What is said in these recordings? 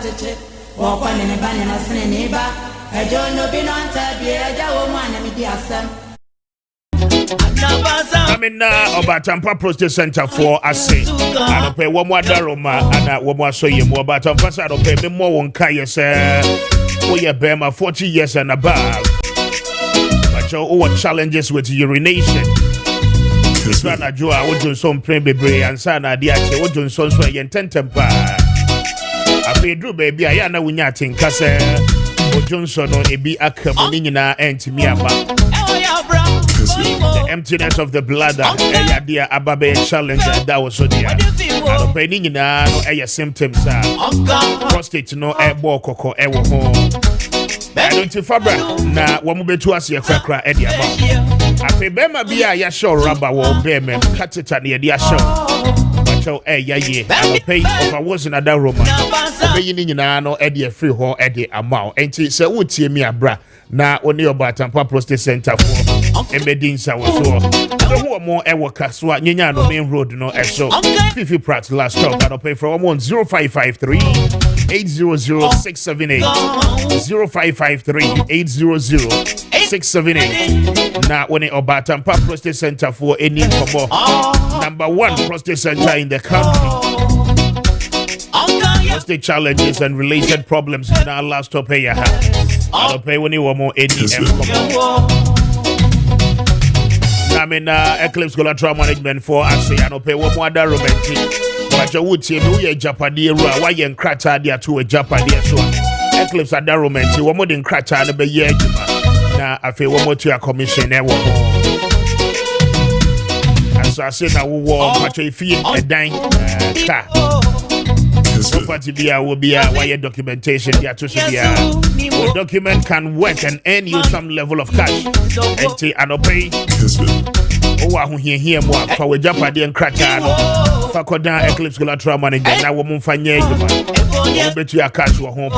cheche. Walk on in a banana and a neighbor. I don't know been on tabby, I don't want to be the assam. I mean, about Tampa Prostate Center for I say, I don't pay one more daroma and one more so you more, but I'm I don't pay me more on Kaya, sir. We are Bema 40 years and above. But your challenges with urination. Sana Joa, what do some plain baby and Sana Diache, what do some sway and temper. I pay Drew baby, I know when you're think, Cassa, or Johnson or a be a communina and to me. The emptiness of the bladder, dear Ababe challenge that was so dear. I don't pay no symptoms, prostate no air walk or air home. I don't fabra na one be to us your cracker at the above. I pay Bema be a show rubber or bear cut it at the idea show. But oh, I don't pay if I wasn't at that room. Paying in no Eddie free hall at the amount. And it's a wood me a bra. Na only about Tampa Prostate Center for Emedinsa was so. The more ever Kaswa, Nina no main road no so. 50 Pratt last stop. I don't pay for 0553 800 678 0553 800 678. Now when it about Tampa Prostate Center for any for number 1 prostate center in the country. Prostate challenges and related problems in our last stop here. I don't pay when you want more ADM. I mean, Eclipse Collateral Management for us. I don't pay one more romantic. But you would say, no, you're Japanese. Why you and Crata there to a Japanese one? Eclipse are that romantic. One more than Crata and a year. Now, I feel one more to your commission. And so I said, I will walk, but if you a dime car. Property will be a wire documentation. The document can work and earn you some level of cash. And say, I don't pay. Oh, I hear more for a Japanese and Kratano. Fakodan Eclipse Collateral Management. Now, woman, find you. Bet you a cash or home.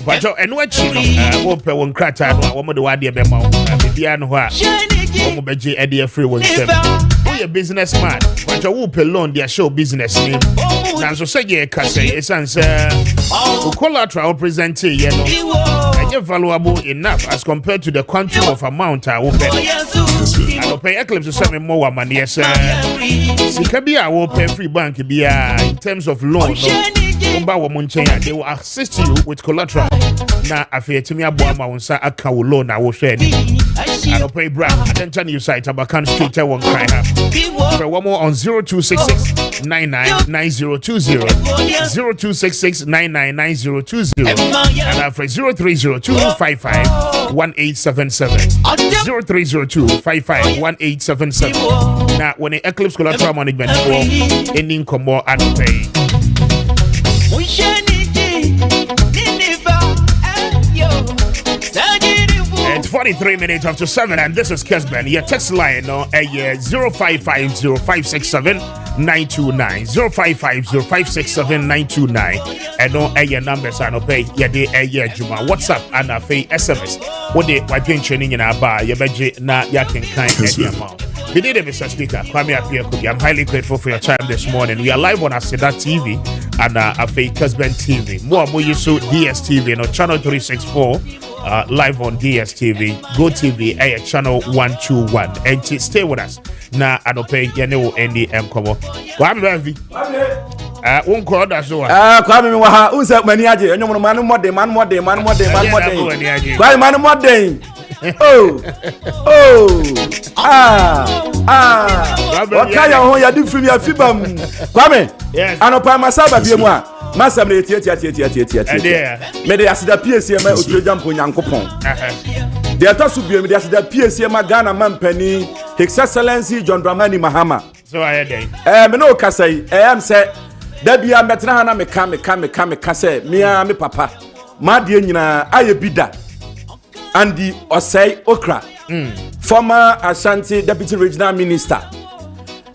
But and what you know, won't pay one Kratano, one of the idea of the piano. One beji idea free one step. We a businessman, but you will pay loan their show business name. Now, so say, yeah, Cassay, it's answer. Collateral present, you know, and you're valuable enough as compared to the quantum of amount I will pay. I will pay Eclipse to send me more money, yes, sir. Sikabia will pay free bank in terms of loan. They will assist you with collateral. Now, I fear to me, Abuama on sa account loan. I will share it. I don't pay brand. Attention, you site Abakan Street. I won't cry. For one more on 0266 999020 0266 999020 and after 0302 55 1877 0302 55 1877. Now, when the Eclipse Collateral Management for any income more and pay. It's 43 minutes after 7, and this is Kessben. Your text line no 0550567929 0550567929 and no your numbers are no pay your day Juma WhatsApp and a pay SMS. What they were training in our bar, your budget na yakin kind any amount. We did it, Mr. Speaker. Kwame Appiah Kubi. I'm highly grateful for your time this morning. We are live on Aseda TV and Afe Kessben TV. More so DSTV, channel 364. Live on DSTV, Go TV, channel 121. And stay with us. Now, I don't pay any Komo. Kwame Bavi. Won't call that so. Kwame Waha, who's that many aje? And you want man more day. Kwame man more day. What kind of you do from your fibam? Kwame, yes. I know Masaba be moi. Masam tia. May they ask the PSM to jump on Yankopon. They are to be me, they ask the PSM Ghana man penny, His Excellency John Dramani Mahama. So I had no Kasai, I am said, there be a Metrana me come, Kase, me papa, Madiana, I bida. Andy Osei Okra, former Ashanti Deputy Regional Minister.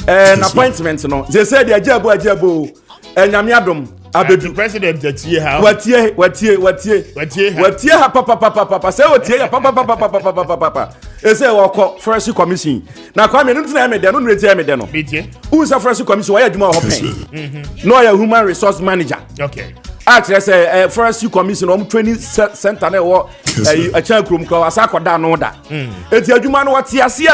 An appointment, no. They said the Ajabu, and Yamiadum, the president that you have. What ye, papa, say what ye, papa. They say, well, First Commission. Now, come in, don't retain me, then. Who's a First Commission? Why are you more open? No, a human resource manager. Okay. Actually say forestry commission training center na wo a chan krom kwa asa koda no da enti adwuma no wate ase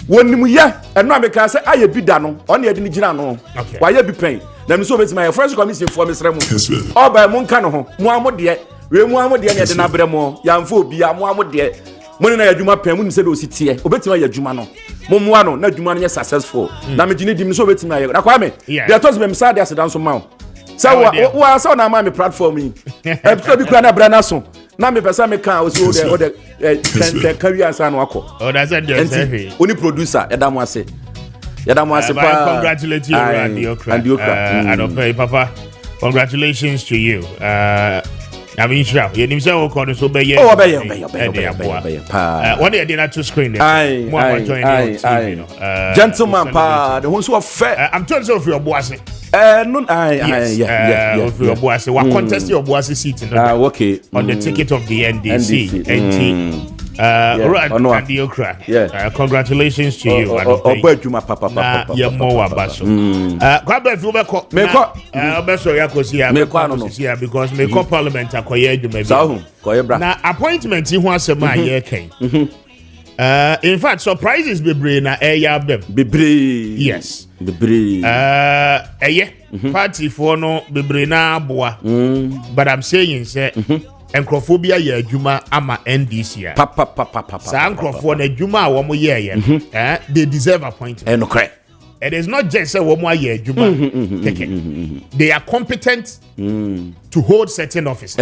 wonimu ye eno ameka say aye bi da no on ye de ni gina no wa ye bi pen na mi so betima ye forestry commission for mesre mu oba mu nka no ho mu amode we mu amode na de na bre mu yamfa obi a mu amode mo na adwuma pen mu ni se do sitie obetima ye adwuma no mo mu ano na adwuma no ye successful na me gine dim so betima ye na Kwame they told me msa de asedan so ma so wa so na ma me platform yi e to bi kura na bra na so na me pesa me kan o so the career answer no akọ that's it there only producer edam ase pa congratulate you and the okra and okay papa congratulations to you I mean sure you nim say o call so be here what they did to screen gentleman pa the ones who are fair I'm telling you if your boss no if your boss what contest your boss seat okay on the ticket of the NDC and the okra congratulations to you obadwuma papa yeah more abaso Kwame if you me obeso yakosia because me call parliament akoye adwuma bi na appointment ho asema ye ken in fact surprises bebre na eya them bebre yes bebre party for no bebre na aboa but I'm saying say enkrofobia ya adwuma ama NDC papa sa enkrofo na adwuma a wo mo ye they deserve appointment it is not just say wo mo ye adwuma they are competent to hold certain offices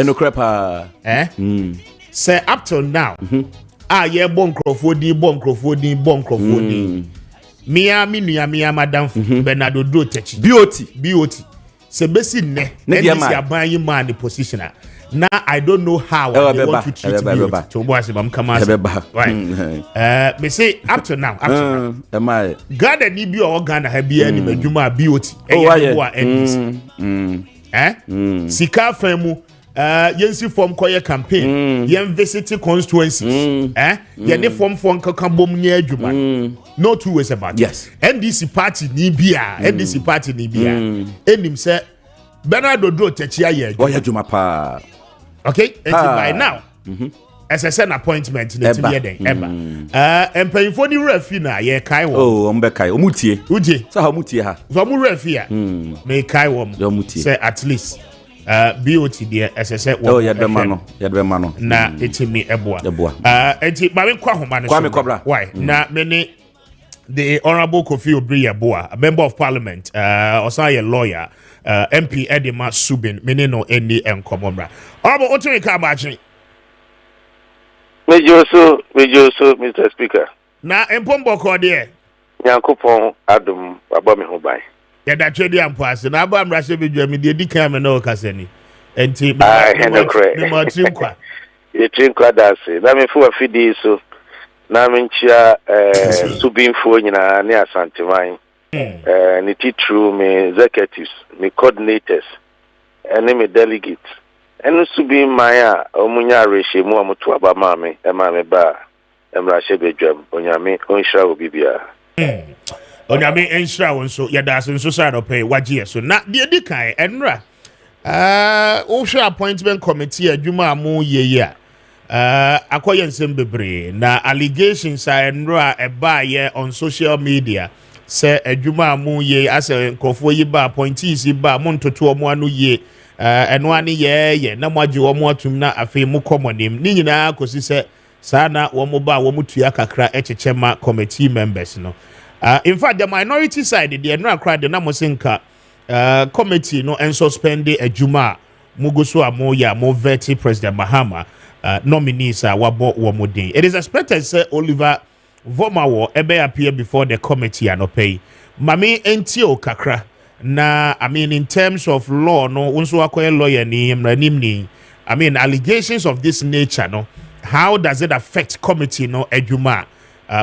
say up till now ye bon krofo din Mia madam Bernardo do techi BOT se besi ne NDC aban yi man the positioner. Now I don't know how they want to treat me. To boys am come right. Me say up to now. Ghana ni bi o Ghana ha bi ani madwuma BOT. NDC. Sika famu yensi form koye campaign yen visit constituencies yen form kaka bom nya adwuma no two ways about it. Yes. NDC party ni bia enim say Bernardo do techia ye adwuma pa. Okay, by now as I said appointment na tibi den eba empanyfo ni refi na ye kai wo ombe kai omutie uje so ha omutie ha so mu refi a me kai wo say at least BOT there as I said yadbe no na etimi eboa enti ba me kwa homa no so why na many the honorable Kofi Obriyeboa, a member of parliament also a lawyer MP Edema Subin many no any enkomomra honorable otumi ka bachi Mejoso Mr. Speaker na empombo ko de Nyankopon adom aba me ho ban ya da twedi ampase na aba amra se bedwa me de dikan me no kasani enti me ma trinkwa ye trinkwa dase na me fu afidi so na me nchia subinfo nyina ne asanteman ni titru me executives me coordinators and me delegates enu subin maya omunya reshe mu amutu aba mame ba emra shebedwam onyame onhira obibia onyame enhira won so yada so side opay wagie so na de dikan enra ohwe appointment committee adwuma amu yeye akoye nsem bebre na allegations enra eba ye on social media say adwuma amu ye ase nkofo yi ba appointees ba mo ntoto omo anu ye eno ani ye na moagye omo atum na afi mu komonim ni nyina kosi se sana womo ba womo tua kakra echechema committee members no in fact the minority side the enra crowd na mo sinka committee no en suspend adwuma muguso amoya mo veti President Mahama nominees wabo womodin. It is expected say Oliver Vomawo ebe appear before the committee and pay mami entio kakra na I mean in terms of law no unso akoye lawyer ni mranim ni I mean allegations of this nature no how does it affect committee no adwuma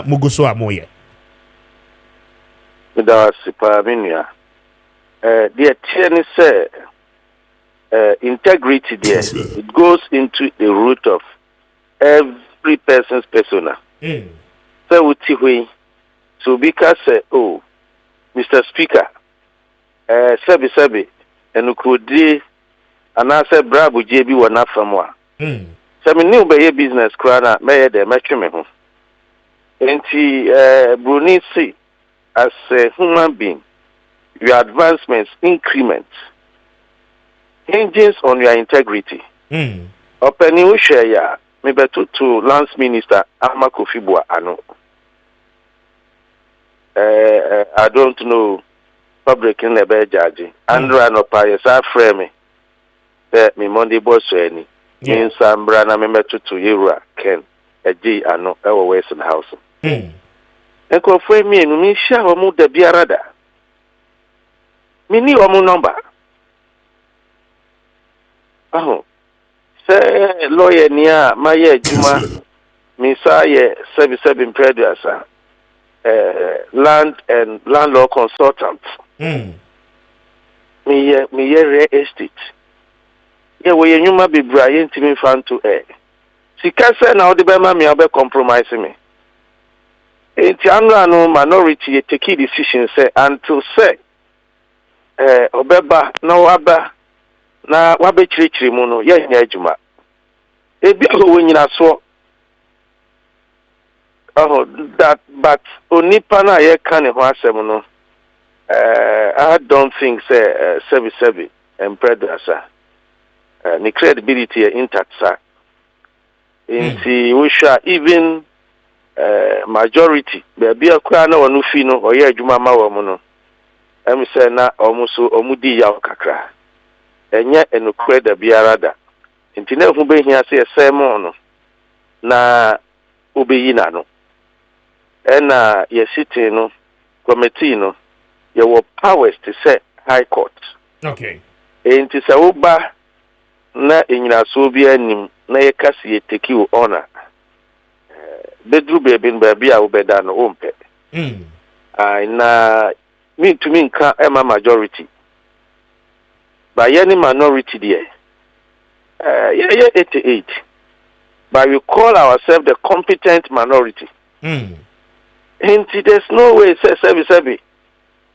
muguso amoye da sipaminia the tieni say integrity there it goes into the root of every person's persona so utiwe so because oh Mr. Speaker sabi enukudi and I said Brabo JB were not from one. So me new be business crana me de metwe me ho. Enti Bruni see as a human being your advancements increments hinges on your integrity. Openi wo share ya me beto to Lance Minister Ama Kofi Bua ano. I don't know public in the bed judging. Andra no pa yesa frame me. Me Monday boss any. Me Sambra na me meto to Yura Ken. Eji ano e wo Western House. Enko frame me no me share omo da biarada. Me ni omo number. Say lawyer niya maye juma me say 77 producer land and landlord consultant. Me real estate. Yeah, we nyuma be Brian Timmy fan to Sika say na odi be ma me obe compromise me. Enti anra no minority take decision say until say obeba na waba na wabe chirichiri mu no ye nya adwuma. Ebi ho nyina so that but onipa na ye kan ho asem no I don't think say 77 and predecessor the credibility intact sir. Inti we sure even majority be akwa na wonu fi no oye adwuma ma wo mu no em say na omuso omudi ya kakra enye enukwe da biara da nti na hu be hia se sermon no na obeyi na no ena ye sitting no committee no ye were powers to say high court. Okay. Nti se oba na enyina so bi anim na ye kasi ye take you honor bedru bebe baby a obeda no ompe na me to me nka ema majority by any minority there. Yeah, 88. But we call ourselves the competent minority. And there's no way say sebi.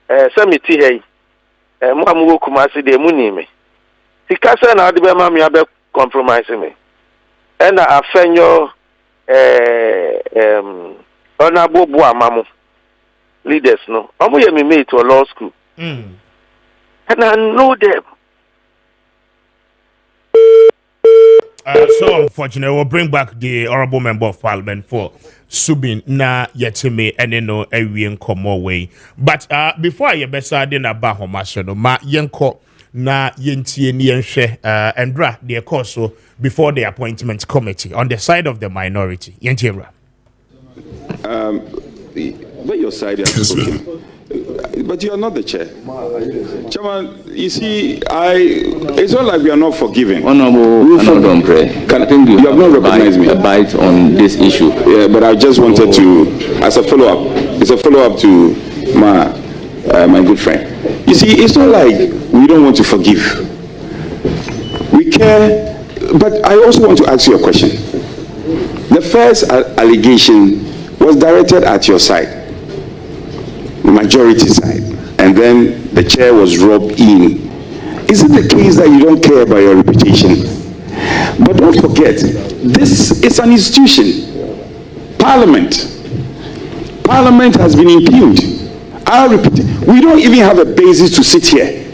Samiti hey. Mwamu kumasi de munime. Sikasa na adibe mami abe compromise me. And I afenyo honorable bua mamu leaders no. Amu ye me made to a law school. And I know them. So unfortunately, we'll bring back the honorable member of parliament for Subin na yetime and no ewi nkomo way. But before I besa de na ba homasho no ma yenko na yentie ni yenhwe Andra the course so before the appointment committee on the side of the minority. Yentiera. But your side has spoken. But you are not the chair. Chairman, you see, it's not like we are not forgiving. Honorable, you have not recognized me. A bite on this issue. Yeah, but I just wanted to, as a follow-up, it's a follow-up to my good friend. You see, it's not like we don't want to forgive. We care, but I also want to ask you a question. The first allegation was directed at your side. The majority side, and then the chair was rubbed in. Is it the case that you don't care about your reputation? But don't forget, this is an institution. Parliament has been impugned. We don't even have a basis to sit here.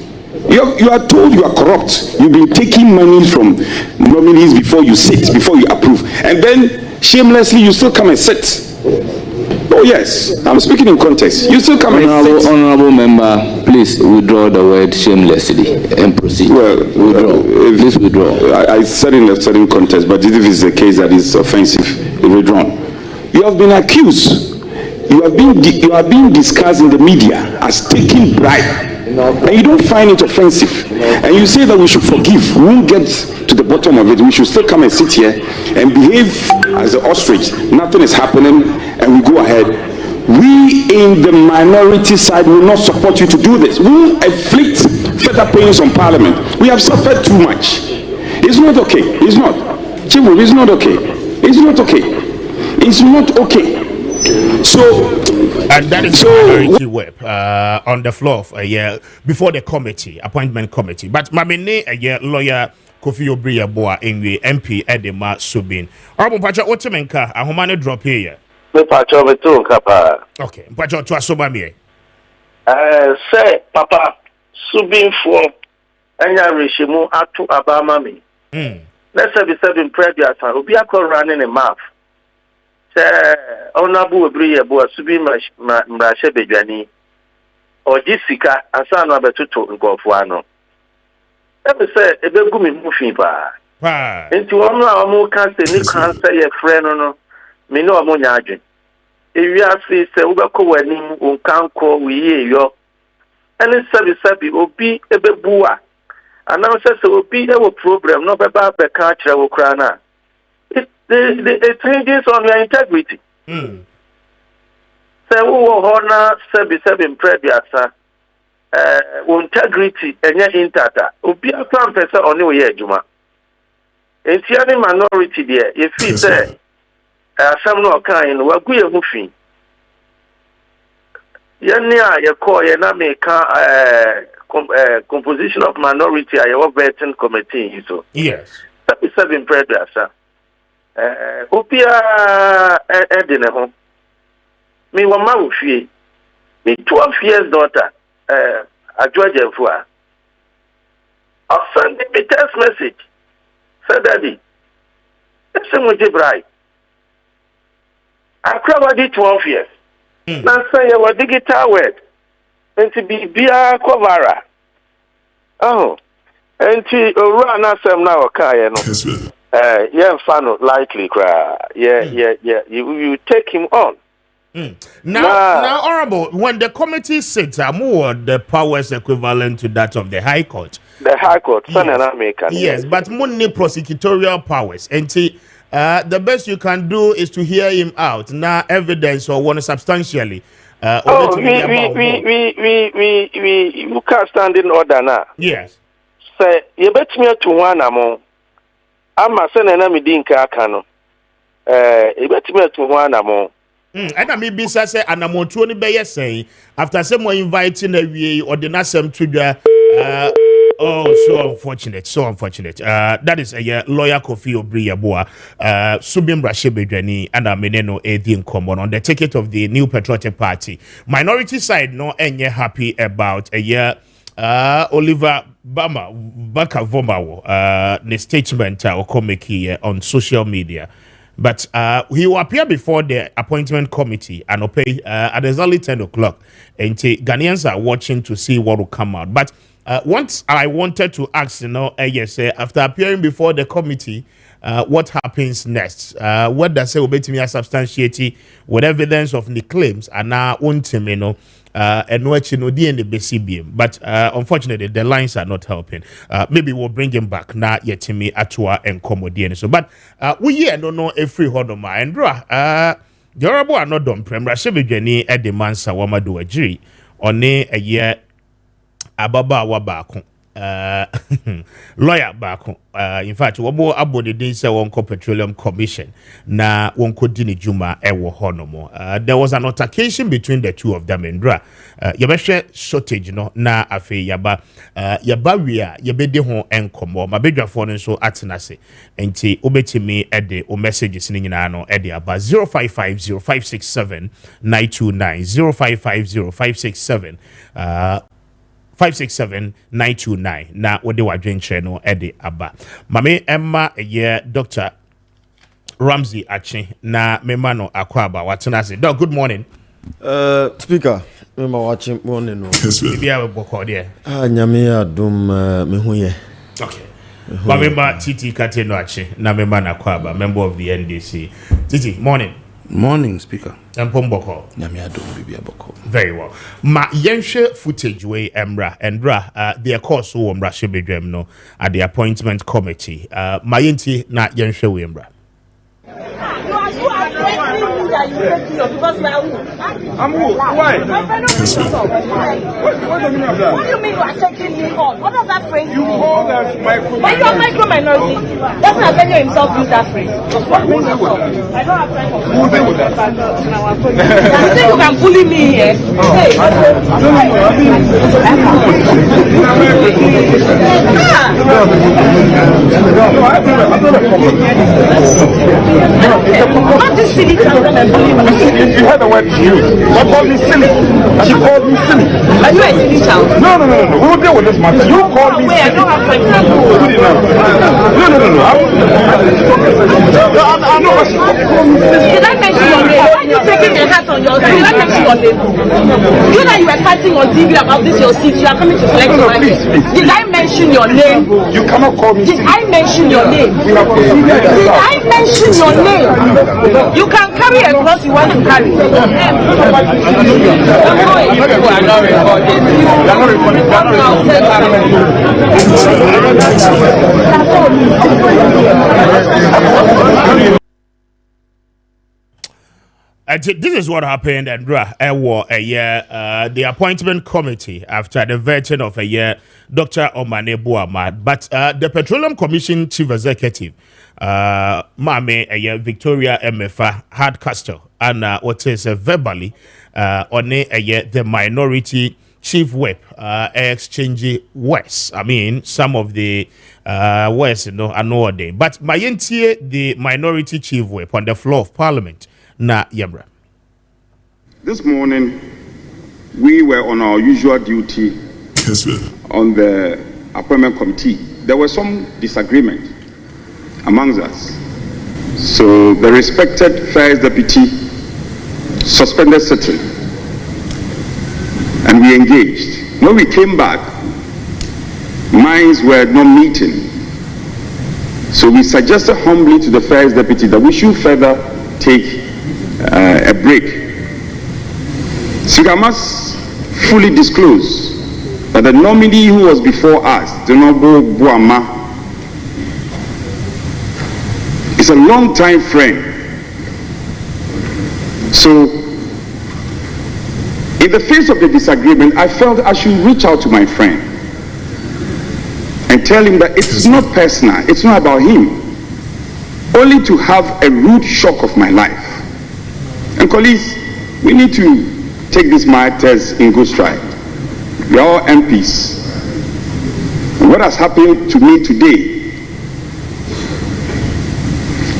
You are told you are corrupt. You've been taking money from nominees before you sit, before you approve, and then shamelessly you still come and sit. Oh yes, I'm speaking in context. You still come and sit. Honorable member, please withdraw the word shamelessly and proceed. Well, withdraw. Please withdraw. I said in a certain context, but if it's a case that is offensive, withdrawn. You have been accused. You are being discussed in the media as taking bribe. And you don't find it offensive. And you say that we should forgive. We won't get to the bottom of it. We should still come and sit here and behave as an ostrich. Nothing is happening and we go ahead. We in the minority side will not support you to do this. We will inflict further pains on Parliament. We have suffered too much. It's not okay. It's not. Chibu, it's not okay. It's not okay. It's not okay. So, And that is minority whip on the floor of a year before the committee, appointment committee. But Mamine, a year lawyer Kofi Obriya Boa in the MP Edema Subin. Honorable Pacha, what's a humane drop here? Pacha, me too, Kapa. Okay, Pacha, to Asobamie. Say, Papa, Subin for Anya Rishimu Atu Abamami. Let's say the 7 previous time, Obiako running a map. Honorable Obriya Boa Subin Mrashe Bejani or Jessica Asana Betuto Ngofwano. Let me say, a big gumi moving bar. Into one more cancer, Nick cancer, your friend, no, me no ammonia. If you are free, say, Ubako wedding, Unkanko, we hear you. And it's Sabi, Obi, a bebua. And now says, Obi, a problem, no about the culture of Ukraine. It changes on your integrity. Say, who honor Sabi previous, integrity and your intata. Obi a plan person on your year, Juma. And see any minority there, if he say, some no kind, we're good at moving. Yania, you call your composition of minority, I have vetting committee. So, yes, that is 7 previous, sir. Opia Edina home. Me, one man with me, 12 years daughter. A Georgia for I'll send me a text message. Say, Daddy, let's see what you bright. I covered 12 years. Now say you were digital word. And to be beer covera. Oh, and to run us now, okay, yeah, fun likely cry. Yeah, you take him on. Now, Honorable, when the committee sits, more the powers equivalent to that of the High Court. The High Court, yes, but money prosecutorial powers. And the best you can do is to hear him out. Now, evidence or one substantially. We can't stand in order now. Yes. Say, you bet me to one among. I'm a son and I'm a dinka cano. You bet me to one among. And I mean, say, and I'm on 20 bay saying, after someone inviting a way or the Nasam to the so unfortunate. That is a lawyer Kofi Obriya Boa, Subim Rashebejani, and a Meneno Edi Nkomo on the ticket of the New Patriotic Party. Minority side, no, and you're happy about a year. Oliver Baka Vomawo, the statement or comic on social media. But he will appear before the appointment committee and pay at exactly 10 o'clock. And Ghanaians are watching to see what will come out. But once I wanted to ask, yes, after appearing before the committee, what happens next? What does say obey me substantiate with evidence of the claims and now and watching the BCBM. But unfortunately, the lines are not helping. Maybe we'll bring him back now. Yet to me, Atua and Comodian. So, but we here don't know a free hodoma and the Honorable are not done. Prem Rashebejani at the Mansa Wamadu Ajiri on a year Ababa Wabako. Lawyer back. In fact, wabo abode dey say wonko Petroleum Commission na wonko dini juma ewo honomo. There was an altercation between the two of them Ndra. Yabehwe shortage no na afi yaba wia yabede ho enkomo. Mabedwafo no so atenase. Enti obetimi ede o messages ni nyina no ede aba 0550567929 0550567929 567-929 na wode wadwen kyerɛ no ede aba mame emma ye Dr. Ramsey Ache na mema no akwaba watena se doc good morning speaker mema watching morning no bia we boko there nyame adom me hu ye okay mama Titi Kateno Ache na mema na akwaba member of the NDC Titi morning speaker Mpomboko nyame adom bibia boko very well ma yenhwe footage we Endra the course so Rashebedwam no at the appointment committee ma yenti na yenhwe we Emra are you taking your because you are who? I'm who? Why? My friend don't take your What do you mean of that? What do you mean you are taking me on? What does that phrase mean? You call us micro. But you are micro minority. Doesn't Appiah himself use that phrase? What means yourself? I don't have time for Who deal with that? You think you can bully me here? Hey, not this silly children and bully me. You heard the word you. What called me silly? She called me silly. Are you a silly child? No. Who deal with this matter? You called me Wait, I silly. don't have time for that. No. Did I mention your name? Why are you taking your hat on your head? Did I mention your name? You know you were fighting on TV about this your seat. You are coming to select your please. Did I mention your name? You cannot call me Did silly. I mention your name? We have proceeded. Did I mention your name? You can carry a cross you want to carry. This is what happened, and the appointment committee after the vetting of Dr. Omane Boamad, but the Petroleum Commission Chief Executive, Victoria MFA, had Castle, and what is verbally on the minority chief whip exchange words. I mean, some of the words, I know they, but my the minority chief whip on the floor of Parliament. Na Yemra. This morning, we were on our usual duty on the appointment committee. There was some disagreement amongst us. So the respected First Deputy suspended sitting and we engaged. When we came back, minds were not meeting. So we suggested humbly to the First Deputy that we should further take a break. So I must fully disclose that the nominee who was before us, the Honorable Boama, is a long-time friend. So, in the face of the disagreement, I felt I should reach out to my friend and tell him that it's not personal, it's not about him. Only to have a rude shock of my life. And colleagues, we need to take these matters in good stride. We are all MPs. And what has happened to me today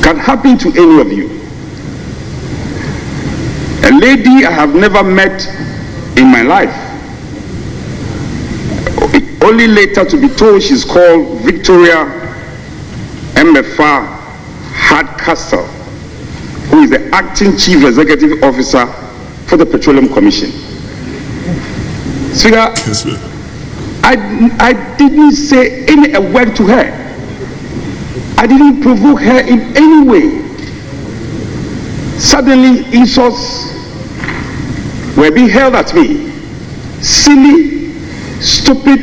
can happen to any of you. A lady I have never met in my life, only later to be told she's called Victoria MFA Hardcastle, who is the acting chief executive officer for the Petroleum Commission. Speaker, I didn't say a word to her. I didn't provoke her in any way. Suddenly, insults were being held at me. Silly, stupid,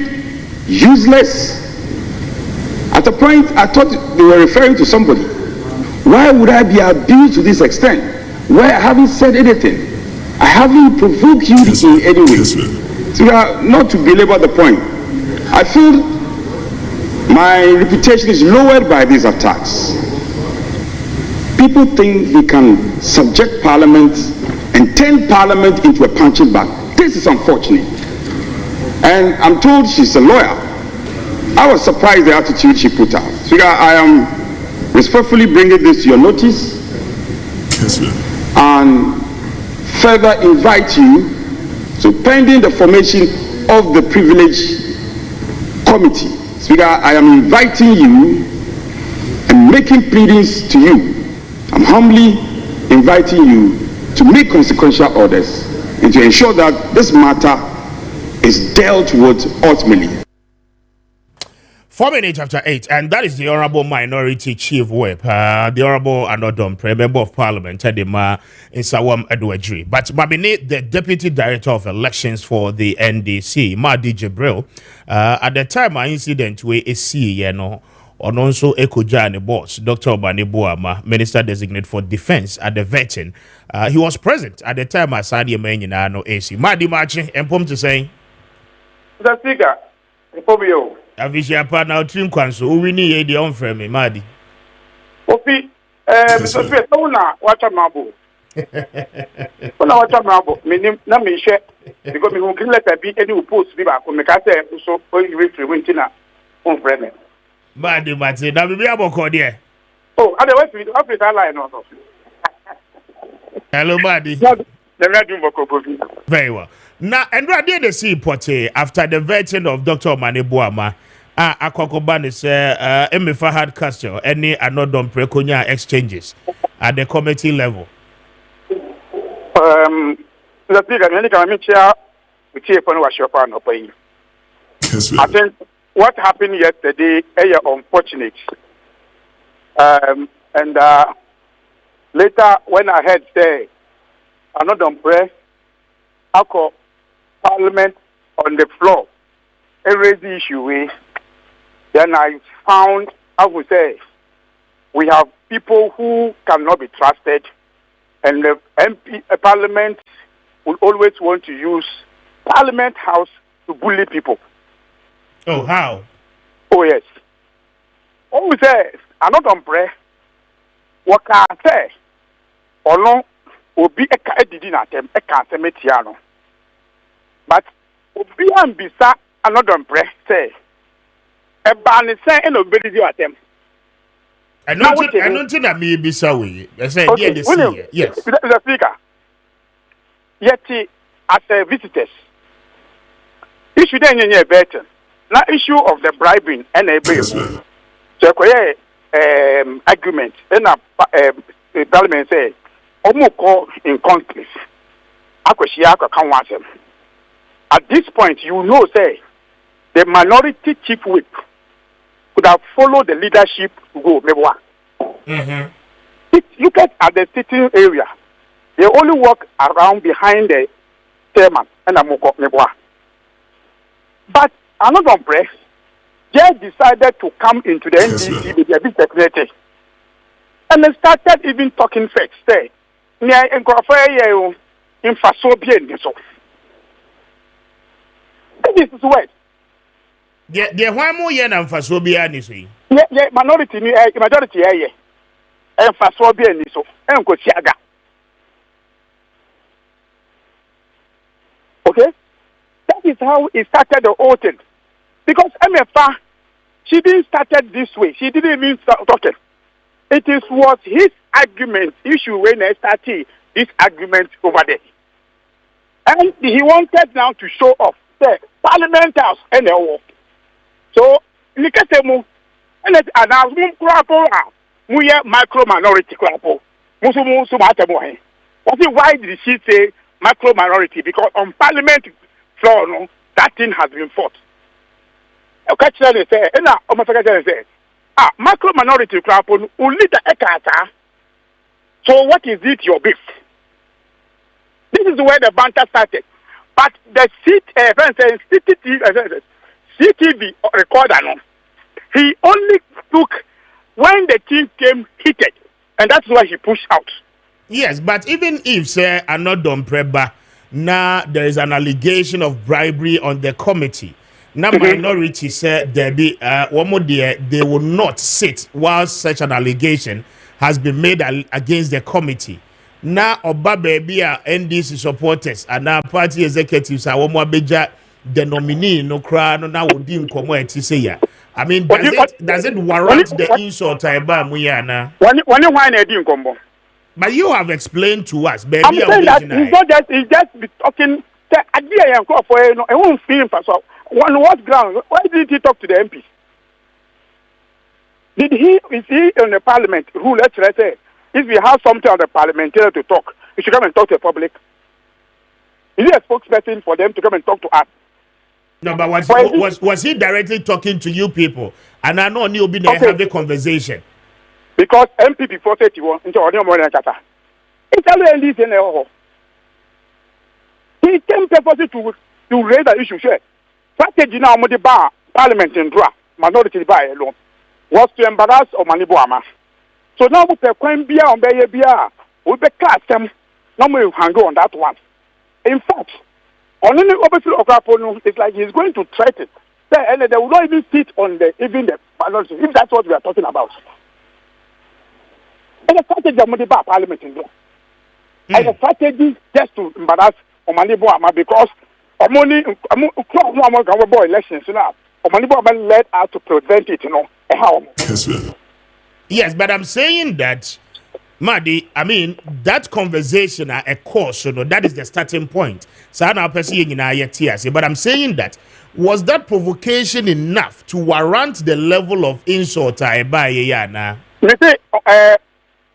useless. At a point, I thought they were referring to somebody. Why would I be abused to this extent? Why I haven't said anything? I haven't provoked you in any way. So not to belabor the point, I feel my reputation is lowered by these attacks. People think they can subject Parliament and turn Parliament into a punching bag. This is unfortunate. And I'm told she's a lawyer. I was surprised the attitude she put out. So I am respectfully bringing this to your notice and further invite you to pending the formation of the privilege committee. Speaker, I am inviting you and making pleadings to you. I'm humbly inviting you to make consequential orders and to ensure that this matter is dealt with ultimately. 4 minutes after 8, and that is the Honorable Minority Chief Whip, the Honorable Anodom, Member of Parliament, Edema Insawam Edwadri. But Mabine, the Deputy Director of Elections for the NDC, Madi Jibril, at the time of incident, we see, Ononso Ekojane boss, Dr. Obani Boama, Minister Designate for Defense at the vetting. He was present at the time as Sadia Menyina no AC. Madi Maakye, empom to say. The speaker, Pobio. Avishia partner Trim Kwanso, who we need the on frame, Madi. Opi, Mr. Smith, watch a marble. Watch a marble, meaning, not me share, because we won't let there be any post be back on the cat, so you reach the winter on frame. Madi Mati, that will be able to call there. Oh, otherwise, we have to line also. Hello, Madi. The red very well. Now, and right there, they see Pote after the vetting of Dr. Obani Boama. Akokobani say Emi Fahad Castle any another preconia exchanges at the committee level. The speaker, any committee with you upon what your partner paying. I think what happened yesterday is unfortunate. And later when I heard say another prayer, I call Parliament on the floor, a raised issue. Then I found, I would say, we have people who cannot be trusted, and the Parliament will always want to use Parliament House to bully people. Oh, how? Oh, yes. Always say, another umbrella, what can I say? Or no, will be a can't metiano. But, be ambisa another umbrella, say, a ban is saying nobody do at them. I don't think that may be so. I say, yes. The speaker, yet as a visitors, issue then in your better. Now, issue of the bribing and a bill. So, argument, then a parliament say, Omoko in conflict. Akweshiaka can want them. At this point, you know, say, the minority chief whip could have followed the leadership to go. Look at the sitting area. They only walk around behind the chairman and Amoko Meboa. But another press just decided to come into the NDC with their big secretary. And they started even talking facts. Say, near Nkrofo in Fasobien. This is what. Yeah, why more yen and Fasobia, you see? Yeah, majority, yeah. And Fasobia, so, and Kosiaga. Okay? That is how it started the whole thing. Because MFA, she didn't start this way. She didn't even start talking. It was his argument issue when they started this argument over there. And he wanted now to show off the Parliament House and the war. So, Nikasemu, and it's an crapo, we are micro minority crapo. Musumu Sumatamo. Why did she say micro minority? Because on Parliament floor, no, that thing has been fought. Okay, say, and now, say, micro minority crapo, only the Ekata. So, what is it, your beef? This is where the banter started. But the CTV recorder, no, he only took when the team came heated, and that's why he pushed out. Yes, but even if, say, I'm not done preba, now there is an allegation of bribery on the committee. Now, minority said there be one more day, they will not sit while such an allegation has been made against the committee. Now, Oba baby are NDC supporters and our party executives are one more beja the nominee no cry no now would deem come say ya. I mean, does it warrant the insult Taiba Muyana? But you have explained to us, baby. I'm saying that he's just be talking. I won't feel for so. On what ground? Why did he talk to the MPs? Is he in the parliament who, let's say, if we have something on the parliamentary to talk, we should come and talk to the public? Is he a spokesperson for them to come and talk to us? No, but was he directly talking to you people? And I know you'll be there having a conversation. Because MP before 31 into Onyo Morning Kata. It's already in the he came purposely to raise the issue. Strategy now, the bar, parliament in draft, minority by alone. was to embarrass Omaniboama. So now we can be on Bayabia, we be cast them, no more hang on that one. In fact, on any overflow of Rapono, it's like he's going to threaten. And they will not even sit on even the balance, if that's what we are talking about. And the strategy of Modiba Parliament in there. And the strategy just to embarrass Omaniboama because Omoni elections now. Omaniboama led us to prevent it, Yes, but I'm saying that, Madi, I mean, that conversation at a course, that is the starting point. So I'm not saying but I'm saying that, was that provocation enough to warrant the level of insult I buy yana?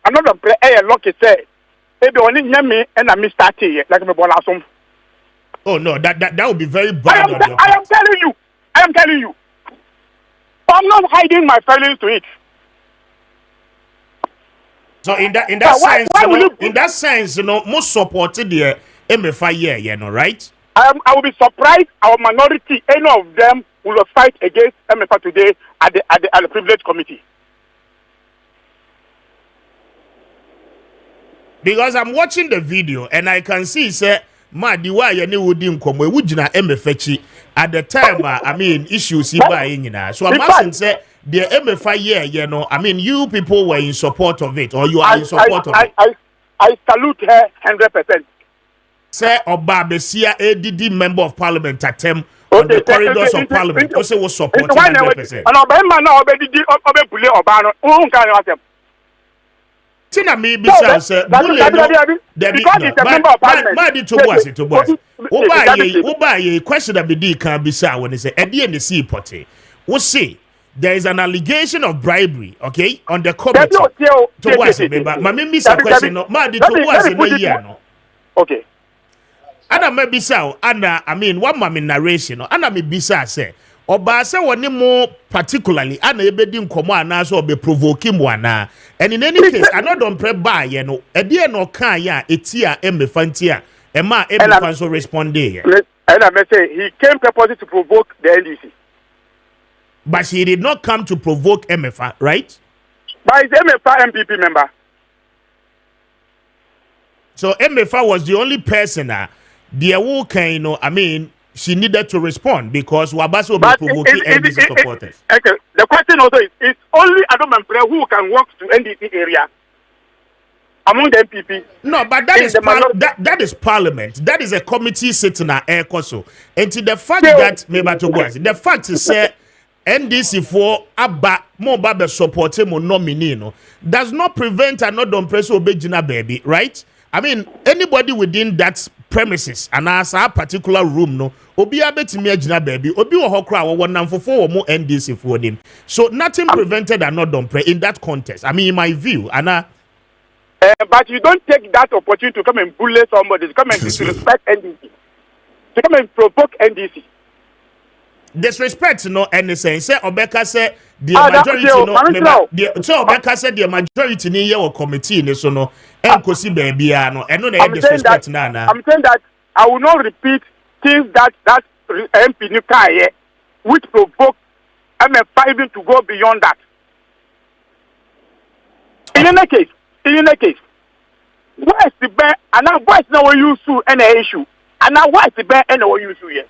Another player lucky say, maybe only me and I miss that like me bolasum. Oh no, that would be very bad. I am telling you. I'm not hiding my feelings to it. So in that sense, most supported the MFI right? I will be surprised our minority, any of them will fight against MFA today at the privilege committee. Because I'm watching the video and I can see say Madiwa yani wudi nkomo ewujina MFA at the time I mean issues by nyina. So I'm asking say the MFA I mean you people were in support of it or you are in support of it. I salute her 100%. Say Oba Besia ADD member of parliament at them on the corridors of parliament also was supporting 100%. And Obama now Tina me be say because it's a member of parliament. Madi to boss. Oba question that be can be say when they say Eddie and the sea potty. We see there is an allegation of bribery, okay, on the committee. To was it, but my miss a question. Madi to was in a year, no. Okay. Ana me bisa ana I mean one mama narration ana me bisa say oba say woni mo particularly ana ebedi nkomo ana so be provoke mo ana and in any case I don't pre buy no e de no kan ya etia emefantia e ma emefan so respond there. And I may say he came purposely to provoke the NDC. But he did not come to provoke MFA, right? But he's MFA MPP member. So MFA was the only person I mean, she needed to respond because Wabaso will be provoking NDC supporters. Okay. The question also is only Adam player who can walk to NDC area among the MPP. No, but that is parliament. That is a committee sitting at Air Koso. And to the fact the fact is NDC for Abba more supporting more nominee does not prevent another press obejina baby, right? I mean, anybody within that premises and as a particular room, no, obi abetimi agina baby, obi wo hokra wo wonam fofo wo mo NDC for him. So nothing prevented another pray in that contest. I mean, in my view, Anna. But you don't take that opportunity to come and bully somebody, to come and disrespect NDC, to come and provoke NDC. Disrespect, no, and say Obeka say the majority so Obeka said the majority ni your committee ni so no enkosi baby no and no disrespect na. I'm saying that I will not repeat things that MP Nukaye which provoke MF5 to go beyond that. In any case, where is the bear and now why is no use to any issue and now why is the bear and no use to here?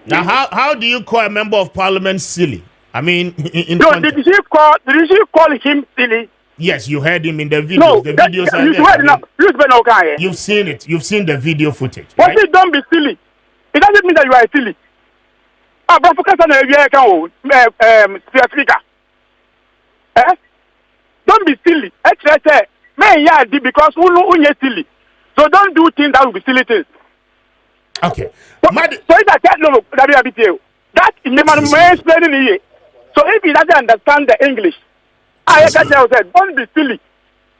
Now, how do you call a member of parliament silly? I mean, did you call him silly? Yes, you heard him in the video. No, the videos are there. You've seen it. You've seen the video footage. Right? But don't be silly. It doesn't mean that you are silly. Don't be silly. Because you're silly. So don't do things that will be silly things. Okay. So that is the man explaining here. So if he doesn't understand the English, I can tell you, don't be silly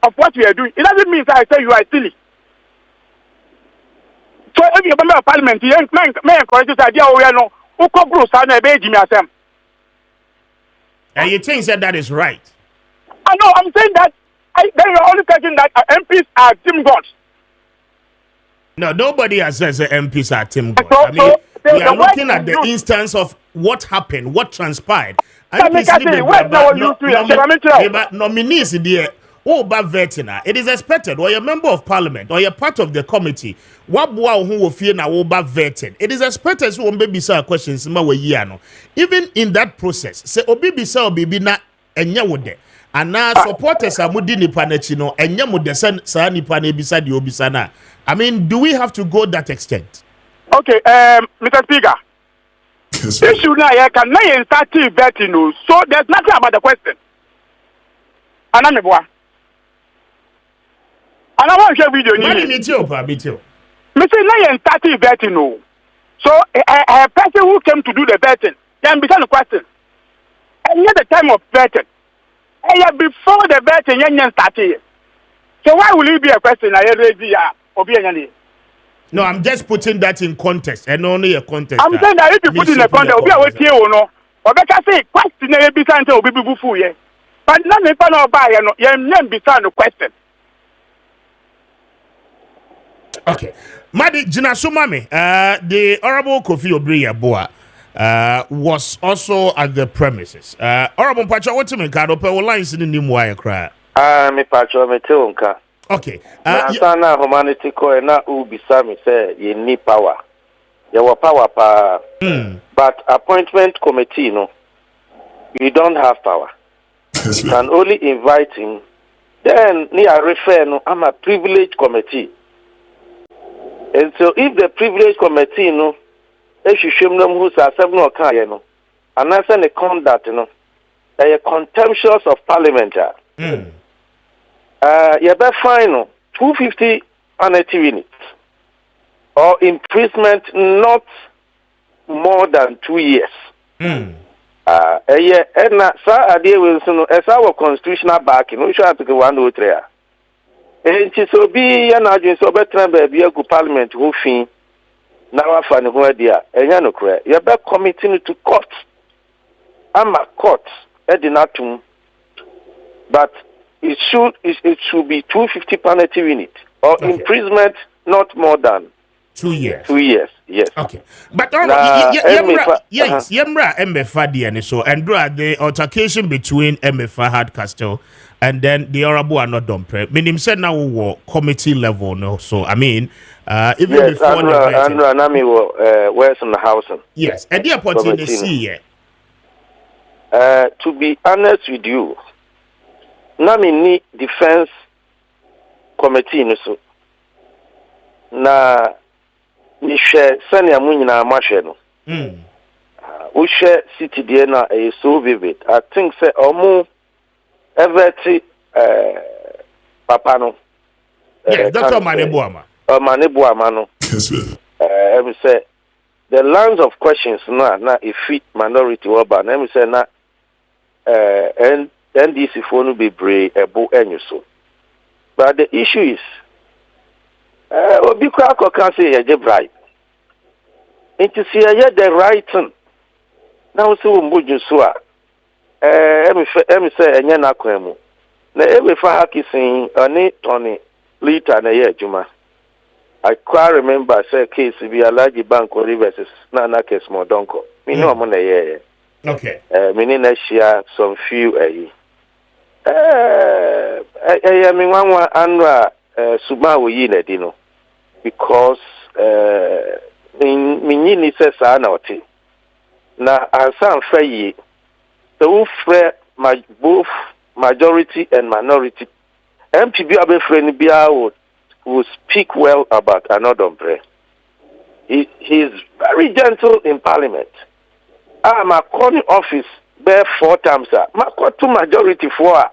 of what you are doing. It doesn't mean that I say you are silly. So if you're a member of parliament, you may encourage this idea and you think that is right? I know, I'm saying that they are only thinking that MPs are team gods. No, nobody has said MPs are team gods. I mean, we are looking at the instance of what happened, what transpired. nominees there. Oh, but vetina. It is expected. Or a member of parliament, or a part of the committee. What boy who will fear now over vetting. It is expected so maybe sir questions even in that process. Say obibi sir obibi na enya wode. And now supporters are mudi nipa nechino enya mude sa nipa ne bisa di obisa na. I mean, do we have to go that extent? Okay, Mr. Speaker. Issue now I can now start vetting. So there's nothing about the question. Anameboa. And I want to share video. Me too. Me say now starting vetting. So a person who came to do the vetting then began the question. And yet the time of vetting. And before the vetting, you started. So why will it be a question? I raise or be any? No, I'm just putting that in context and only a context. I'm saying that if you put in the context, will be a way or no. Or better say question be sent to be before you. But not me no buy your name be the question. Okay. Madi Jinasumami, the Honorable Kofi Obriya-Boa was also at the premises. Honorable Pacha, what you mean? Kado pe lines in the new wire cry. Me Pacha me teonka. Okay. Sana humanity ko na ubisa me say you need power. You have power pa. But appointment committee no. You don't have power. You can only invite him. Then ni a refer no I'm a privileged committee. And so if the privilege committee, if you show them who's a 7 or can, and I send a conduct, they are contemptuous of parliament. You better fine 250 annuity units or imprisonment not more than 2 years. And sir, idea will as our constitutional backing, we should have to go 103. And so be an agent so better be a good parliament who fin now I find who idea and you know you're back committing to court. I'm a court edinatum, but it should be 250 penalty unit or imprisonment not more than 2 years. 2 years, yes. Okay. But yes, Yemra MFA and so and the altercation between MFA Hardcastle and then the Honorable are not done. Meaning said now we committee level no. So I mean even yes, before Andrew Nami where's in the house. Yes, and the opportunity to be honest with you, Nami need defense committee no so. Na we share senior money na mashe no. We share city there na is so vivid. I think say omo every papa no. Yes, Dr. Manebuama. Manebuama no. Let say the lines of questions na if fit minority urban. Let me say na and NDC phone be brave ebo enyo. But the issue is obi can say you bribe. It is here the right thing. Now so mbuju so a emi say enye na kwemu. Na ebe fa hakisin oni Tony liter na ye adwuma. I quite remember say case be a large bank or versus na Kessben donko. Me no mo na ye. Okay. Me ni na share some few me wanwa anwa suba wo yi na di no. Because minyi says oti na ansan fayi so free both majority and minority MPB abefreni bia will speak well about Anodonpre. He is very gentle in parliament. My calling office bear 4 times my to majority for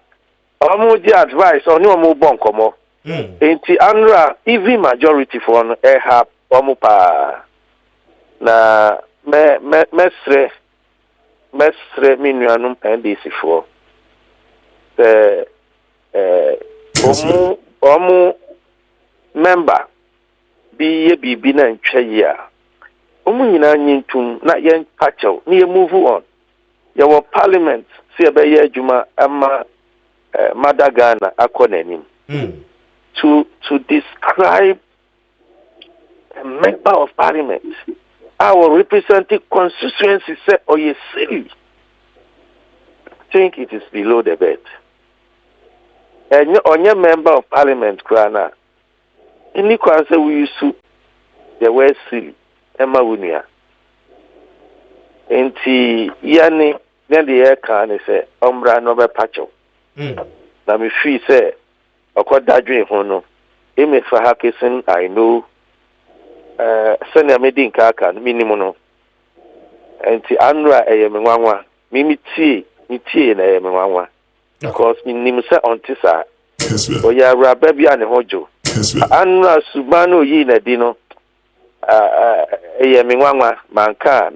omo advice on no bonkomo. Enti anra even majority for no have omupa na mesre minuanum NDC for omu member bi bibi na ntwa yi a omu nyina nyintum na yen pacho na move on your parliament see be adwuma ama Madagana akonanim to describe a member of parliament our representative constituency say oh yes silly think it is below the bed. And on your member of parliament, Krana, any question we use the word silly, Emma Wunia. And Yani, then the air can say, Umbra no pacho. Now, me free say, or quite that dream, Hono. Eme for Hackison, I know. Sanya Medin Kaka, minimum. And the Andra a Yamwa, Mimi tea, me tea and a Yamwa. Because in Nimsa on Tisa, or ya Rababi and Hojo. Andra Subano Yina Dino, a Yamwa, Manka,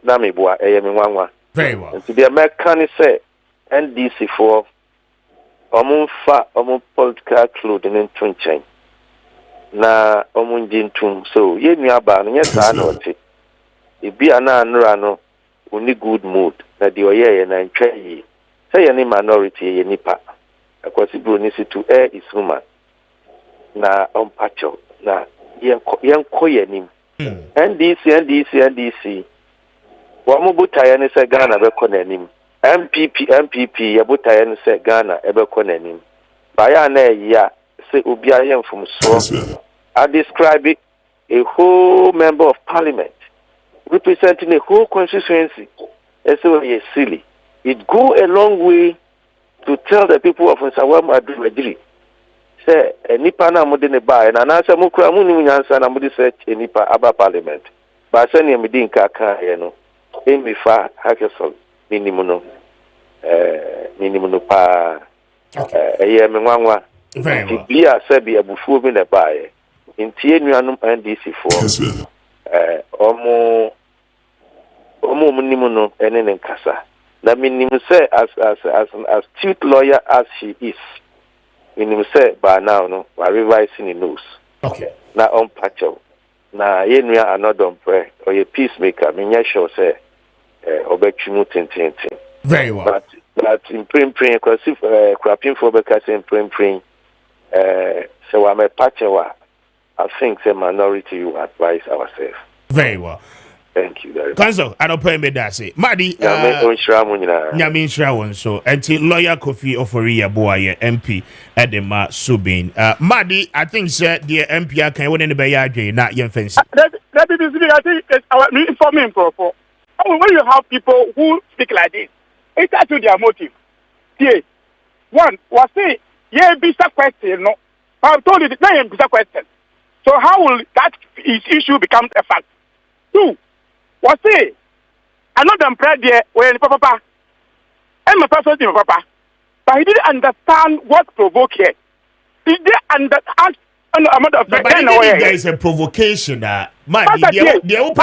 Namibua, a Yamwa. Very well. And to the American say, NDC for Omun political clothing in Twinchain. Na omunjintum so ye nuaba no nyesa na ote e bia na anra no oni good mood na de oyeye na ntwa yi say any minority ye nipa akwasi bro ni situ is human na ompacho na yen koyenim NDC wa mu butaye ne se Ghana be konanim MPP ye butaye ne se Ghana e be konanim ba ya na ya say obia yen from so I describe it a whole member of parliament representing a whole constituency as so it's silly. It go a long way to tell the people of Nsawam Adri say nipa na mo de ne ba na na say mo kura mo ni nyansa na mo de say nipa aba parliament ba say ne medin ka ye no emi fa hakeso minimum no pa ye me nwanwa bia say bi abufuo bi na ba ye intie nuanum NDC for omo minimuno ene nkasa na minimu say as astute lawyer as she is minimu say by now no we revising the news okay na on patcho na ye nua another pray or ye peacemaker me nya sure say obetwimu tintin very well but in print because if crapping for because in print so I'm a patcho I think the minority will advise ourselves. Very well. Thank you very much. Council, I don't pay me that say. Madi, Nyamin Shrawon so until lawyer Kofi Oforia Boye MP Edema Subin. Madi, I think sir, the MP can win in the Bayage, not young fence. That is I think it's our informing for. When you have people who speak like this, it's actually their motive. Yeah. One was say, yeah, be a question, no. I've told you it's not a question. So how will that issue become a fact? Two, what's it? I'm not impressed there when Papa, I'm a person in Papa, but he didn't understand what provoked here. He didn't understand. There is a provocation. The old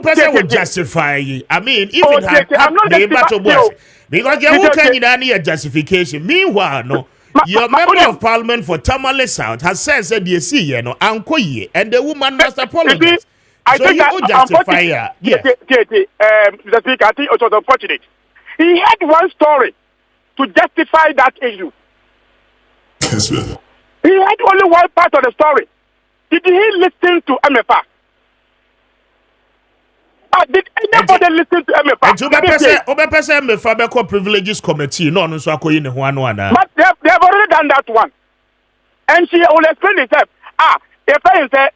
person will justify. I mean, if it had the battle was because the old can need a justification. Meanwhile, no. Your member of parliament for Tamale South has said you see, you know, Ankoye, and the woman must apologize. So you would justify her. Yeah. The speaker, I think it was unfortunate. He had one story to justify that issue. Kessben. He had only one part of the story. Did he listen to MFA? Did anybody listen to MFA? And to the person, MFA privileges committee, no, so I call in one. But they have already done that one. And she will explain herself. The parents say,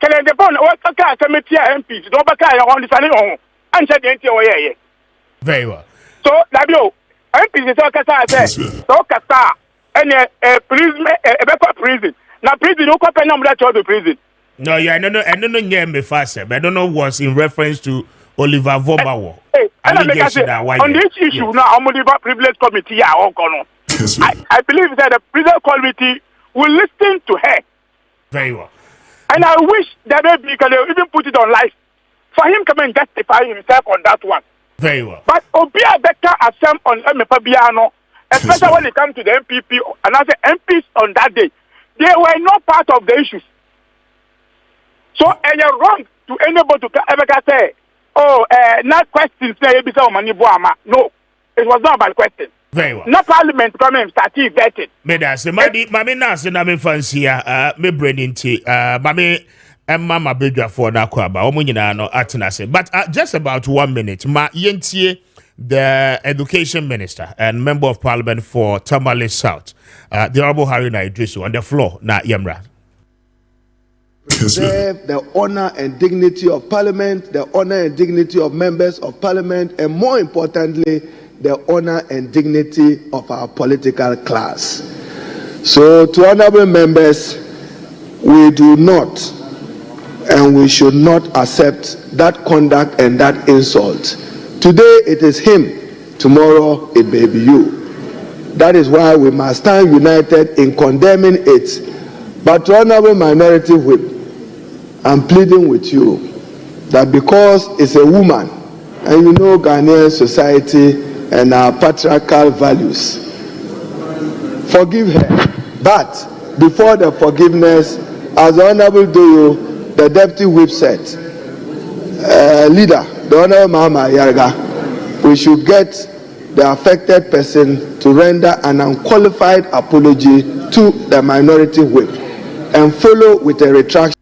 can the bond or committee MPs, no back on the salon, and said the NTO. Very well. So, Labio, MPs is all Kasa, so Kasa, and a prison. Now, prison, no copy number that the prison. No, yeah, I don't know me faster, but I don't know what's in reference to Oliver Vobawo. On this issue now, I'm the privilege committee. I believe that the privilege committee will listen to her. Very well. And I wish that maybe can even put it on live for him come and justify himself on that one. Very well. But Obia better assume on Fabiano, especially when it comes to the MPP and other MPs on that day, they were not part of the issues. So, and you're wrong to anybody to ever say, not questions, no, it was not about questions. Very well. No parliament coming started vetted. Medase, Mammy Nasa, Nami Fancy, me brain tea, Mammy and Mamma Bedra for Nakwaba, Omunina, no Atanase. But just about 1 minute, Ma Yentie, the Education Minister and Member of Parliament for Tamale South, the Honorable Haruna Idrisu, on the floor. Na Yemra. Preserve the honor and dignity of Parliament, the honor and dignity of members of Parliament, and more importantly, the honor and dignity of our political class. So, to honorable members, we do not and we should not accept that conduct and that insult. Today it is him, tomorrow it may be you. That is why we must stand united in condemning it. But to honorable minority whip, I'm pleading with you that because it's a woman, and you know Ghanaian society and our patriarchal values, forgive her. But before the forgiveness, as the Honorable Doyo, the Deputy Whip said, leader, the Honorable Mama Yarga, we should get the affected person to render an unqualified apology to the minority whip and follow with a retraction.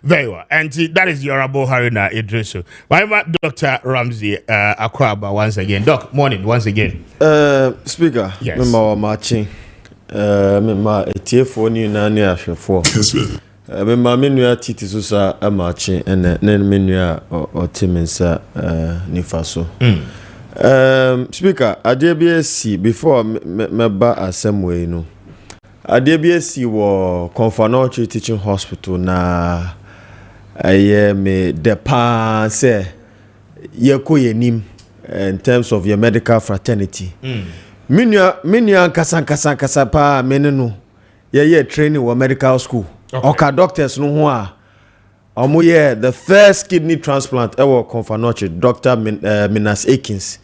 Very well. And that is the Honorable Haruna Idrisu. Why Dr. Ramsey Akwaba once again. Doc, morning once again. Speaker, yes. Member Maakye. Member Etiefo ni nani ahwefo. Kessben. Member menua titi so sa Maakye ene menua otimensa nifaso. Speaker, ADBSC before meba assembly no. ADBSC wo Konfanoche Teaching Hospital na me depa say ye ko yenim in terms of your medical fraternity. Minua kasa pa menenu ye training wa medical school. Okay, doctors no ho a omo ye the first kidney transplant ewo Konfanoche Dr. Minas Akins.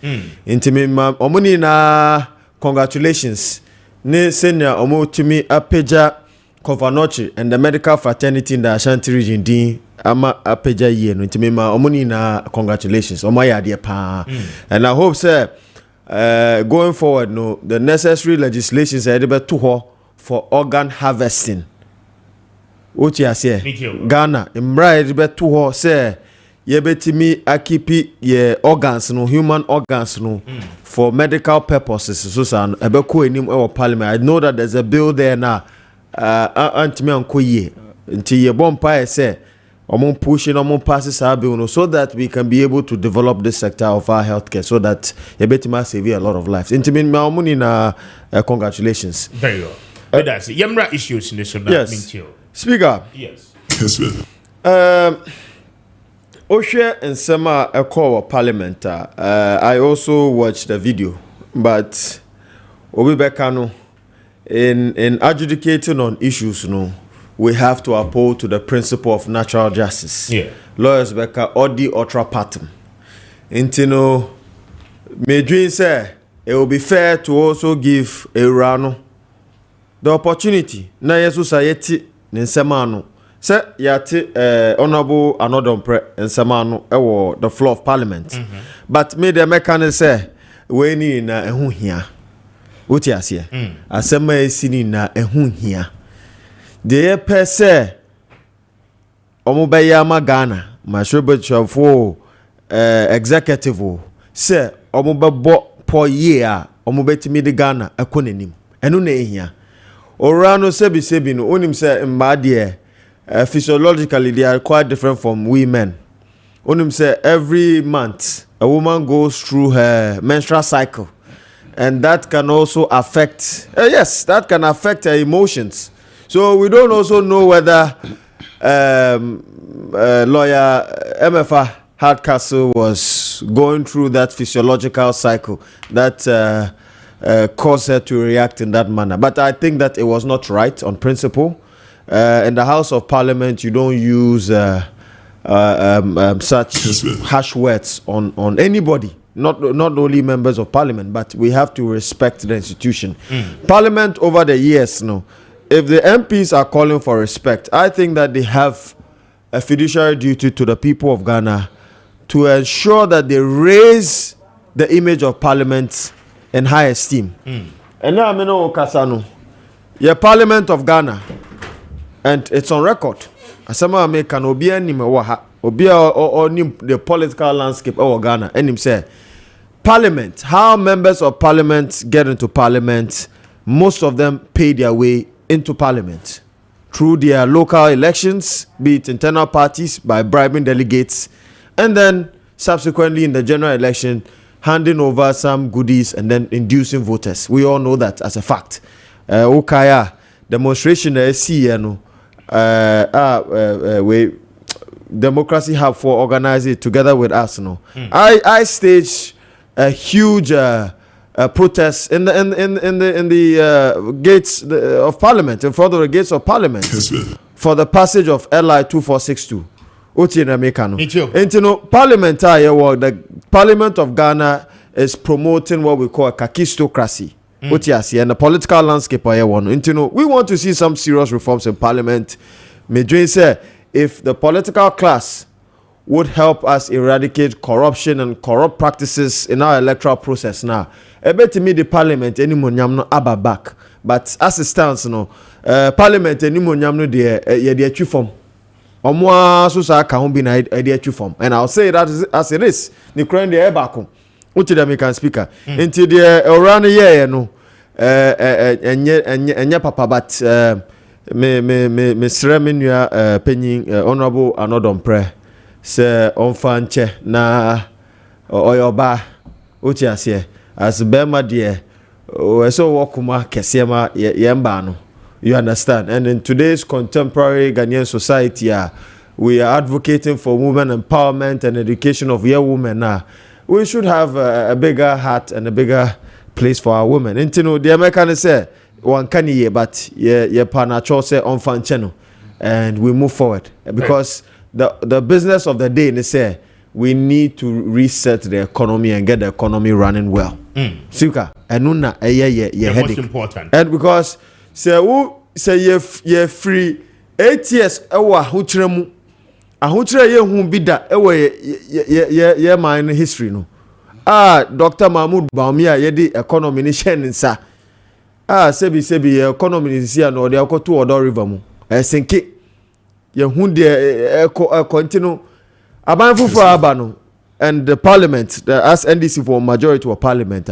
Intimi omo ni na congratulations. Ne senior omo tumi apeja Konfanoche and the medical fraternity in the Ashanti region din ama apeja ye no ntimi ma omo ni na congratulations omo ya de pa. And I hope say going forward no the necessary legislations are able to for organ harvesting. What you say Ghana imra able to say ye betimi akipi ye organs no human organs no for medical purposes so san ebe ko enim e parliament. I know that there's a bill there now antimi anko ye nti ye bompa say omon pushing omon passes our bill no so that we can be able to develop this sector of our healthcare so that ye betima save a lot of lives. Intimi ma omoni na congratulations. Very well. But that's Yemra issues in this one. Yes. Speaker. Yes. Kessben. Oshe and Sema a call parliament. I also watched the video, but Obibekano in adjudicating on issues, no, we have to uphold to the principle of natural justice. Yeah. Lawyers Beka Odi Otra Patum. Intino Medrin say it will be fair to also give Erano the opportunity. Na Yesu Sayeti Ninsemano. Say yati honorable Anodompre and Samano ewo the floor of parliament. But me the mechanic say we ni na ehun hia. Uti asie. Asema esini na ehun hia. De per se omubeya magana mashobechafo executive say omubebo po year omubetimi de Ghana ekonenim. Enu na ehia. Orano sebi no onim say mbade physiologically they are quite different from women. Onim say every month a woman goes through her menstrual cycle and that can also affect that can affect her emotions. So we don't also know whether lawyer MFA Hardcastle was going through that physiological cycle that caused her to react in that manner. But I think that it was not right on principle. In the House of Parliament, you don't use such harsh words on anybody, not only members of Parliament, but we have to respect the institution. Parliament over the years, if the MPs are calling for respect, I think that they have a fiduciary duty to the people of Ghana to ensure that they raise the image of Parliament in high esteem. And now I know Kasano, your Parliament of Ghana. And it's on record. Asama America no be any mewaha. Obi or the political landscape of Ghana. And him say Parliament, how members of parliament get into parliament, most of them pay their way into parliament through their local elections, be it internal parties, by bribing delegates, and then subsequently in the general election, handing over some goodies and then inducing voters. We all know that as a fact. Okaya demonstration we Democracy Hub for organize it together with us. I staged a huge protest in the gates of Parliament, in front of the gates of Parliament, for the passage of LI 2462. Parliament, the Parliament of Ghana is promoting what we call a kakistocracy. And the political landscape, we want to see some serious reforms in Parliament. Medjay say, if the political class would help us eradicate corruption and corrupt practices in our electoral process now, I bet me the Parliament anymore no aba back. But as it stands, Parliament anymore no de form. Omwa so sa ka hon bi na de form. And I'll say that as it is. Ni kran de ebako. Uti the American speaker. Into the around year no enye papa but me sre menua penyin honorable Anodom Pre se onfa nche na oyoba uti ase as bema de so wokuma kesema yemba no. You understand? And in today's contemporary Ghanaian society, we are advocating for women empowerment and education of young women. We should have a bigger heart and a bigger place for our women. And the Americans say, one can ye, but ye panacho say on fan channel. And we move forward. Because the business of the day, they say, we need to reset the economy and get the economy running well. Sika, and nuna, most important. And because say ye free 8 years ewa hutremu ahutre ye hu bida ewa ye mine history no Dr. Mahmoud Baumia ye di economy ni shensa sebi economy ni sia no de akoto odo river mu esenke ye hu de continue aban fufu aba no. And the parliament, as NDC for majority of parliament,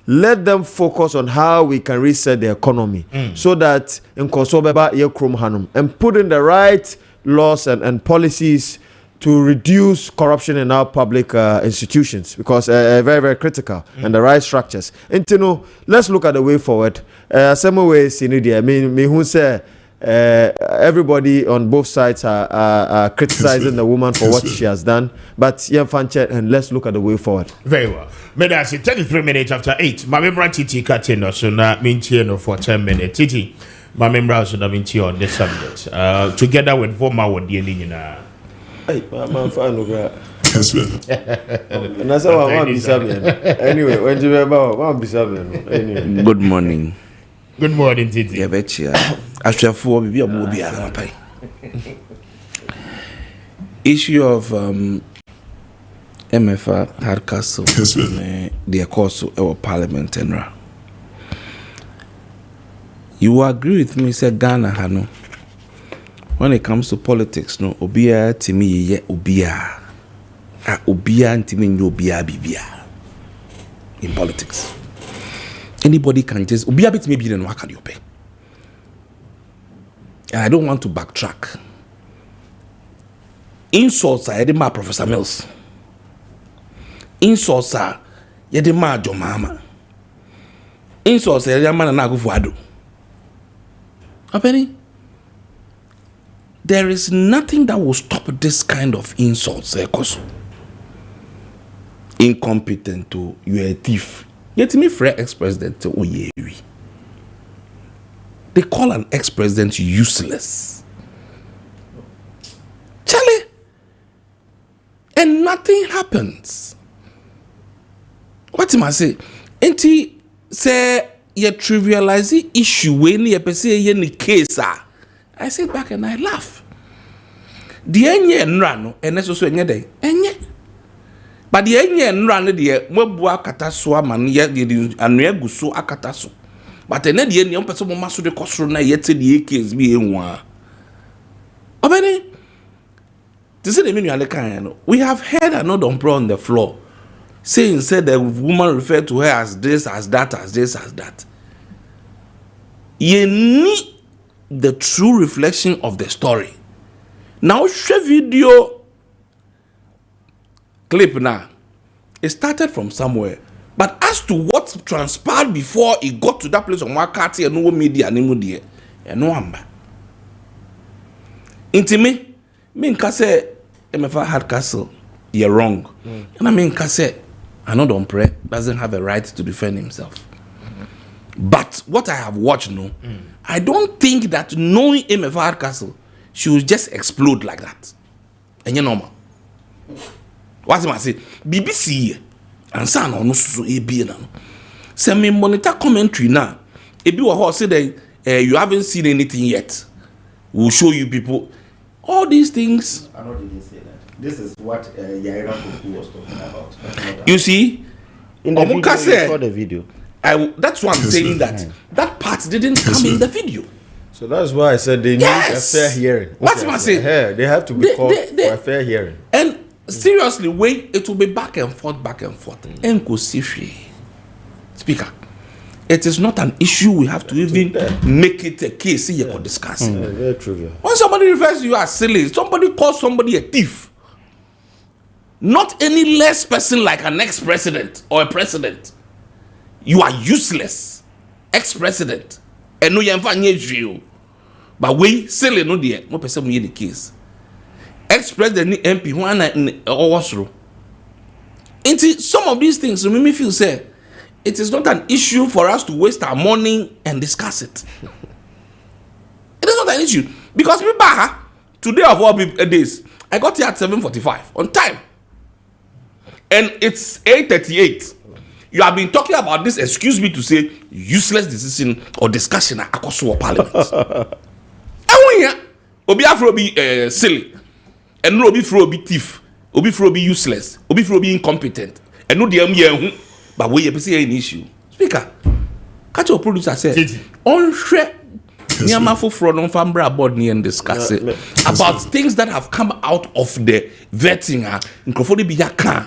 let them focus on how we can reset the economy so that in Kosobeba Yekrum Hanum and put in the right laws and policies to reduce corruption in our public institutions, because very, very critical, and the right structures. And let's look at the way forward. Some ways in India, I mean, who say everybody on both sides are criticizing the woman for what she has done, but and let's look at the way forward. Very well. Medasi 33 minutes after 8. My member Titi Katino so na mintieno for 10 minutes. Titi, my member so na minti on this subject. Together with Voma with the Elina. Hey, I'm fine with that. And that's how I want to be Sabian. Anyway, when you about want to be Sabian. Anyway. Good morning. Good morning, Titi. Yeah, bet you. Ashrafu will be a movie. Issue of MFA Hardcastle, the course of our parliament. You agree with me, say Ghana, Hano. When it comes to politics, no, Obia to me, ye Obia. Obia and to me, Obia Bibia. In politics. Anybody can just Obia bit maybe then work at your pay. And I don't want to backtrack. Insults are my Professor Mills. Insults are my John Mama. Insults are man and Nagu Fuado. Penny, there is nothing that will stop this kind of insults. Incompetent to you a thief. Yet me for ex-president Oyewi. They call an ex-president useless. Charlie. And nothing happens. What am I say? Ain't he say you trivialize the issue when you say you any case? I sit back and I laugh. The enye nrano and so enye enye. But the enye nrano the mobua kataso man ye anwe guso akataso. But the end the person maso de kosro na yet the case be enwa. Obeni. We have heard another umbrella on the floor saying said the woman referred to her as this, as that, as this, as that. You need the true reflection of the story. Now, share video clip now. It started from somewhere, but as to what transpired before it got to that place of Maakye and no media, no amber. Intime, me nkase MFA had castle, you're wrong. And I mean nkase, I know don't pray, doesn't have a right to defend himself. But what I have watched, I don't think that knowing MFA castle, she will just explode like that. And you know, what am I say? BBC and son or no so send me monitor commentary now. If you are say that you haven't seen anything yet, we'll show you people. All these things. I know they didn't say that. This is what Yaira Kuku was talking about. You see, in the video, you saw the video. That's why I'm saying that part didn't come in the video. So that's why I said they need a fair hearing. What's my say? They have to be called for a fair hearing. And seriously, wait, it will be back and forth. Speaker, it is not an issue we have to even make it a case you could discuss. Very trivial. When somebody refers to you as silly, somebody calls somebody a thief. Not any less person like an ex-president or a president. You are useless. Ex-president. And no you. But we silly no dear. No person we the case. Ex-president MP one also. Into some of these things make me feel say it is not an issue for us to waste our money and discuss it. It is not an issue because we back today of all days. I got here at 7:45 on time, and it's 8:38. You have been talking about this. Excuse me to say useless decision or discussion at Akoso Parliament. And when you obi afro be silly, and no obi afro be thief, obi afro be useless, obi afro be incompetent, and no DM but we have an issue. Speaker, catch your producer say on share Niamafo from on Fambra board and discuss it about things that have come out of the vetting.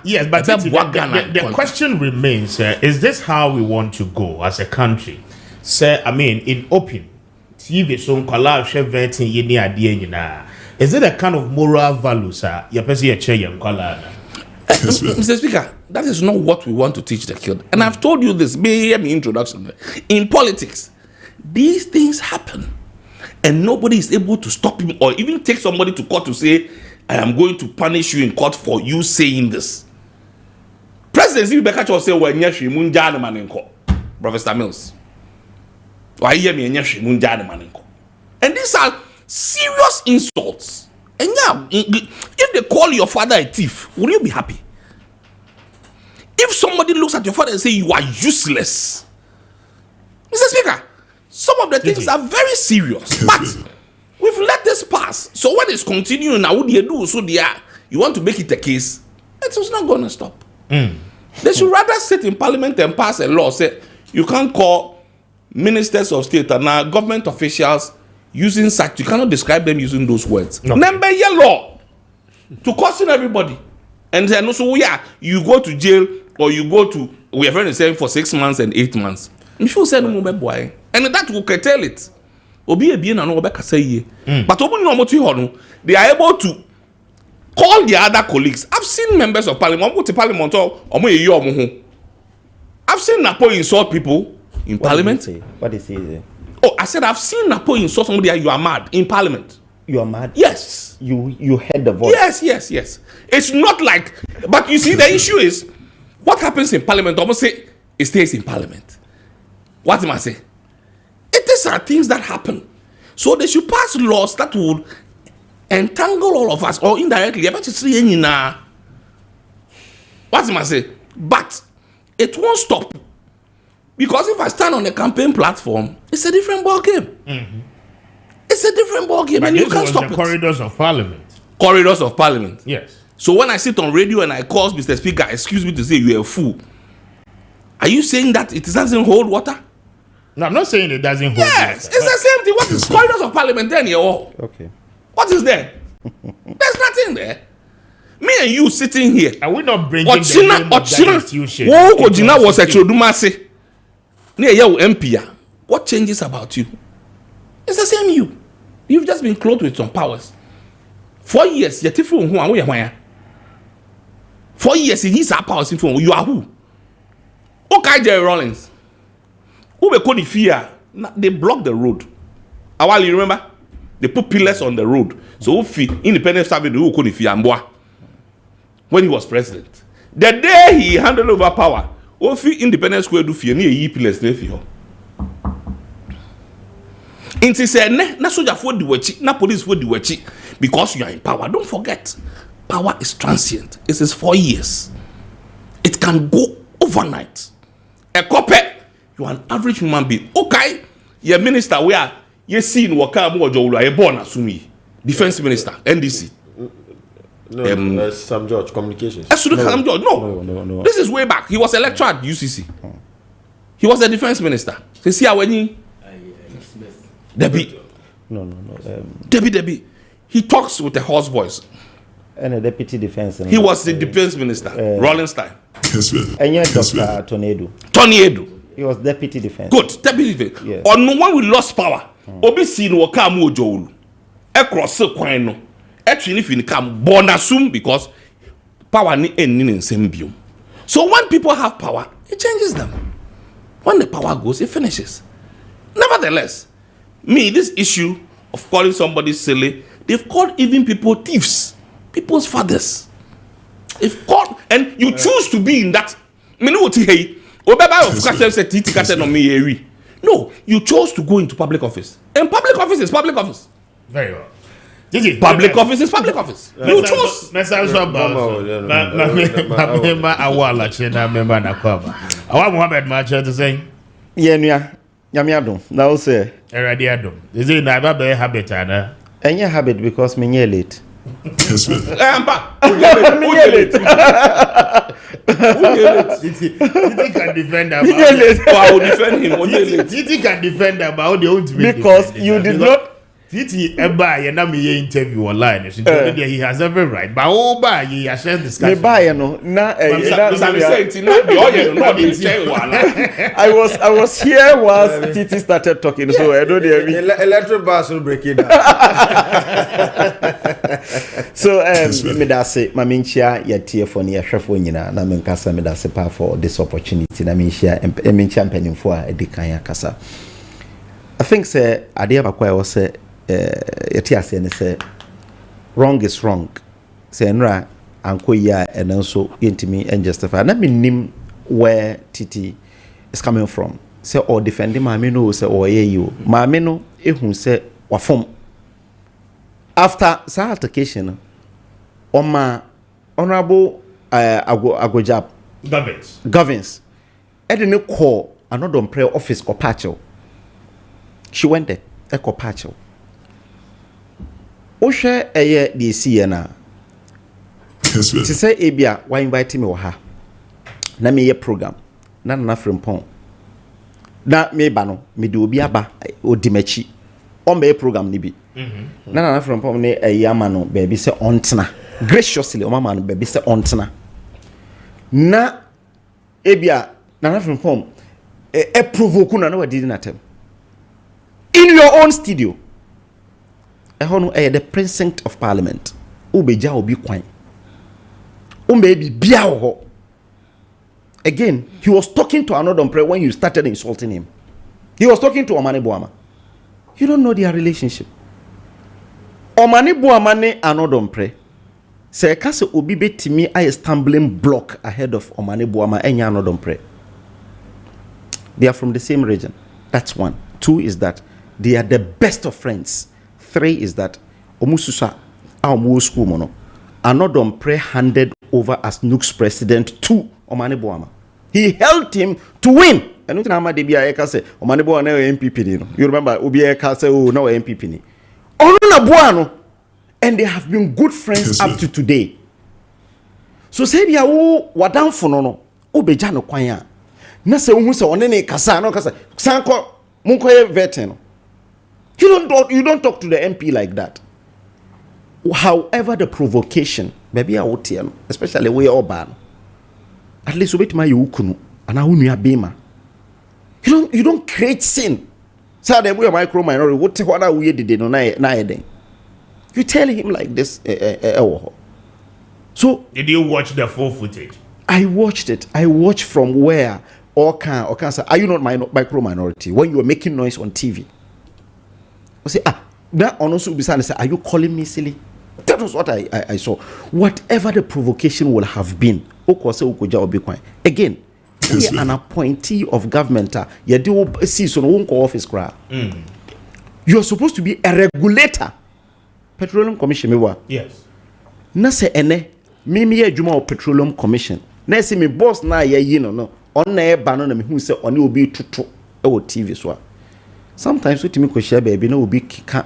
Yes, but the question remains: is this how we want to go as a country? Say, I mean, in open TV, so vetting is it a kind of moral value, sir? Mr. Speaker, that is not what we want to teach the kid. And I've told you this, may me introduction. In politics, these things happen. And nobody is able to stop him or even take somebody to court to say, I am going to punish you in court for you saying this. President Rebecca Cho say, well, Nyashi Munjana Maninko, Professor Mills. Why hear me, Nyashi Munjana Maninko? And these are serious insults. And yeah, if they call your father a thief, will you be happy? If somebody looks at your father and say you are useless, Mr. Speaker, some of the things are very serious. But we've let this pass. So when it's continuing now, what do you do? So you want to make it a case? It is not going to stop. They should rather sit in Parliament and pass a law. Say you can't call ministers of state and now government officials using such, you cannot describe them using those words. Number law to caution everybody. And then also, you go to jail or you go to, we are friends saying for 6 months and 8 months. If you say no more boy, and that will curtail it. Obi ebien na no obeka say but obi no motu they are able to call the other colleagues. I've seen members of parliament go to parliament I've seen Napo insult people in parliament. What they say? Oh, I said I've seen Napo insult somebody that you are mad in parliament. You are mad? Yes. You heard the voice? Yes. It's not like, but you see, the issue is what happens in parliament. Almost say it stays in parliament. What am I saying? These are things that happen. So they should pass laws that would entangle all of us or indirectly. What am I saying? But it won't stop. Because if I stand on a campaign platform, it's a different ball game. It's a different ball game, and you can't stop it. Corridors of parliament. Corridors of parliament. Yes. So when I sit on radio and I call Mr. Speaker, excuse me to say you're a fool. Are you saying that it doesn't hold water? No, I'm not saying it doesn't hold water. Yes, it's the same thing. What is corridors of parliament then? Okay. What is there? There's nothing there. Me and you sitting here. Are we not bringing the name of that institution? Ochina was a Chodumase. Near your MP. What changes about you? It's the same you. You've just been clothed with some powers. 4 years, you're different. Who are you? 4 years, he's our powers. You are who? Okay, Jerry Rawlings. Who were called fear? They blocked the road. Awali, you remember? They put pillars on the road. So independent service who called fear when he was president. The day he handed over power, independent square do fear near pillars near fear. Inti say na soldier for the wachi, na police for the wachi, because you are in power. Don't forget, power is transient. It is 4 years. It can go overnight. A copy, you are an average human being. Okay, your minister where you see in Wakamu or Joula, a born asumi, defense minister, NDC. No, Sam George Communications. Sam George. No. This is way back. He was elected at UCC. He was the defense minister. You see how when he Debbie. No. Debbie. He talks with a hoarse voice. And a deputy defense. He was the defense minister. Rollenstein. And you're Dr. Tornado. He was deputy defense. Good. Deputy defense. Yes. On no one we lost power. Obi seen wakamu ojolu. Across the coin. Actually, if you come born assume because power ni ending in same biome. So when people have power, it changes them. When the power goes, it finishes. Nevertheless, this issue of calling somebody silly, they've called even people thieves, people's fathers. They've called, and you choose to be in that. No, you chose to go into public office. And public office is public office. Very well. Public office is public office. You chose. Yamiadum. Now say. Eradiadum. Is it never be habit, Anna? Any habit because me near late. Titi can defend about. I will defend him. Titi can defend about the old because you did not. Titi Eba Yanami interview online. He has every right. But Oba, he has shared discussion. Me buy no na. I was here whilst Titi started talking, so I don't hear me. Electric bus will break it down. So me da say maminchia ya tie for ne hwefo nyina na menkasa me da say pa for this opportunity na menchia mpanimfo a edikan akasa. I think say ade abakwa was say yetiase ne say wrong is wrong. Say nra anko ya and also yentimi and justify na menim where Titi is coming from. Say or defending maame no say or ye you. Maame no ehun say wafom. After sa altercation Oma Honorable Agojab Govins Edene call another prayer office or Pacho. She went there, Echo Pacho. Osha eye the CNA. To say Abia, why invite me or her? Na me ye program. Na from pon. Na me bano, me do biaba o dimechi. On be program nibi. Na from pon ne a yamano baby say ontna. Graciously o mama no baby say ontna. Na Abia na from pon e provoke na we did not in your own studio. The precinct of parliament. Ubeja obi kwan. Umbebi bia ho. Again, he was talking to another prayer when you started insulting him. He was talking to Omani Boama. You don't know their relationship. Omani Boama ne another prayer. Say kase obi betimi a stumbling block ahead of Omani Boama enya another prayer. They are from the same region. That's one. 2 is that they are the best of friends. 3 is that Omususa our school mono another prayer handed over as Nook's president to Omani Boama. He helped him to win. And Ama de Bia say Omani Boama MPP. You remember Ubia say oh no MPP. Onuna Boano, and they have been good friends up to today. So say bia wo wadan fono no obeja no kwan a na se hu se one ne kasa no kasa sanko munkoye vetin. You don't talk to the MP like that. However the provocation baby a wote no especially we oba no at least obet ma yukunu ana wonu abema you don't create sin so dem we micro minority wote ho na we dede no na eden you tell him like this so did you watch the full footage? I watched it. I watched from where or can say, are you not micro minority when you are making noise on TV? I say, that also be say, are you calling me silly? That was what I saw. Whatever the provocation will have been, again, we are an appointee of government. You do see so no office cry. You are supposed to be a regulator. Petroleum Commission, yes. Na se ene mimi adwuma o Petroleum Commission. Na se me boss na ye no on na e ba no na me hu se one obi tutu e wo TV so a. Sometimes we timi ko share baby na obi kika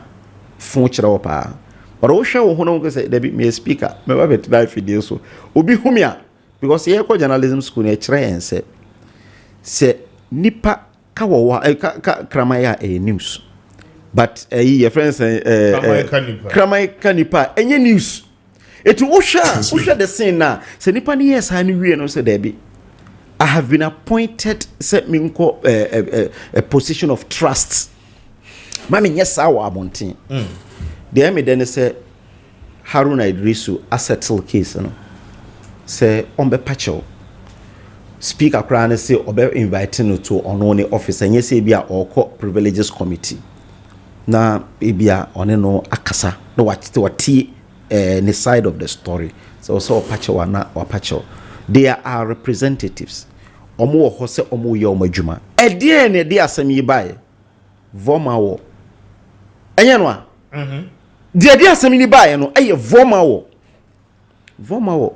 fon kire wo pa. But wo hwe wo ho no go say da bi me speaker me ba bet live video so. Obi hu me a because ye ko journalism school na kire en se nipa ka wo ka kramaya e news. But your friends Kwame Kanipa any news it usha the same now say nipa ni yes ani wie no say there I have been appointed set me nko a position of trust mama yes awa abontin dey me then say Haruna Idrisu settle case no say ombe pacho speaker kra say obe invite no to onone office and yes e bia or privileges committee na ebia one no akasa no wati the side of the story so pacho na wapacho there are representatives omo ho se omo ye omo adwuma e ne de asem yi bae voma wo enye no a de asem yi bae no eye voma wo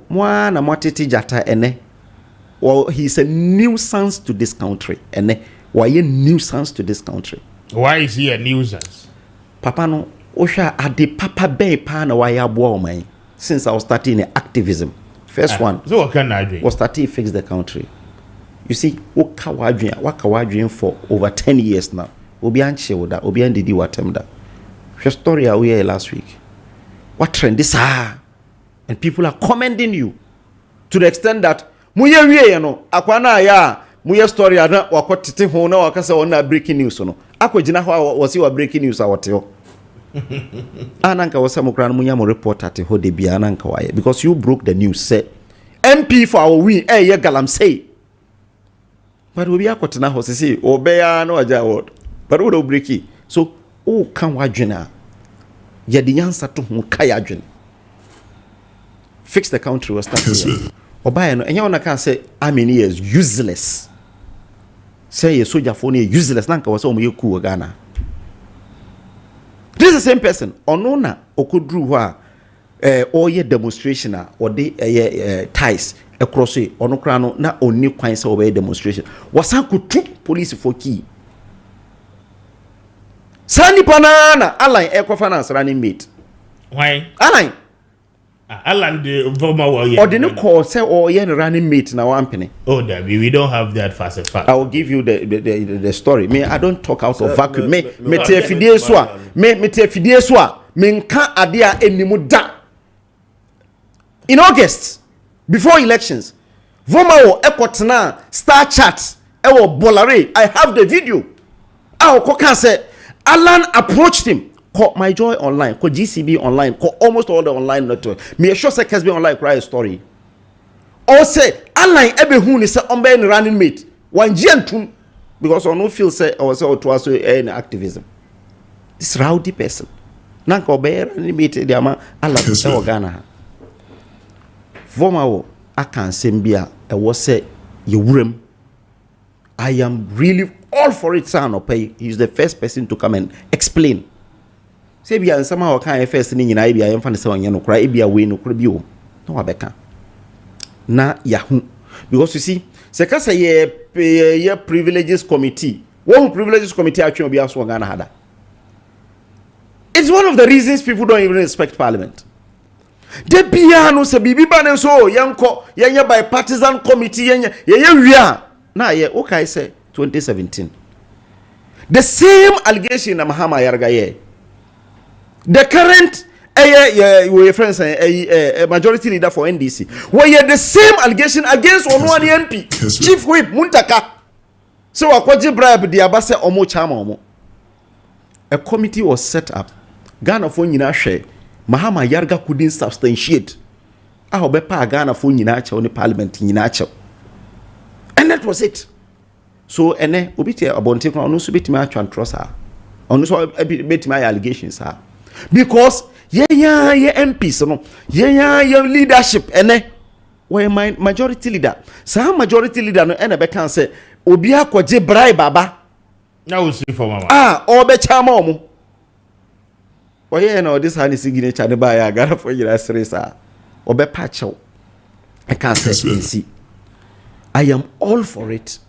mo na motete jata ene well he is a nuisance to this country ene why a nuisance to this country. Why is he a nuisance? Papa no osha ade papa be pa na why aboa man since I was starting in activism. First one. So what can I do? Was starting to fix the country. You see, waka wadwen for over 10 years now. Obi anche woda, obi andidi watemda. Your story away last week. What trend this and people are commending you to the extent that muye wie no akwana ya muye story ana wakotete ho na wakasa ona breaking news no akogina ho wasi wa breaking news awote ho ananka wasa mokran munya mo reporter te ho de bia ananka waye because you broke the news say MP for our win ye galamsey but we be akotena ho say obeya no aja word but we do break so o kan wadwena ye de yansa to ho kai adwene fix the country was started obaye no enya ona kan say amini is useless say a soldier for ne useless nanka was omo yeku Ghana. This is the same person onona okodru ho a or ye demonstration or the ties across it onokra no na oni kwan say obey demonstration wasan kutu police for key sani banana align finance running mate why align Alan the Voma warrior. Or didn't call say or yen running mate now company. Oh, Debbie, we don't have that fast as fact. I will give you the story. Me, I don't talk out of vacuum. Me te fidie swa. Me te fidie swa. Me nka adia enimu da. In August, before elections, Voma wo ekotena star chat. Ewo bolare. I have the video. Awo koka say Alan approached him. Call My Joy online, call GCB online, call almost all the online network. Me sure say Kessben online cry a story. Or say online ebe hu ni say ombe ni running mate. One gentum because I no feel say or say to us any activism. This rowdy person. Nanka obe running mate di ama ala say Ghana. Voma wo akan sembia e wo say ye wurem. I am really all for it son opay. He's the first person to come and explain. Say bia somehow kan first ni nyina bia yemfa ne se wonye no kra bia we no kra bi o na wabeka na yahu because you see se ka say ye privileges committee one privileges committee atwe obi aso Ghana hada. It's one of the reasons people don't even respect parliament. De bia no se bibi ba ne so yenko yenye bipartisan committee yenye wia na ye okay say 2017 the same allegation na Mahama Yarga ye. The current Your friends a majority leader for NDC. Where you the same allegation against one MP, Chief Whip Muntaka. So a kwaji bribe the abase omo chama omo. A committee was set up. Ghana for nyina hwe. Mahama Yarga couldn't substantiate. I hope Ghana for nyina che on parliament nyina che. And that was it. So ene obiti abonte kwa onu so betimi atwa trust her. Onu so betimi allegations her. Because yeah MPs no yeah leadership ene where my majority leader. So majority leader no ene be kan say obi akwaje bribe baba. Now we see for mama. Obe chama omo. Oh yeah, no, this hand is signature ne ba ya Ghana for you stress obe pacho. I can't say see. I am all for it.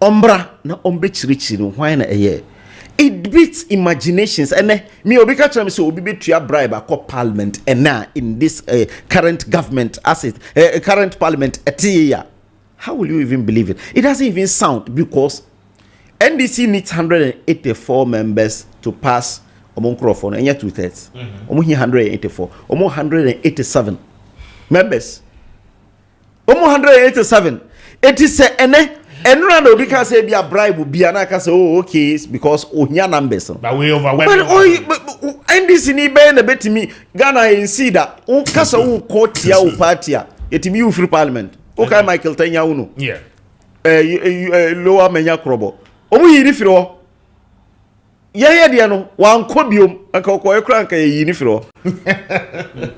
Ombra na ombe chirichi no why na eye. It beats imaginations and me obi ka tell me say obi betua bribe akọ parliament and now in this current government current parliament etiya. How will you even believe it? It doesn't even sound because NDC needs 184 members to pass among Crawford and 2/3. Almost 184, almost 187 members. Almost 187. It is a and no because say be a bribe be an say oh okay because ohia numbers but we overwhelmed but NDC ni be na betimi Ghana in see that o kasa o court ya o party ya etimi you free parliament okay Michael Tanya uno yeah lower menya krobo omu yiri firi ho yeah dia no wan kobiom anka okoye kra anka yiri firi ho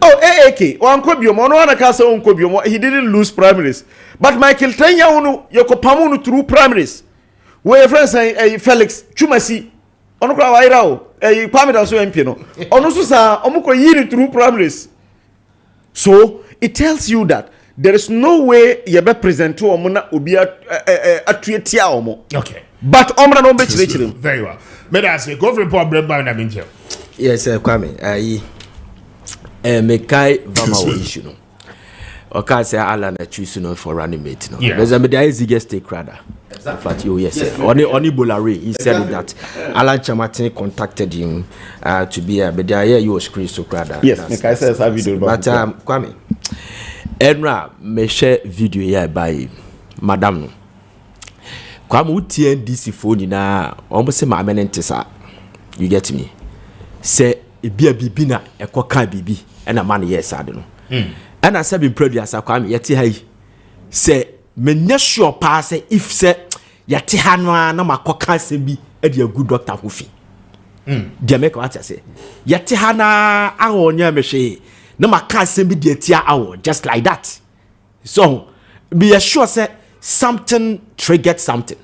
oh AK wan kobiom ono wana kasa on kobiom he didn't lose primaries but Michael Tanya uno yokopamu no through primaries we friends Felix Chumasi ono kra waira o Kwame so MP no ono so sa omuko yiri through primaries so it tells you that there is no way you be present to omo na obi atuetia omo okay but omra no be chire very well may I say go for report brother na minje yes Kwame mekai vama wo issue no okay say ala na choose no for running mate no there's a media easy stake rather in fact you yes oni Bolare he said that Alan Chamatin contacted him to be a media you was Chris so rather yes mekai say that video but Kwame enra me share video here by madam no Kwame utie NDC phone na almost say ma menentisa you get me say ebia bibi na ekoka bibi na man yes ade no and I said in previous Kwame yeti hai say menya sure pass say if say yeti ha no na makoka se bi e de good doctor ho fi dia make what say yeti ha na awonya mehwe na maka se bi de tia awo just like that so be sure say something triggered something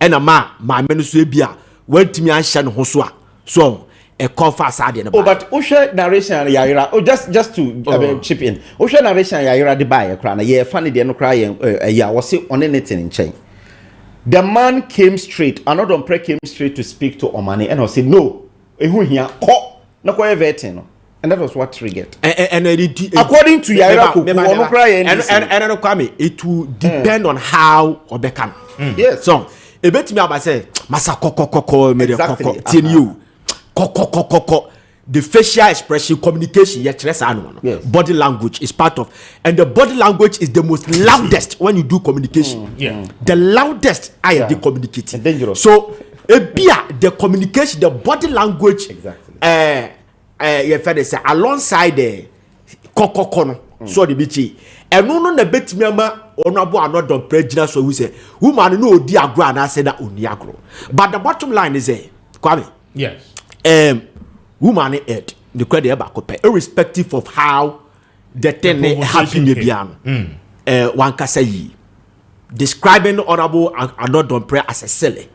and a ma menu so bia wantimi anhye no ho so a so a confess ade no but ushe narration yaira just to chip in ushe narration yaira de buy kra na ye funny de no kra ye was on anything in chain the man came straight another pre came straight to speak to Omani and I said no ehu hia ko na ko everything no and that was what triggered and according to yaira ko no kra ye and Kwame it will depend on how obekam yes so e betimi aba say masa kokokoko me de kokko tin you kokokoko the facial expression communication body language is part of and the body language is the most loudest when you do communication the loudest I the communicating dangerous so the communication the body language you feel say alongside the kokoko no so the bichi and no na betimi ama onabo another prejudice so we say woman no odi agro and I say that oni agro but the bottom line is Kwame yes woman ed the credit about irrespective of how the thing happened one can say describing honorable and not done prayer as a silly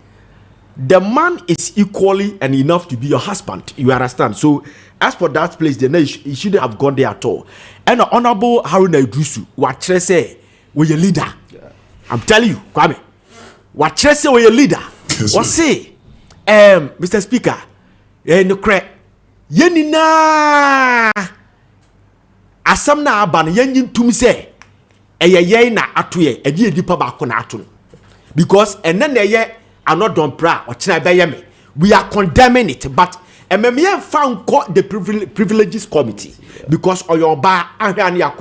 the man is equally and enough to be your husband you understand so as for that place then he shouldn't have gone there at all and the honorable Haruna Idrisu what say we a leader I'm telling you Kwame what say we a leader what say Mr. Speaker no crack yenina asam na aba no yenyin tum se eye na atoye edi edipa ba ko na ato because ene na eye anodon pra o kina be ye me we are condemning it but MME found the privileges committee because your bar and your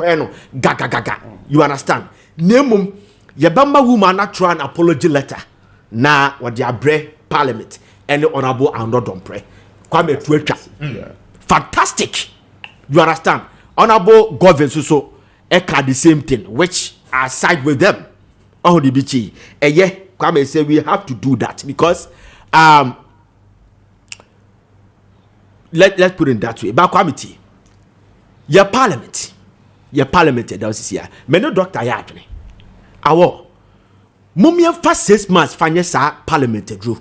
gaga. You understand? Name Yabama woman not try an apology letter. Na what the Abre Parliament and the Honorable Arnold Dompre. Kwame Appiah. Fantastic. You understand? Honorable government so echo the same thing, which I side with them. Oh, the bichi. And yeah, Kwame say we have to do that because let's put it that way. But Kwame, your parliament, that was here. Many doctor yardne. Awo. Mumia for 6 months fanya sa parliament drew.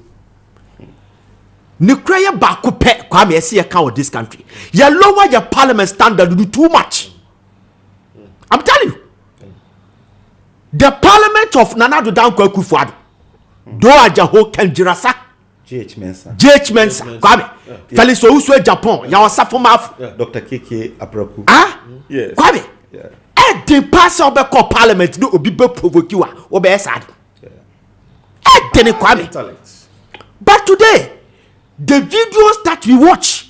Nuclear baku pe Kwame see account this country. You lower your parliament standard do too much. I'm telling you. The parliament of Nana do down Kufuado. Do ajaho Kenjirasa. JH Mensa. Kwame. Felix Ouswe Japan. Ya wasa from Dr. Kwame Appiah Kubi. Yes. Kwame. The pass of the parliament no obi be provoke you obe sad. Kwame. But today, the videos that we watch,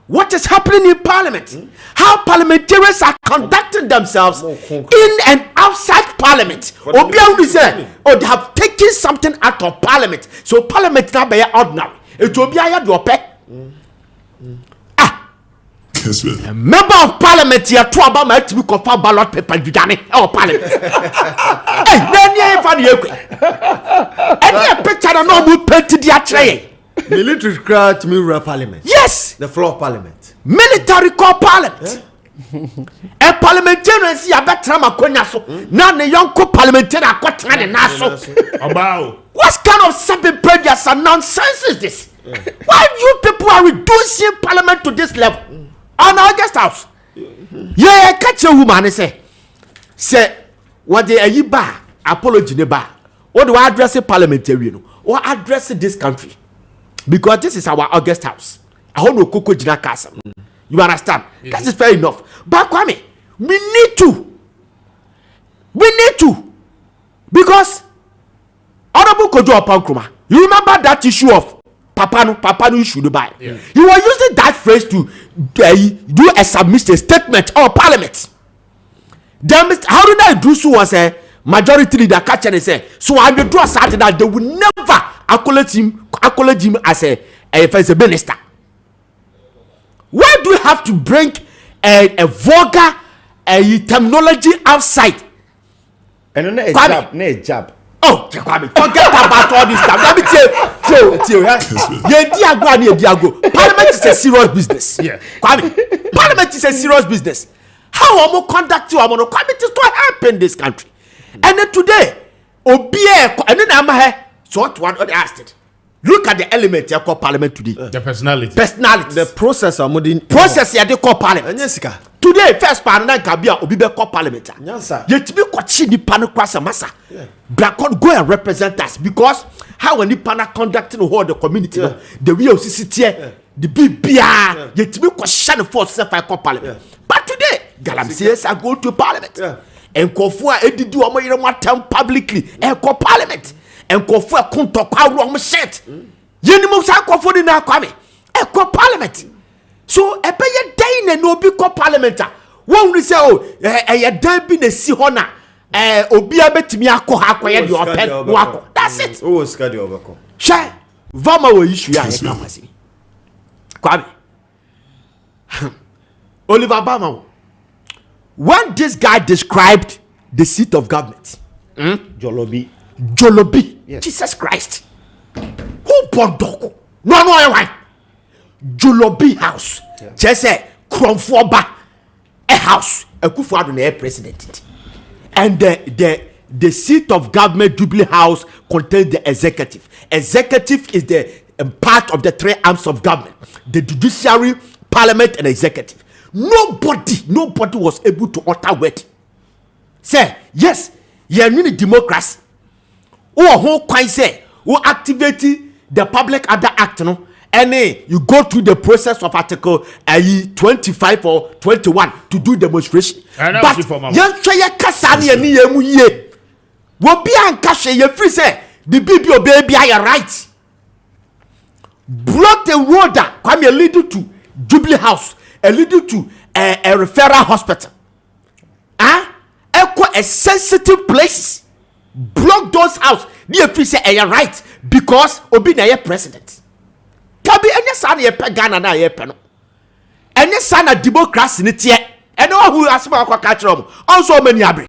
what is happening in parliament, how parliamentarians are conducting themselves in and outside parliament. Or they have taken something out of parliament. So parliament now be ordinary. It will be a a member of parliament here to about my to confirm ballot paper or parliament. Any picture no move painted the tray. Military crowd to me parliament. Yes, the floor of parliament. Military call parliament. A parliamentarian see a better makonya so. Now the young parliamentarian got trying to about what kind of something prejudice and nonsense is this? Why you people are reducing parliament to this level? On our guest house. Yeah, catch a woman say what they are bar apology ne bar. What do I address a parliamentarian or address this country? Because this is our August house. I don't know Coco Jina Castle. You understand? That is fair enough. But Kwame, we need to. Because Honorable Kojo Opankruma, you remember that issue of Papano issue to buy. You were using that phrase to do a submission statement or parliament. Then how did I do so was a majority leader catch and say, so I will draw something that they will never accolade him as a minister. Why do you have to bring a vulgar terminology outside? And a jab. Oh, Kwame, forget about all this stuff. Let me tell you, Parliament is a serious business. Yeah, Kwame, Parliament is a serious business. How am I conduct you? Kwame is to help in this country. And then today, Obie, and then I'm here. So what they asked it. Look at the element you call parliament today. The personality. The process are modern. Process you they call parliament. Today, first parliament can be a call parliament. Yet be watching the panel cross a massa. Go and represent us because how when the panel conducting the whole the community, the real CCT, the BBR, yet be question for self call parliament. But today, Galamsies are going to parliament. And Kofua Edidu Omoyere publicly and call parliament. And Kofua Kunto wrong shit. Yenimo sa Kofo na Kwame. E call parliament. So e be ye day na no bi call parliament. Won we say oh e dan bi na si ho na obi abetimi akọ ha akoye de open no akọ. That's it. Oh ska de obeko. Shay vama wo issue ya e kamasi. Kwame. Oliver Bama. When this guy described the seat of government, Jolobi, yes. Jesus Christ, who bought Doko? No, why? Jolobi house. Just say Kromfoba, a house, a Kufuado na president, and the seat of government Jubilee House contains the executive. Executive is the part of the three arms of government: the judiciary, parliament, and executive. Nobody was able to utter word. Say, yes, you need democracy. Who can say, who activate the Public Order Act, no? And you go through the process of Article 25 or 21 to do demonstration. But you try your Kasani and ye. Will be uncashed, you free say, the baby baby are right. blocked the road that Kwame leading to Jubilee House, leading to a referral hospital. A sensitive place. Block those house. The office say you're right because Obi na ye president. Kabi any son ye pe Ghana na ye pe no. Any son of democracy ni tie. Anyone who ask me akwa catch rom. Also many abre.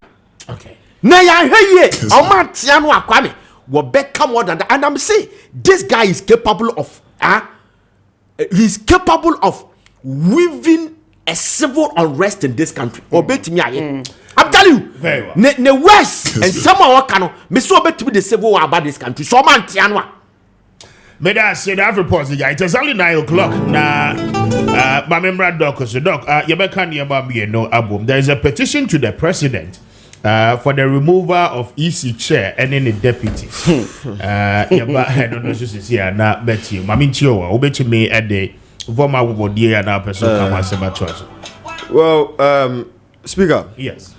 Okay. Na ya heye. Oma tia no Kwame. Wo become more than that. And I'm saying this guy is capable of he's capable of weaving a civil unrest in this country. Obetimi aye. I'm telling you, very well. Ne West and someone what can me so bet to be the civil war about this country. So man tianwa. May I say that report? It is only 9 o'clock. Nah, my member doc, so doc, no album. There is a petition to the president for the removal of EC chair and any deputy. I don't know if you now bet you. Maminchio, obey me at the former Wodia and our person Well, Speaker. Yes.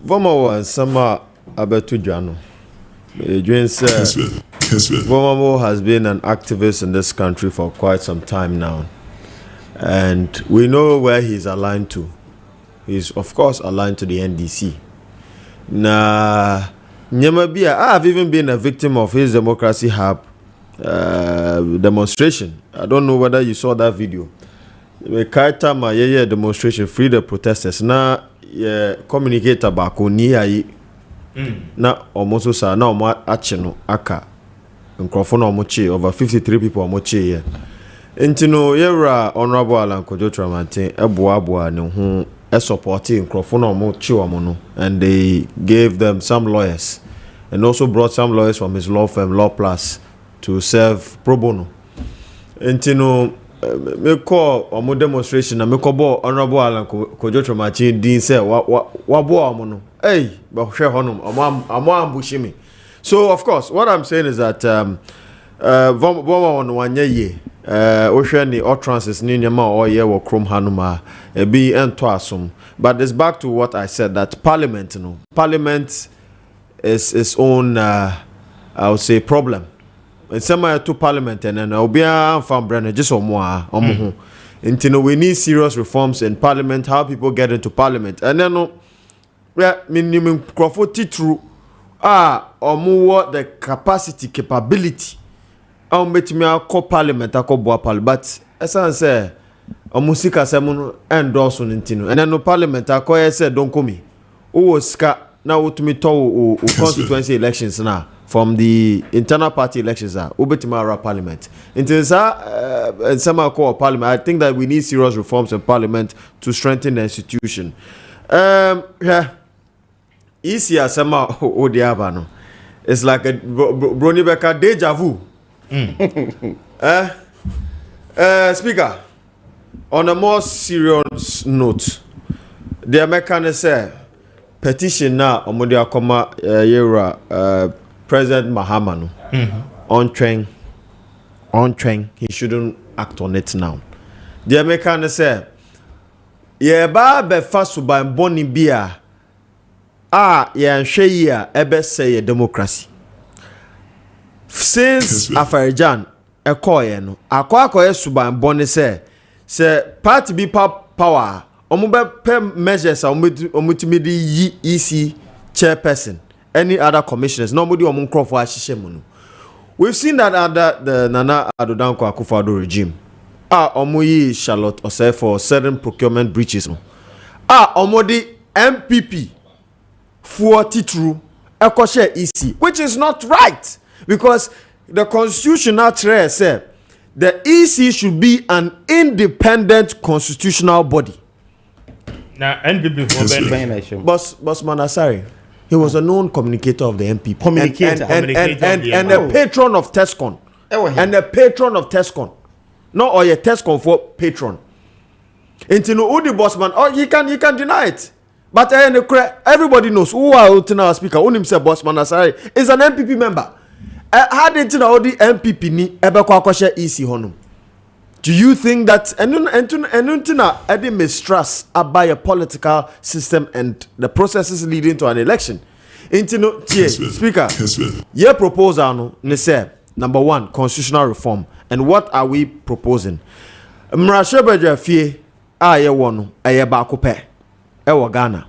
Vomo and Sama Abetu Jano. Vomo has been an activist in this country for quite some time now. And we know where he's aligned to. He's, of course, aligned to the NDC. I've even been a victim of his Democracy Hub demonstration. I don't know whether you saw that video. Kaita ma demonstration, free the protesters. Na communicate about ni na almost sa na omo achino aka microphone omoche over 53 people omoche here. Intino yera honorable Alan Kojo Tramantin eboa ne ho supporting microphone omoche omo and they gave them some lawyers and also brought some lawyers from his law firm Law Plus to serve pro bono. Intino me call omo demonstration na me call bo honorable Alan Kojo Tramantin din say wa bo omo no hey but hwe honum omo ambushi me. So of course what I'm saying is that vomo on wanye ye ohwe ni utterances ni nyama o ye wo krom hanuma e bi ento asom. But it's back to what I said, that parliament parliament is its own I would say problem. And some to parliament and then obia from Brenner just omo until we need serious reforms in parliament, how people get into parliament. And then minimum Crawford true omo the capability met me call parliament boa but as I say omusika semunu endorse ntino and then no parliament akoye say don't come o ska na wotumi to constituency elections now from the internal party elections ubetimara parliament until and some call parliament. I think that we need serious reforms in parliament to strengthen the institution. Easy as sama odiaba no, it's like a Brony Becker deja vu. Speaker, on a more serious note, the American say petition now omodia koma yera President Mahama on train, he shouldn't act on it now. The American say ye ba be fasu ba boni bia ye nhwe yi a ebe say democracy. Since Afarijan ekoye no akoye suban boni say party be power omobe pe measures omutimi di EC chairperson, any other commissioners nobody omunkro for ahihye mu no. We've seen that under the Nana Addo Akufo-Addo regime omoyi Charlotte Osei for certain procurement breaches no omodi MPP for titru ekoshe EC, which is not right because the constitutional trail says the EC should be an independent constitutional body. Now, NPP for Boss Manasari, he was a known communicator of the MPP. And a patron of Tescon. And a patron of Tescon. No, or a Tescon for patron. Until Udi Bossman, he can deny it. But everybody knows who are our speaker, who himself Boss Manasari, is an MPP member. How did you know the MPP ni ebe kwa kwashe EC honum? Do you think that enuntina edi mistrust about a political system and the processes leading to an election? Intino tie speaker. Your proposal no ne say number one, constitutional reform. And what are we proposing? Mrashebeja fie aye wono aye bakope ewo Ghana.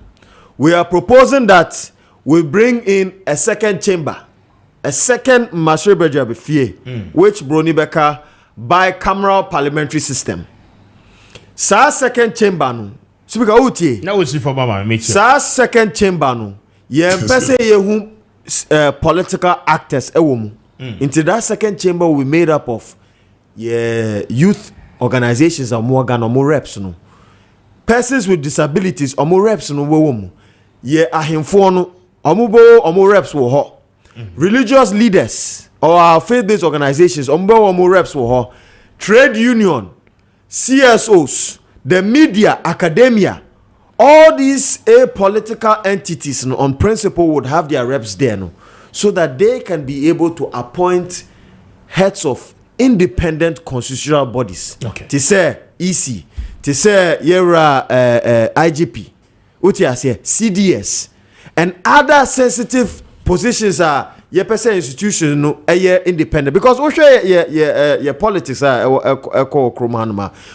We are proposing that we bring in a second chamber, a second Mrashebeja fie, which Broni Beka bicameral parliamentary system. Sa second chamber no. Speaker Uti. Now we see for Mama Mitchell. Sa second chamber no. Ye pese ye hu political actors ewomu. Into that second chamber will be made up of youth organizations or more Ghana or more reps no. Persons with disabilities or more reps no womu. Ye ahemfo no or more reps wo ho. Religious leaders or our faith-based organizations or more reps wo ho. Trade union, CSOs, the media, academia, all these apolitical entities no, on principle would have their reps there no, so that they can be able to appoint heads of independent constitutional bodies. Okay. To say EC, to say IGP, CDS, and other sensitive positions are institutions no independent because we politics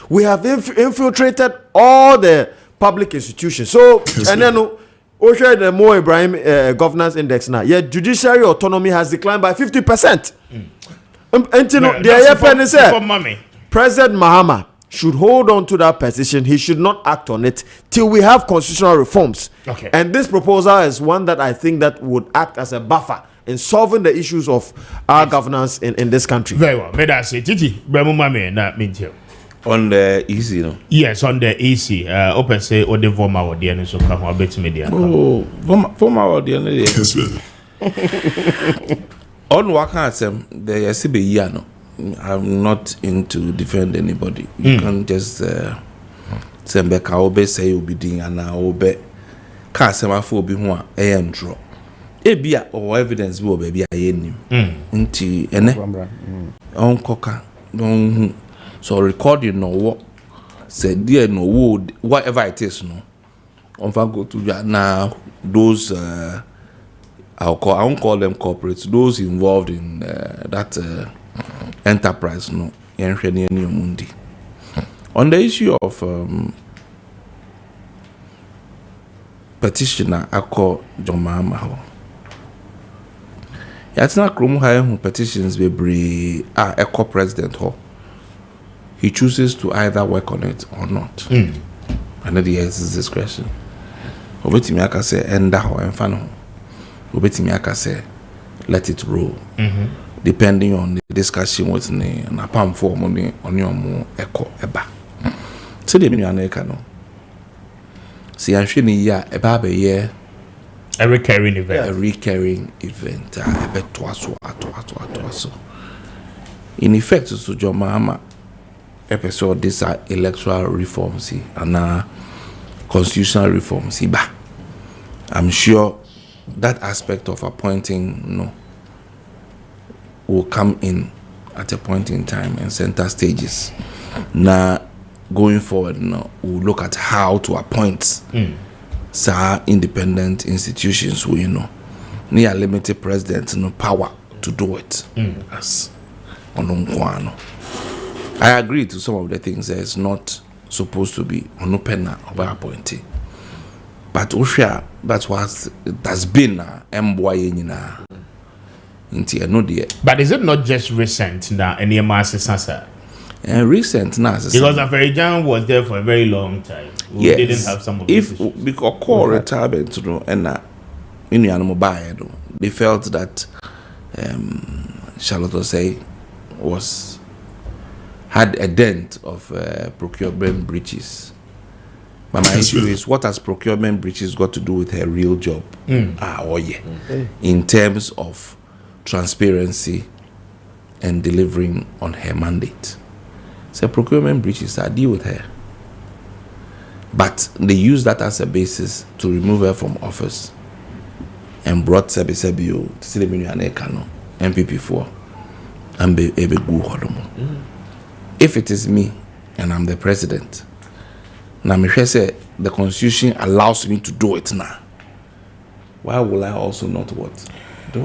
we have infiltrated all the public institutions. So and then the more Ibrahim governance index now, judiciary autonomy has declined by 50%. President Mahama should hold on to that position. He should not act on it till we have constitutional reforms. Okay. And this proposal is one that I think that would act as a buffer in solving the issues of our governance in this country. Very well. May I say, Titi, Bremu Mame, na Mintio. On the easy, no? Yes, on the easy. Open say, or the former or the end, so come on, bet media. Oh, former or the end. On Wakasem, the SB Yano. I'm not into defend anybody. You can't just say Beka Obe say you be doing and now Obe. Kasema for be one AM draw. Ebia or evidence will be a yen into ene on coca don't so recording no what said dear no wood whatever it is no on go to now those I won't call them corporates, those involved in that enterprise no mundi. On the issue of petitioner I call John Mahama. It's not Krum who petitions be eco president ho. He chooses to either work on it or not. And then he has his discretion. Obetimi aka say enda ho emfa no. Obetimi aka say let it roll. Depending on the discussion with ne na pam for money on your mo eco eba. So the menu aneka no. See anhwe ni ya eba be ye a recurring event. A recurring event. In effect, so John Mahama episode these are electoral reforms and constitutional reforms. I'm sure that aspect of appointing will come in at a point in time and center stages. Now going forward, we'll look at how to appoint independent institutions who near limited president power to do it as on I agree to some of the things that it's not supposed to be on open or appointee. But Osha, that's what that's been But is it not just recent that any master recent now because Aferijan was there for a very long time. We didn't have some of if because core retirement and in animal buy they felt that Charlotte Osei had a dent of procurement breaches. But my issue is, what has procurement breaches got to do with her real job? In terms of transparency and delivering on her mandate. So procurement breaches, I deal with her. But they use that as a basis to remove her from office and brought Sebi Sebio to see the Kano, MPP4, and be able to If it is me and I'm the president, now say the constitution allows me to do it now. Why will I also not do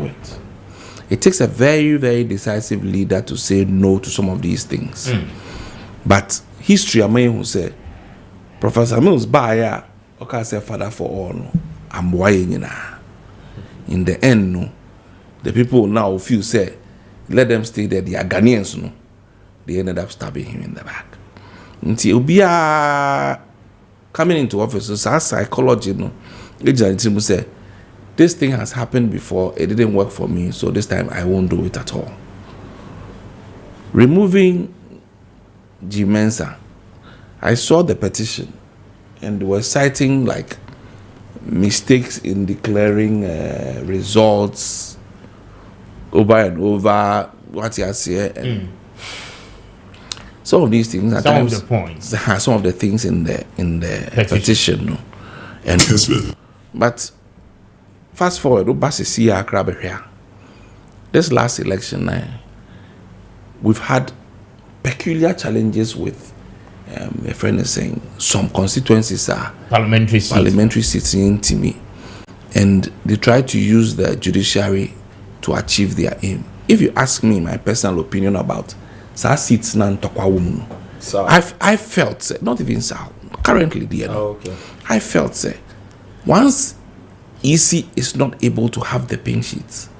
it? It takes a very, very decisive leader to say no to some of these things. But history, I mean, who say, Professor Mills Baya, okay, say father for all, no, I'm waiting now. In the end, no, the people now feel say, let them stay there. They are Ghanaians, no. They ended up stabbing him in the back. Until Obia coming into office, so our psychology, no, agent say, this thing has happened before, it didn't work for me, so this time I won't do it at all. Removing G. Mensah, I saw the petition, and they were citing like mistakes in declaring results over and over, what you say, and some of these things at times, of the points, some of the things in the petition, no? And but fast forward, this last election, we've had peculiar challenges with a friend is saying some constituencies are parliamentary seats in Timi, and they try to use the judiciary to achieve their aim. If you ask me my personal opinion about seats nan I felt not even South currently there. I felt once EC is not able to have the pink sheets,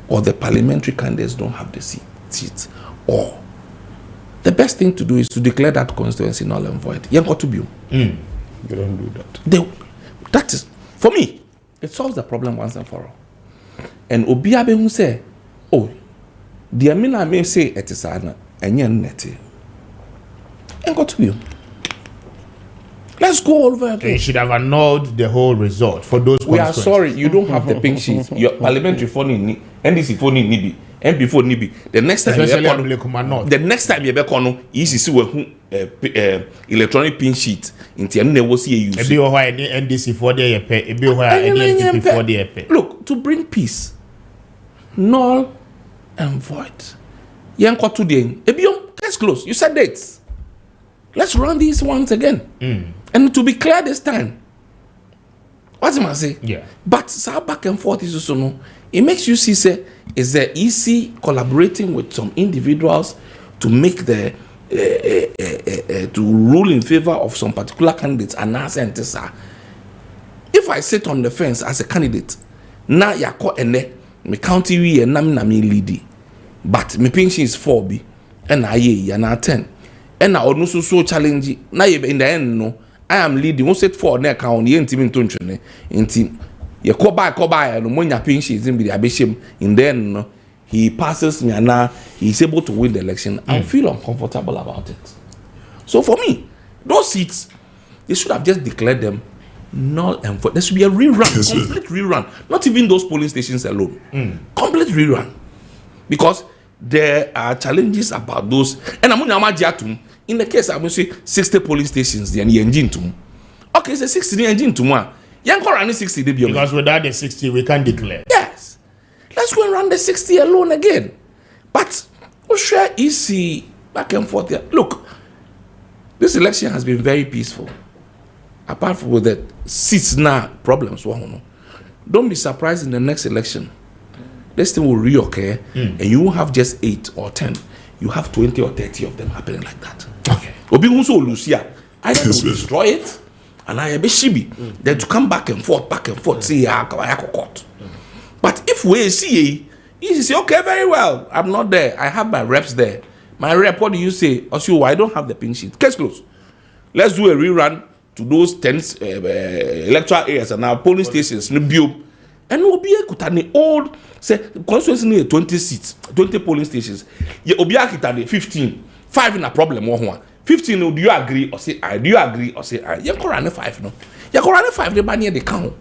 or the parliamentary candidates don't have the seats, or the best thing to do is to declare that constituency null and void. You got to be. You don't do that. That is, for me, it solves the problem once and for all. And Obiabe who say, oh, the Amina may say it is an and neti. And got to be. Let's go over again. They should have annulled the whole result for those. We are sorry, you don't have the pink sheets. Your parliamentary phone in NDC phone in Nibi. And before Nibi, the next time you back on, ECC will electronic pin sheet in the never see you. NDC for the Look, to bring peace, null and void. Yanko today, let's close. You said dates. Let's run these ones again. And to be clear this time, what am I say? Yeah. But so back and forth is also no. It makes you see, say, is the EC collaborating with some individuals to make the to rule in favor of some particular candidates and now if I sit on the fence as a candidate, now ya call ene me county we and na me lead, but me pension is 4B and I ye na 10 and I also so challenge now in the end no I am leading. Won't set for neck on the intimate tunchene in team. You call by, and when your pinch is in the abishim, in then he passes me and now he's able to win the election. I feel uncomfortable about it. So for me, those seats, they should have just declared them null and void. There should be a rerun, complete rerun. Not even those polling stations alone. Complete rerun. Because there are challenges about those. And I'm going in the case, I'm going to say 60 polling stations, the engine to. Okay, it's a 60 engine to one. Young 60 because without the 60, we can't declare. Yes. Let's go and run the 60 alone again. But we'll share EC back and forth there. Look, this election has been very peaceful. Apart from the seats now problems. Don't be surprised in the next election. This thing will reoccur and you won't have just 8 or 10. You have 20 or 30 of them happening like that. Okay. Obi also Lucia. Either to destroy it and I be shibi. Then to come back and forth, say court. But if we see, you say, okay, very well. I'm not there. I have my reps there. My rep, what do you say? Also, I don't have the pin sheet. Case closed. Let's do a rerun to those 10 electoral areas and our polling stations. And we'll be able to old say constituency near 20 seats, 20 polling stations. You will be able to 15. 5 in a problem. 15, do you agree or say I? Do you agree or say I? You're correct 5, no? You're correct 5, they ban the count.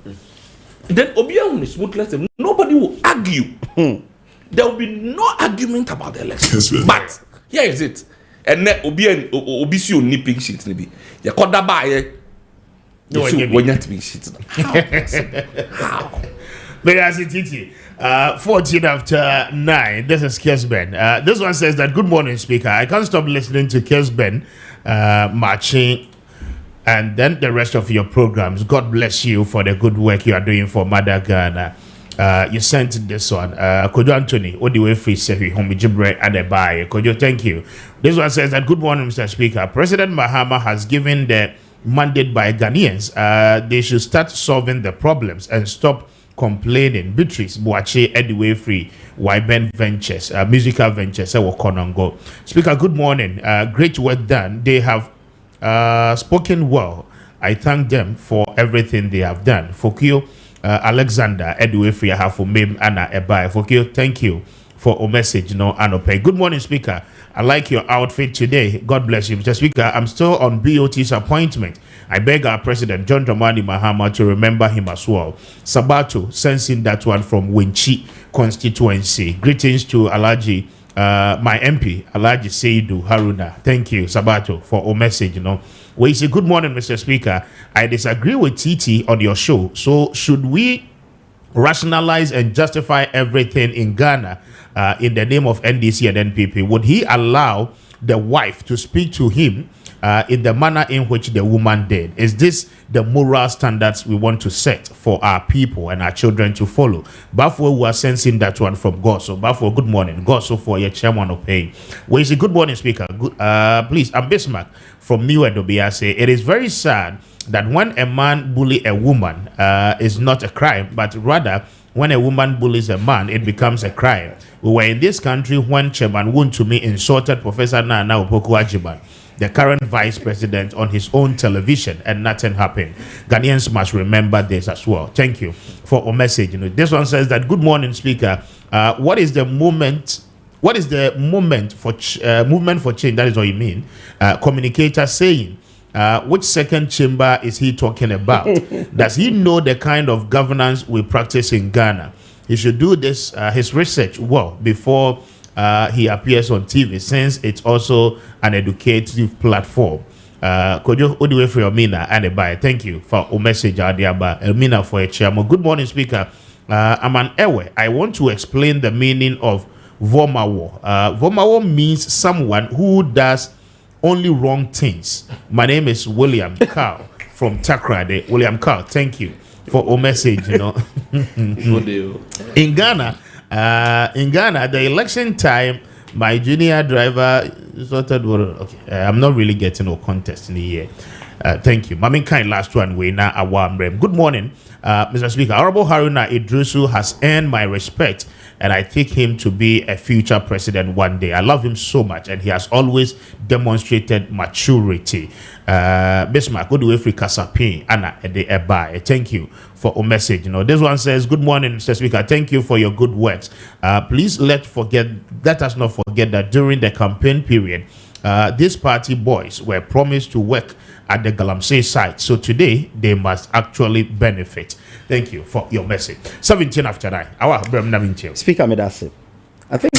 Then Obiang is smoothless. Nobody will argue. There will be no argument about the election. But here is it. And then Obiang nipping shit maybe. You call that by when you to shit. How? But as it is, 14 after 9, this is Kessben. This one says that, good morning, Speaker. I can't stop listening to Kessben, Maakye, and then the rest of your programs. God bless you for the good work you are doing for Mother Ghana. You sent this one. Kojo Anthony, all the way free Sehi, Homijibre Adebaye. Kojo, thank you. This one says that good morning, Mr. Speaker. President Mahama has given the mandate by Ghanaians. They should start solving the problems and stop complaining. Beatrice Boache Edway Free Wyben Ventures, musical ventures, Konongo. Speaker, good morning. Great work done. They have spoken well. I thank them for everything they have done. Fokio Alexander Edway Free for Mem Anna Ebai. Fokio, thank you for a message. Anope. Good morning, Speaker. I like your outfit today. God bless you, Mr. Speaker. I'm still on BOT's appointment. I beg our President John Dramani Mahama to remember him as well. Sabato, sensing that one from Winchi constituency. Greetings to Alaji, my MP, Alaji Seidu Haruna. Thank you, Sabato, for a message. We say, good morning, Mr. Speaker. I disagree with TT on your show. So should we rationalize and justify everything in Ghana in the name of NDC and NPP? Would he allow the wife to speak to him in the manner in which the woman did? Is this the moral standards we want to set for our people and our children to follow? Bafo, we are sensing that one from God. So Bafo, good morning. God, so for your chairman of pay. We say, good morning, Speaker. Please, I'm Bismarck from New Edobia. Say it is very sad that when a man bully a woman is not a crime, but rather when a woman bullies a man, it becomes a crime. We were in this country when Chairman Wontumi insulted Professor Nana Opoku-Agyeman, the current vice president, on his own television, and nothing happened. Ghanaians must remember this as well. Thank you for a message. This one says that, good morning, Speaker. What is the movement for movement for change? That is what you mean. Communicator saying, which second chamber is he talking about? Does he know the kind of governance we practice in Ghana? He should do this his research well before he appears on TV, since it's also an educative platform. Kojo Odiwe for Elmina and Ebai. Thank you for a message, Adiaba Elmina for a chairman. Good morning, Speaker. I'm an Ewe. I want to explain the meaning of Vomawo. Vomawo means someone who does only wrong things. My name is William Carl from Takrade. William Carl, thank you for a message. In Ghana, the election time, my junior driver sorted. Okay, I'm not really getting no contest in the year. Thank you. Mami kind last one way now. Good morning, Mr. Speaker. Honorable Haruna Idrisu has earned my respect, and I think him to be a future president one day. I love him so much, and he has always demonstrated maturity. Bismarck, good way free Kasapin, Anna de Ebai. Thank you for a message. This one says, good morning, Mr. Speaker. Thank you for your good works. Please let us not forget that during the campaign period, these party boys were promised to work at the Galamsey site. So today, they must actually benefit. Thank you for your message. 17 after 9. Speaker Medase, I think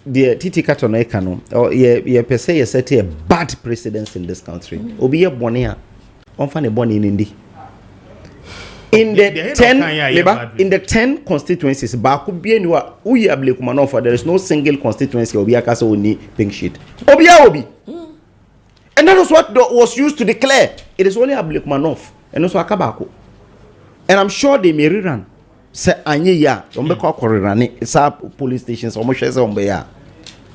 the Titi Katono Ekano, ye per se, set a bad precedence in this country. Obi a bonia, on a boni in Indi. In the 10 constituencies, there is no single constituency Obiakasa only pink sheet. Obi. And that was what was used to declare it is only Ablikmanov and also Akabako. And I'm sure they may rerun. Say Anya, Ombeko Korirani, it's our police stations, Omoshes Ombeya.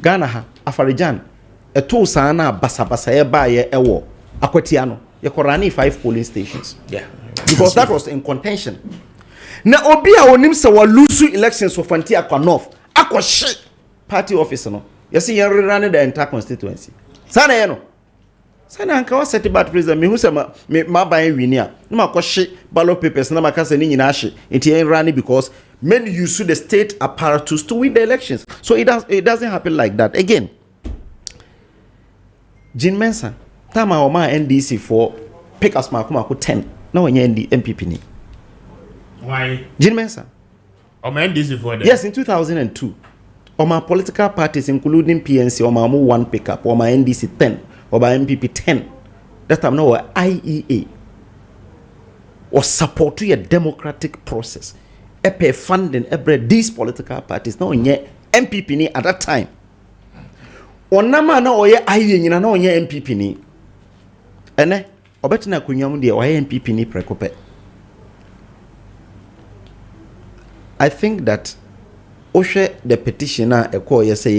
Ghana, Afarijan, a two sana Basabasa Baye Ewo, Akwetiano, Yakorani 5 polling stations. Yeah. Because that was in contention. Now Obia Onimsa wa lusu elections for Fantia Kwanoff. Akwa shit party officer no. You see you running the entire constituency. Sana yeno. Sana anka wa set bad president me who say ma ban winia. No ma shit ballot papers na makasa ni nyina hye. Nti running because men use the state apparatus to win the elections. So it doesn't happen like that. Again, Jean Mensa tama o ma NDC for pick us ma 10. No one the MPP ni. Why? Jean Mensa. NDC for them. Yes, in 2002. My political parties, including PNC, my 1 pickup, my NDC 10, or my MPP 10. That time now IEA was support to a democratic process. Epe funding these political parties. No nye MPP ni at that time. Onama na oye IEA ni na onye MPP ni. Ene obetina kunyamu de oye MPP ni prekope. I think that the petitioner a call yes say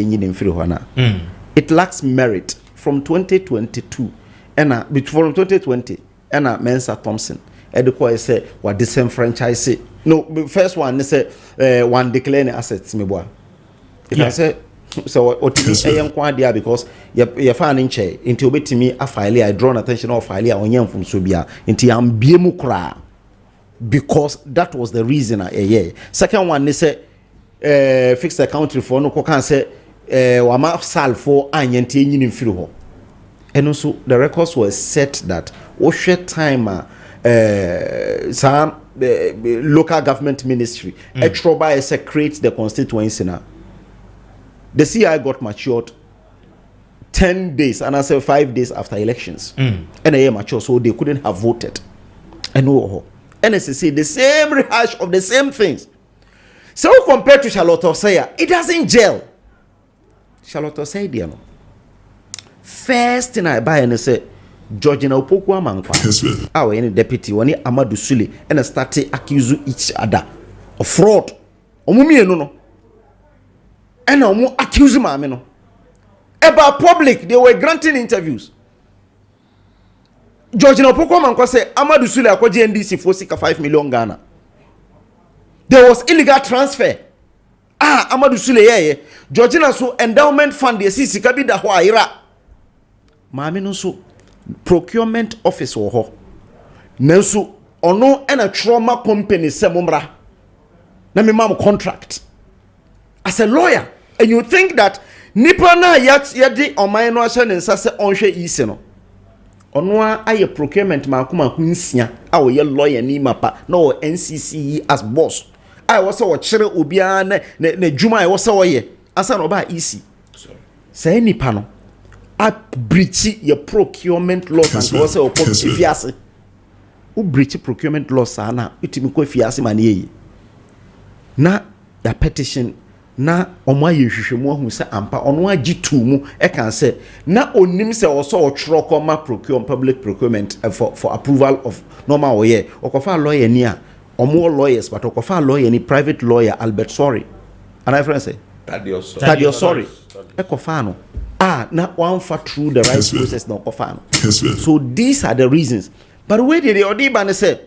it lacks merit from 2022 and from 2020 and Mensa Thompson the call say what disenfranchise no first one say one declaring assets me boy if I say so otimi kwade because ye fan nche nti obetimi afile I draw attention of file on yam from so bia nti am biemu kra because that was the reason second one they say fixed account for no can say wama sal for anyenti enyini mfiri ho and also the records were set that share time some local government ministry extra create the constituency now. The CI got matured 10 days and I said 5 days after elections. And they mature, so they couldn't have voted. And NSC the same rehash of the same things. So compared to Charlotte Osei, it doesn't gel. Charlotte Osei, dear no. First thing I buy and say, Georgina Opoku Amankwa, our any deputy, one Amadou Sule, and I started accusing each other of fraud. Omumi no. And now accusing me no. About public, they were granting interviews. Georgina Opoku Amankwa say Amadou Sule akwaje NDC for 5 million Ghana. There was illegal transfer. Amadou Sule Georgina so endowment fund the sika bi da ho ayira. Maame no so procurement office wo ho. Nanso ono and a trauma company se momra. Na me mam contract. As a lawyer, and you think that nipa na yadi oman no ahye ne nsa se onhwe isi no. Ono aye procurement makoma hunsia a wo ye lawyer ni mapa na o NCCE as boss. I was so chere obia na djuma I was so ye asa no ba isi. Say nipa no a breach your procurement laws and was so fiase. U breach procurement laws na itimi ko fiase man ye. Na the petition na omo ayehwehwemu ahu se ampa ono agitu mu e kan se na onim se oso otro koma public procurement for approval of normal way okofa lawyer ni a omo lawyers but okofa lawyer ni private lawyer Albert Sorry and I friend say Tadio Sorry ekofa no na one for through the right process no okofa no so these are the reasons but where did the Odiba say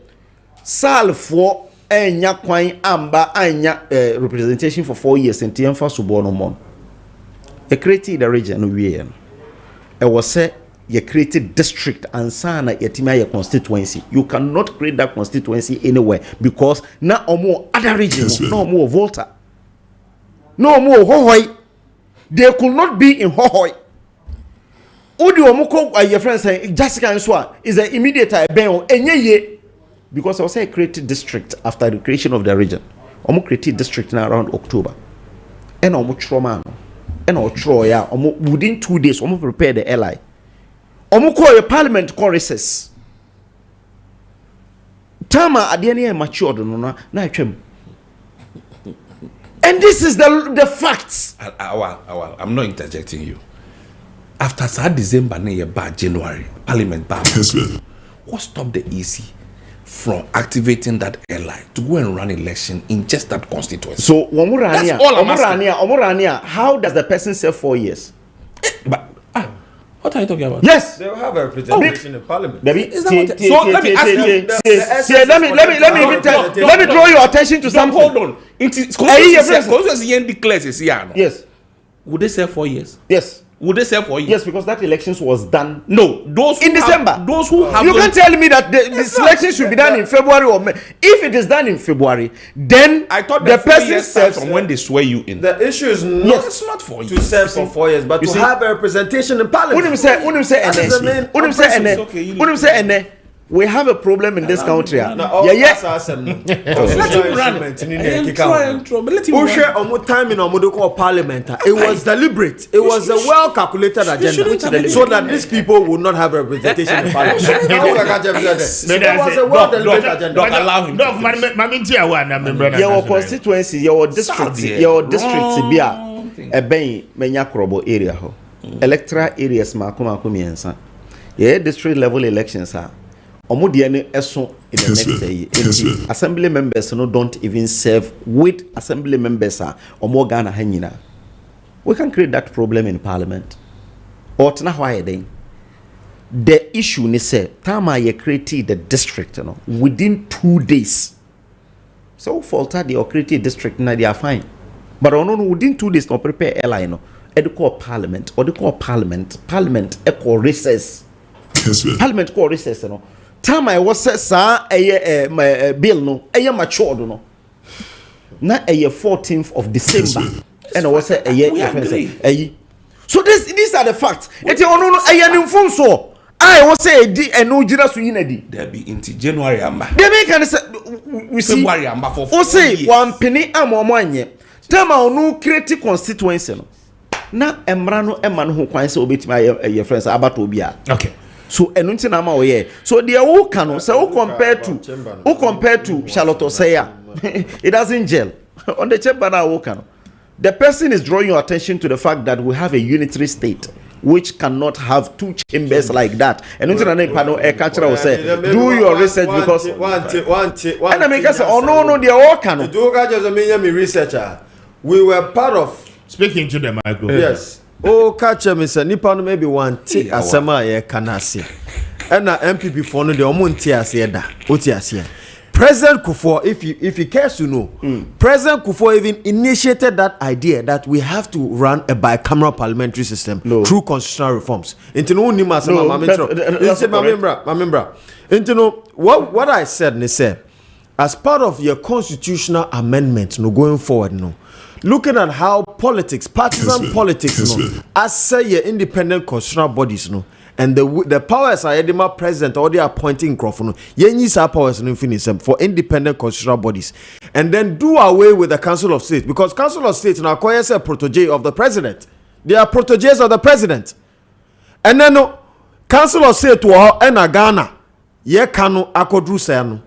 sal for enya kwan amba anya representation for 4 years and tiemfa subono mon e created the region we e was say you created district and sana yetima your constituency you cannot create that constituency anywhere because na omo other regions no more Volta no more Hohoi they could not be in Hohoi odi omo ko your friend say Jessica Nswa is an immediate ben enye because I was a created district after the creation of the region. Omo created district now around October. And omo trauma and Troya within 2 days omo prepare the LI. Omo call a parliament call recess. Tama adiani matured no na atwam. And this is the facts. I'm not interjecting you. After sad December near bad January, parliament bad. What stopped the EC from activating that airline to go and run election in just that constituency? So Omurania, how does the person serve 4 years? But what are you talking about? Yes, they will have a representation in parliament. So let me ask you. Let me draw your attention to something. Hold on. It is constituency declares yes. Would they serve 4 years? Yes. Would they serve for you? Yes, because that elections was done. No, those in December. Those who have. You can't tell me that this election should be done in February or May. If it is done in February, then I thought the person serves from when they swear you in. The issue is not, yes, it's not for you to serve for 4 years, but to have a representation in parliament. We have a problem in this country. Let him run. It was deliberate. It was a well calculated agenda so that these people would not have representation in parliament. It was a well deliberate agenda. Your constituency, your district, Ebeng Menya Krobo area electoral areas makuma kumiensa. Yeah, district level elections are. Omodiane eso in the next day. Assembly members no don't even serve with assembly members or Ghana hanyina. We can create that problem in parliament. Or tana why then? The issue ni say time I created the district within 2 days. So falter they create a district now they are fine. But within 2 days no prepare airline call parliament or they call parliament call recess. Parliament call recess time I was a bill no matured no. Na 14th of December and I was a year. So these are the facts. It's so I was say no jira so yinadi. There be into January amba. They make say we see February amba for 4 years. One penny amomanye. Time I no create constituency no. Na emra no ema no ho kwan say obetima your friends abato obia. Okay. So enunti na ma oye. So the who can say who compared to Charlotte Osaya. It doesn't gel. On the chamber now who can. The person is drawing your attention to the fact that we have a unitary state which cannot have 2 chambers like that. And will say, do your research because and I make us say, oh no, they are all canon. Researcher. We were part of speaking to the microphone. Yes. Oh, catch him, Mr. Nippon maybe one tea asama ye kanasi. And MPP for no the omunti asieda. Oti asia. President Kufuor, if he cares to know, President Kufuor even initiated that idea that we have to run a bicameral parliamentary system through constitutional reforms. What I said, as part of your constitutional amendment, going forward, looking at how politics, partisan politics, as say your independent constitutional bodies, and the powers are edema president or they are appointing microphone. Yenis are powers for independent constitutional bodies, and then do away with the Council of State because Council of State now acquires a protege of the president. They are proteges of the president, and then Council of State wo ena Ghana ye kanu akodru sayano.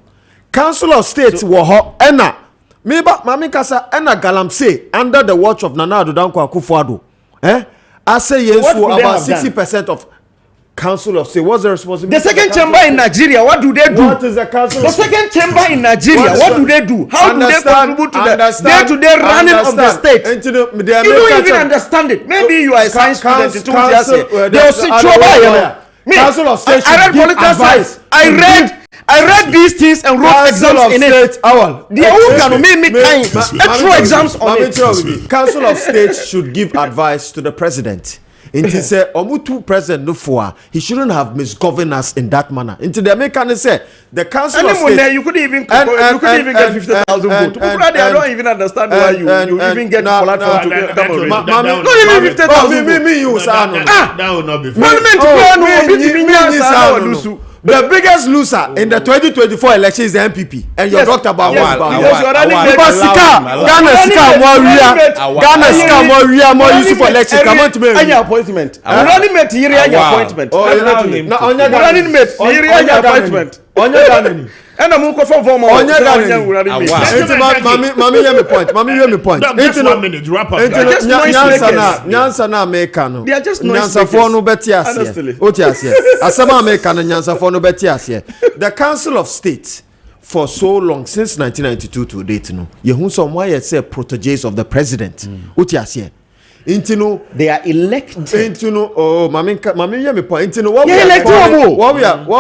Council of State wo ho ena meba mami kasa ena galamsey under the watch of Nana Addo Dankwa Akufo-Addo. I say yes to about 60% of Council of State. What's the responsibility? The second chamber in Nigeria, what do they do? What is the Council of State? The second chamber in Nigeria, what do they do? How do they contribute to the day-to-day running of the state? You don't even understand it. Maybe you are a science student. They'll see trouble. Council of State. I read political science. I read these things and wrote exams in it. The who can make me kind throw exams on it. Council of State should give advice to the president. Into say Omutu president no for he shouldn't have misgoverned us in that manner. Into the American say the Council of State you couldn't even get 50,000 votes. I don't even understand why you even get platform to come on. Not even 50,000 votes. That will not be fair. The biggest loser in the 2024 election is the MPP, and you talked about because Ghana Sika more useful for election. Come on to me. Any appointment. Running mate here any appointment. Running mate here any appointment. And I'm going to perform for Mami hear me point. Just 1 minute. Wrap up. Nyansa na Americano. They are just Nyansa for no better. Asama Americano Nyansa for no better. The Council of State for so long since 1992 to date, you who some why say proteges of the president. Utiasie. They are elected. Mami hear me point. What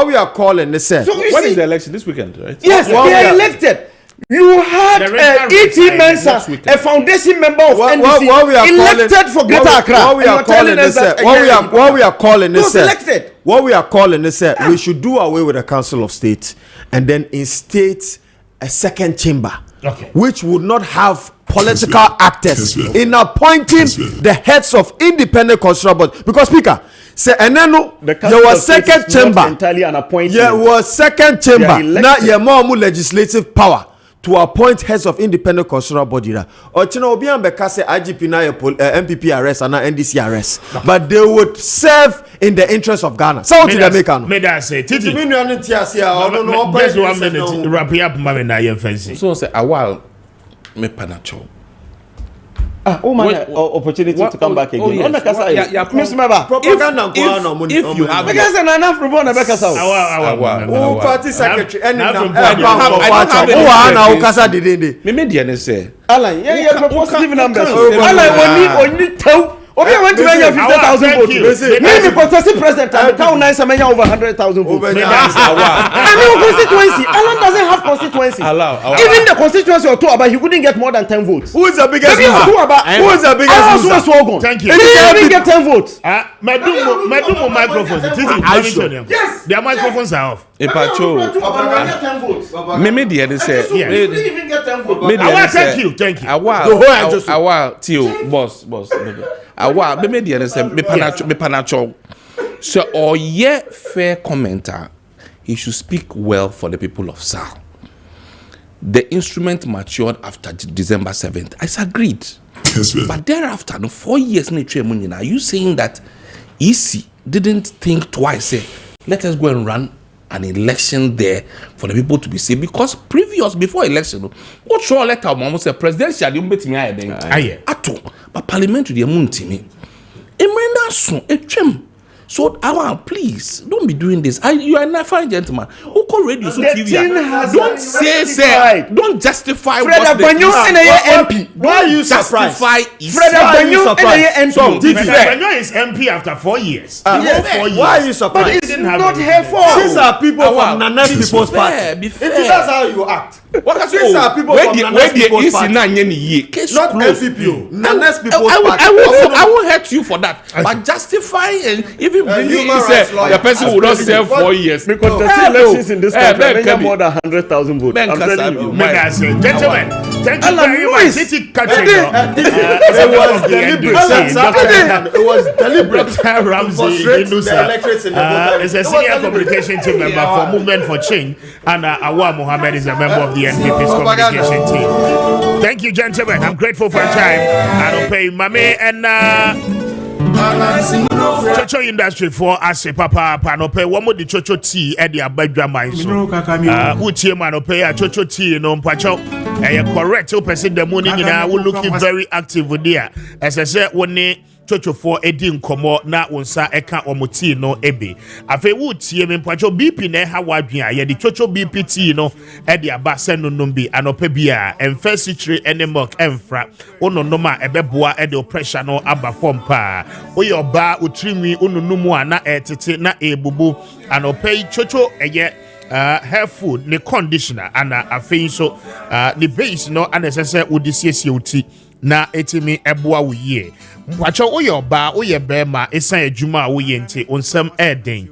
we are calling this. So when is the election this weekend, right? Yes, they are elected. You had E.T. Mensa, a foundation member of NDC, elected for Greater Accra. What we are calling this, we should do away with the Council of State and then instate a second chamber, which would not have political actors in appointing the heads of independent constitutional bodies. Because Speaker, say and then there was second chamber. There was second chamber. Now you more legislative power to appoint heads of independent constitutional body. Or obi ambeka say IGP na MPP arrest and NDC arrest, but they would serve in the interest of Ghana. So what did they make? May I say, Titi? Just 1 minute. Wrap up, Mami na yen fancy. So say a while me panacho. opportunity to come back again. Miss Member, propaganda if you have because an enough from one party secretary and say Alan, yeah, positive numbers. Alan, we need to. Okay, I went to 50,000 votes. Maybe contested president and count nice over 100,000 votes. And no constituency. Alan doesn't have constituency. Even the constituency or two about he couldn't get more than 10 votes. Who is the biggest loser? Who is the biggest loser? Thank you. He didn't get 10 votes. Medumo microphones. Yes. Their microphones are off. Epacho. Meme the other say. Thank you. Awa Tio boss. Awa meme the other say me panacho. So or fair commenter, he should speak well for the people of Sal. The instrument matured after December 7th. I agreed. But thereafter, 4 years, are you saying that EC didn't think twice? Say, let us go and run an election there for the people to be safe. Because before election, what sure letter almost a presidential, you bet me but parliamentary, the moon to me. So, please don't be doing this. You are a fine gentleman. Who call radio so TV? Don't say, don't justify what the MP. Why are you surprised? Banyo is MP after 4 years. 4 years. Why are you surprised? But it's not her fault. These are people from Nana People's Party. That's how you act. These are people from Nana People's Party. Not MPPO. Nana's People's Party. I won't hurt you for that. But justify and even the person who not serve 4 years. We contest elections in this country. Many more than 100,000 votes. I'm telling you. Gentlemen, thank you very much. It was deliberate. Dr. Ramsey Inusa is a senior communication team member for Movement for Change, and Awa Mohammed is a member of the NPP's communication team. Thank you, gentlemen. I'm grateful for your time. I don't pay Mame and Chocho industry for Ase Papa Panope. One more the Chocho tea at the Abedra mine. Uchi Manope, a Chocho tea, no Pacho. Correct, person the morning in I will looking very active with there. As I said, one day. Chocho for Edin Komo na unsa eka omuti no ebe. Afe wuti me mpacho BP na ha wadwea ye di chocho BPT no e di aba se no numbi anope bia emfa sitire ene milk emfra ono noma ebeboa e de pressure no aba form pa. Oye oba utrimi onunumu ana etete na ebubu anope chocho eye hair food ne conditioner ana afe so the base no unnecessary udisiesie uti na etimi eboa wo ye. Wacho oyoba oyebema esan adwuma woye nti onsam eden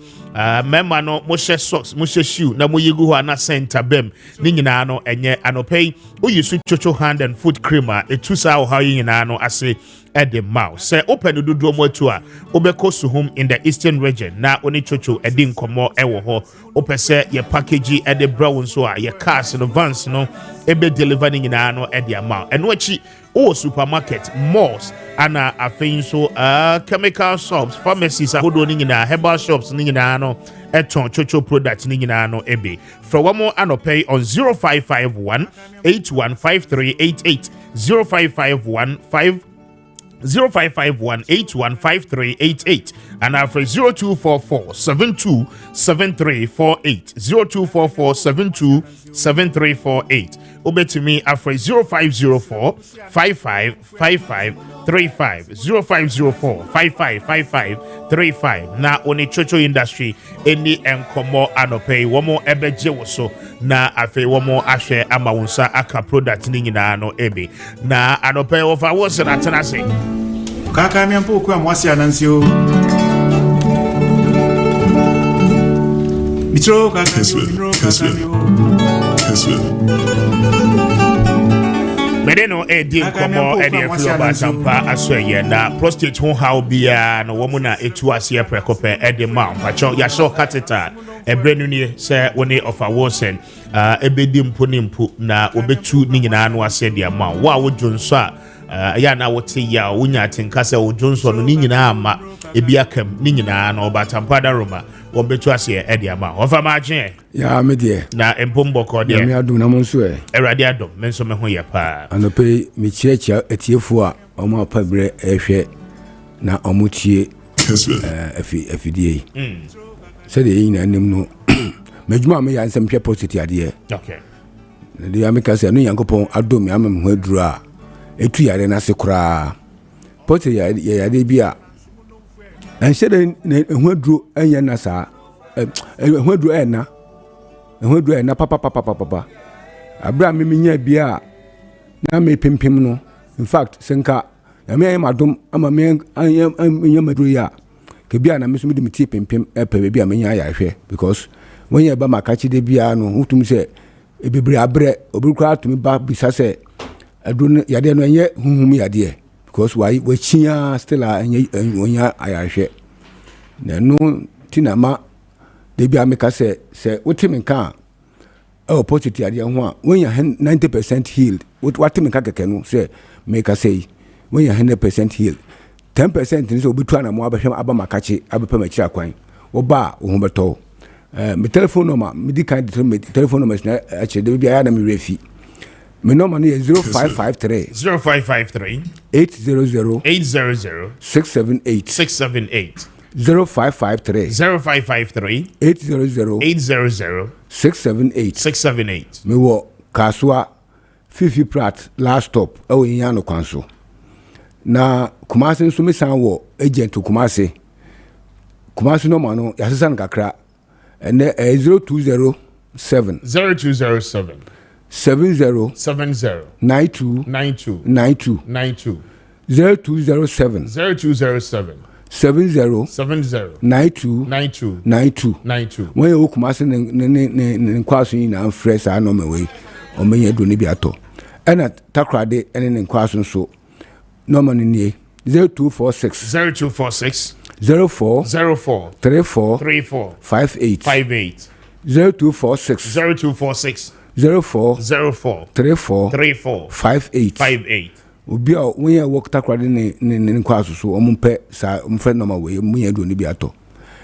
mema no mo hye socks mo hye shoe na mo yigu ho na center bem ni nyina no enye anopei oyisu chocho hand and foot cream etusa wo ha nyina no ase ede mouth say open dudu mo atu a obeko so home in the eastern region na oni chocho edi nkomo ewo ho opese ye package ede brown so a ye cars no vans no ebe deliver ni nyina no ede amount eno achi supermarket malls ana afin so chemical shops pharmacies ahodo ni nyina herbal shops ni nyina no eton chocho product ni nyina no ebe from one more anopay on 0551 815388 0551815388 and after 0244727348 0244727348 obetumi after 0504555535 0504555535 na oni chocho industry eni enkomo anopay womo ebeje woso na after womo ahwe amawunsa aka product ni nyina no ebe na anopay ofa wo se na tenase kaka miampo kwa mwasi anansio mitro kaka Kessben Medeno edi nkomo edi efloba sampa asweye na prostate ho how bia no womuna etu ase prekope edi ma pacho ya show catheter ebrenu ni se woni of a wosen ebedi mpo ni mpo na obetu ni nyina no ase dia ma wa wo jonso a ya na wote ya wonya tenkase wo jonso no ni nyina ama ebi akam ni nyina no batampada roma wo betu ase edi ama ofa ma agye ya medie na empombo ko de ya adu na monso erade adom menso me ho ye pa anope me chiachia etiefu a ọmọ apabre ehwe na ọmọ tie afidie said the yin anim no medjuma me ya nsem hwe positive ade okay de ameka se no yankopon adom ya amem ho aduru a etu yare na se kura positive ya yare bia ense de ho aduru anya na sa ho aduru ena papa abra me nya bia na me pimpim no in fact senka ya me amadom ama me anya maduru ya ke bia na me so me de tie pimpim epe bia me nya ya hwe because when you ba makachi de bia no utum se ebebre abre obirukwa atumi ba bisa se adun yade no enye huhum yade because why we chia still enye onya ayahwe na no tinama de bia meka se utimi kan positive yade ho a when you 90% healed watimi ka keke no se meka say when you 100% healed 10% ni so obitu ana mo abahwem aba makachi abepa machira kwan oba ohubeto my telephone number, my telephone number is actually the BIA na me refi. My number is 0553 800 678 0553 800 678 me wo kaswa Fifi Pratt last stop ewo yano kwanso na Kumasi nso me san wo agent Kumasi number no yasesa nkakra and 0207 0207 70 92 0207 70 92 when you come as in kwaso na fresh no me we o menye do ne bi ato and takrade and kwaso so normal ni 0246 04 34 58 0246 04 34 58 obi a when you work takwade ne kwaso so ompe sa omfre normal we munye do ne bi ato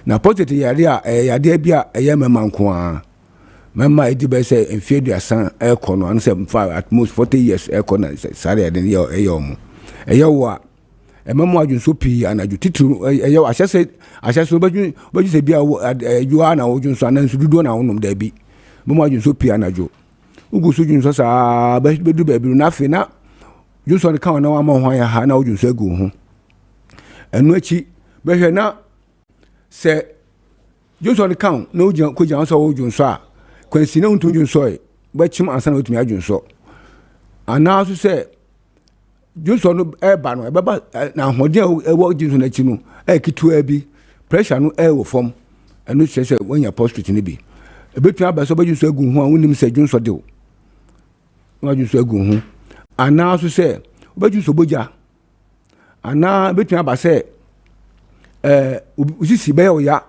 na positive yade bia mema nko a mema edi be say enfie duasan ekono an say at most 40 years ekono sare yade eyomo eyowa ememu adwunso pi anaju titru eyo ahyase baju se bia adwua na odwunso anansu dudu na wonom da bi memu adwunso pi anaju ugusu dwunso sa bedu bebiru na fe na dwunso ne kan na wa ma ho ya ha na odwunso agu ho enu achi behwe na se dwunso ne kan na ojan ko jan so odwunso a kwansi na untu dwunso e bachim ansa na otumi adwunso ana so se Johnson no eba no ebeba na hodin ewo Johnson na chi no kitu abi pressure no wo form enu chese wanya prostate ni bi ebetu aba so Johnson agu ho a wonim se Johnson de wo Johnson agu ho ana so se Johnson boja ana betu aba se usisi be o ya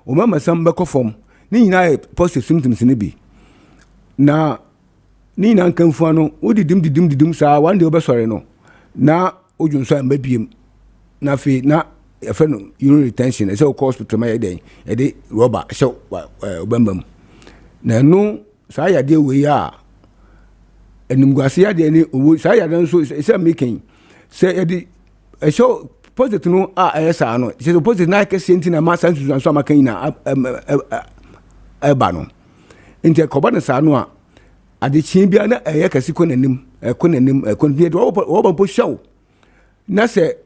o mama sam be ko form ni nyina prostate symptoms ni bi na ni na nkamfu ano didim sa one day obesore no na ojunso ambabiem na fe na efe no urinary retention e say hospital ma yeden e de rubber e obambam na no sa yade we ya enimguase yade ni owo sa yade nso e say making say e de e show positive no esa no say positive na ke senti na ma san so amakan na eba no inte ko ba na sa no a ade chi bia na eye kasi ko nanim bi do wo ba po show na se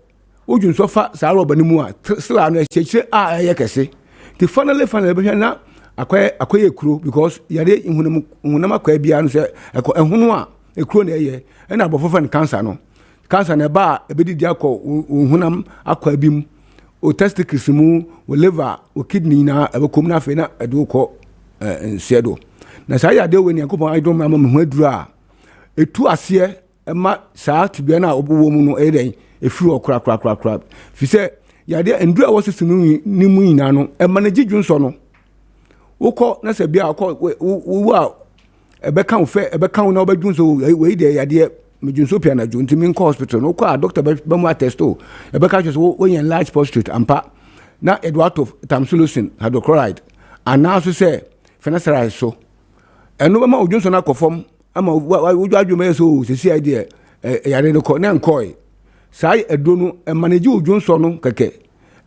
ojunso fa sa ro ba nimu a sila no echechire eye kasi the finally be na akoye ekuro because yade ihunam akwa bia no se ehunu a ekuro na eye na abofo fan cancer na ba ebedi akọ ihunam akwa bim o testicles mu o liver o kidney na ebekom na fe na edo ko nsiedo na sa yade we ni akopon idom ma me aduru a etu ase ma sa tubia na obowo mu no eden efiri okra fi se yade endu a wose sinu ni mu ina no ma na gidwunso no wokọ na se bia akọ wo a ebeka na obadwunso we de yade medwunso pia na jo ntimi nko hospital no kwa doctor be mu attesto ebeka so wo yen large prostate ampa na Edwardo tamsulosin hydrochloride anaso se finasteride so enu ma ojunso na kofom ama woju adwuma so sesi idea yare no ko na nkoi sai edo no manage ojo so no keke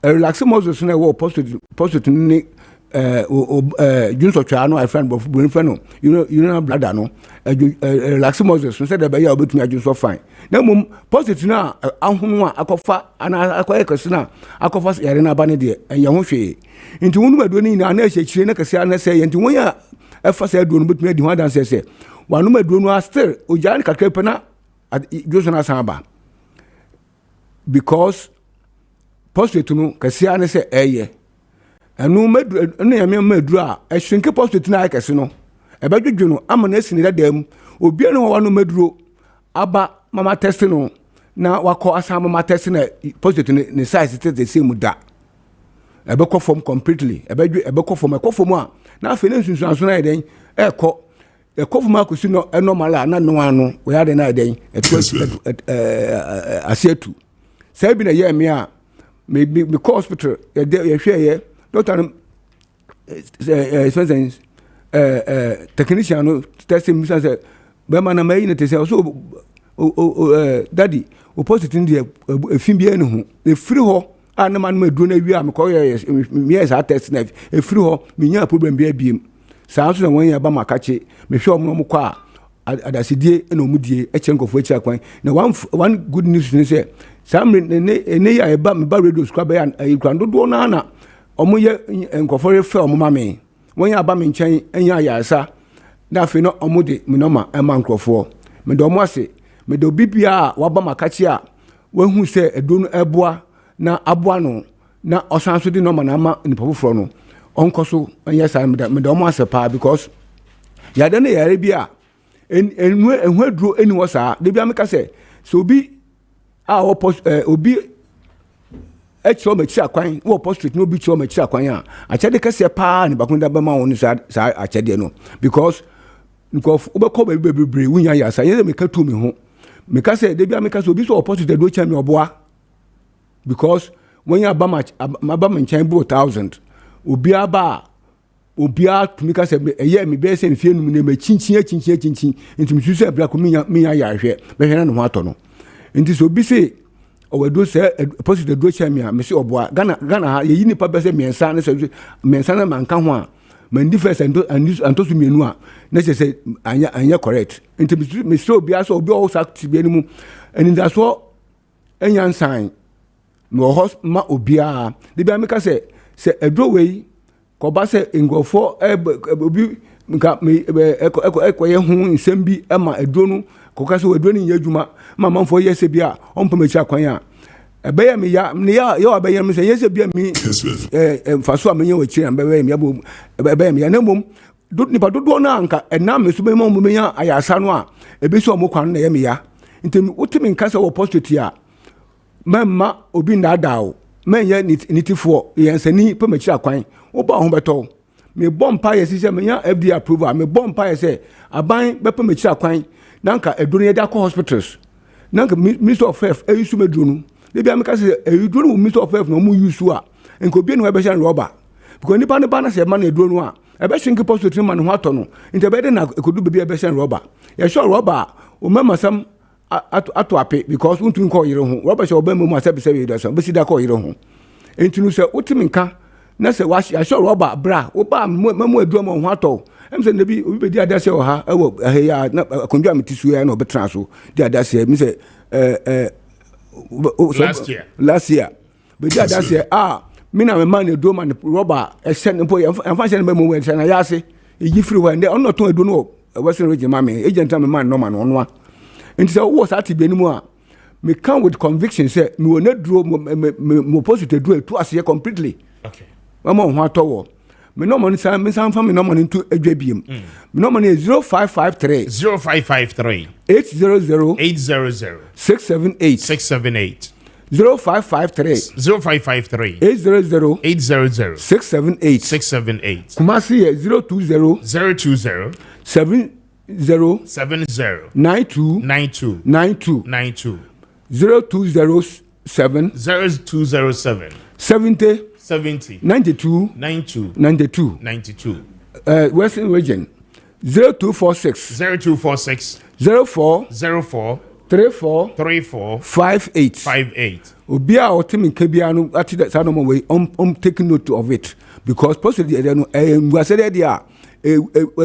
relax muscles na wo post ni junso twa no I friend bofu boni friend no you know bladder no relax muscles so say be ya obetumi ajunso fine na mum post na ahunu a akofa ana akoye kwesina akofa yare na bane de enye ho hwe nti wonu madu ni na ehyekyire na kase na say nti won ya efa say do no betumi adi ho dan say wanu madu no still ojani kakra pena junso na sanba because prostrate no kase ane say eye anu medu anu ya medu a ehwenke prostrate na kase no ebadwedwe no amana asini dadam obi no wanu meduro aba mama test no na wakọ asa mama test na prostrate ne size the same da ebekọ form completely ebekọ form a na afi ne nsunsun na eden ekọ form akosi no normal na no anu we ya de na eden asietu sai bi na ye me a me hospital ye hwe ye doctor technician no testing me say be man na mai na te say so daddy o positive dey efin bia ne ho e free ho ana man ma duro na wi am ko me yes test na e free ho me nya problem bia biem saa so na won ya ba makache me hwe omno ko a adasidie na omudie e chenkofo echi akwan na one good news ni say sam ne ya e ba me ba radio squad be ya kwando do na omo ye enkofo refe omo ma me won ya ba me nchen enya ayasa na afi no omo de me no ma e ma nkrofo me do mo ase me do bibia wa ba makachi a wahu se edo no eboa na aboa no na osanso de no ma na ma nipofoforo no onkoso enya sa me do mo ase pa because ya de na yare bia enhu aduro eni wo sa de bia me ka se so obi a obi echo me chi akwan wo postrate no bi chi me chi akwan a achede kase pa ni bakunda ba ma wonu sa achede no because nko obekọ bebre wunya ya sa ye me ka tu me ho me ka say de bia me ka so obi so postrate do cha me oboa because when ya ba ma nchan bu 1000 obi aba obi a tu me ka say eye me be say me fie num ne me chinchin nti me susu abra ko me ya hwe be hwe na no ato no nti so obi say owedo say postrate do cha me a me say oboa Ghana ha ye yini pa be say mensa na manka ho a man difference and to mienu a na say anya correct nti me so obi aso obi o sact bi animu and that's what enyan sign no hos ma obi a de bi ameka say edro we ko ba say ngofo obi nka me ekoye hu nsem bi ma edro no ko ka say edro ni nyadwuma ma manfo yese bi a ompa mechi akwan a ebeya me ya abeya me say yese bi mi faso amenye we chiri ambeya me abo ebeya me ya namom nipa dodo na anka ena me so be mo me ya ayasa no a ebe so mo kwan na ye me ya ntemi wotimi nka say wo postate a mamma obi na dawo men ye nitifo yensani pe me chiri akwan wo ba ho beto me bompa ye sise me ya FDA approval me bompa ye say aban be pe me chiri akwan nanka eduro ye da ko hospitals nanka Minister of Health eyisu meduro no de bia me ka say eduro no Minister of Health no mu use a enko bi no e be shan rubber because nipa ne ba na say man eduro no a e be shinki post to man ho ato no inte be de na ekodu be be shan rubber ye sure rubber o mama sam ato ape because untun ko yire ho rubber sure oba mu asabi say do so be si da ko yire ho entinu say utimi nka na say wa sure rubber bra oba mamu eduro mo ho ato em say nabi obi be di adase o ha e wo ya na konjua metisu ya na obetran so di adase mi say last year be di adase me na me man eduro man rubber e send mpo em fa send me mo we na ya se e gi free one dey on not eduro no western region ma me agent me man no man no no nti say wo sa ti be ni mu a me come with conviction say me wo na duro mo positive duro to ase completely okay mama ho atowo me no money say me san fa me no money to adwa biem me no money 0553 800 678 0553 800 678 Kumasi 020 70 92 020 70 92 Western region 0246 04 3458 obi a otimi nkebia no ati that no more way taking note of it because possibly no ngwase dia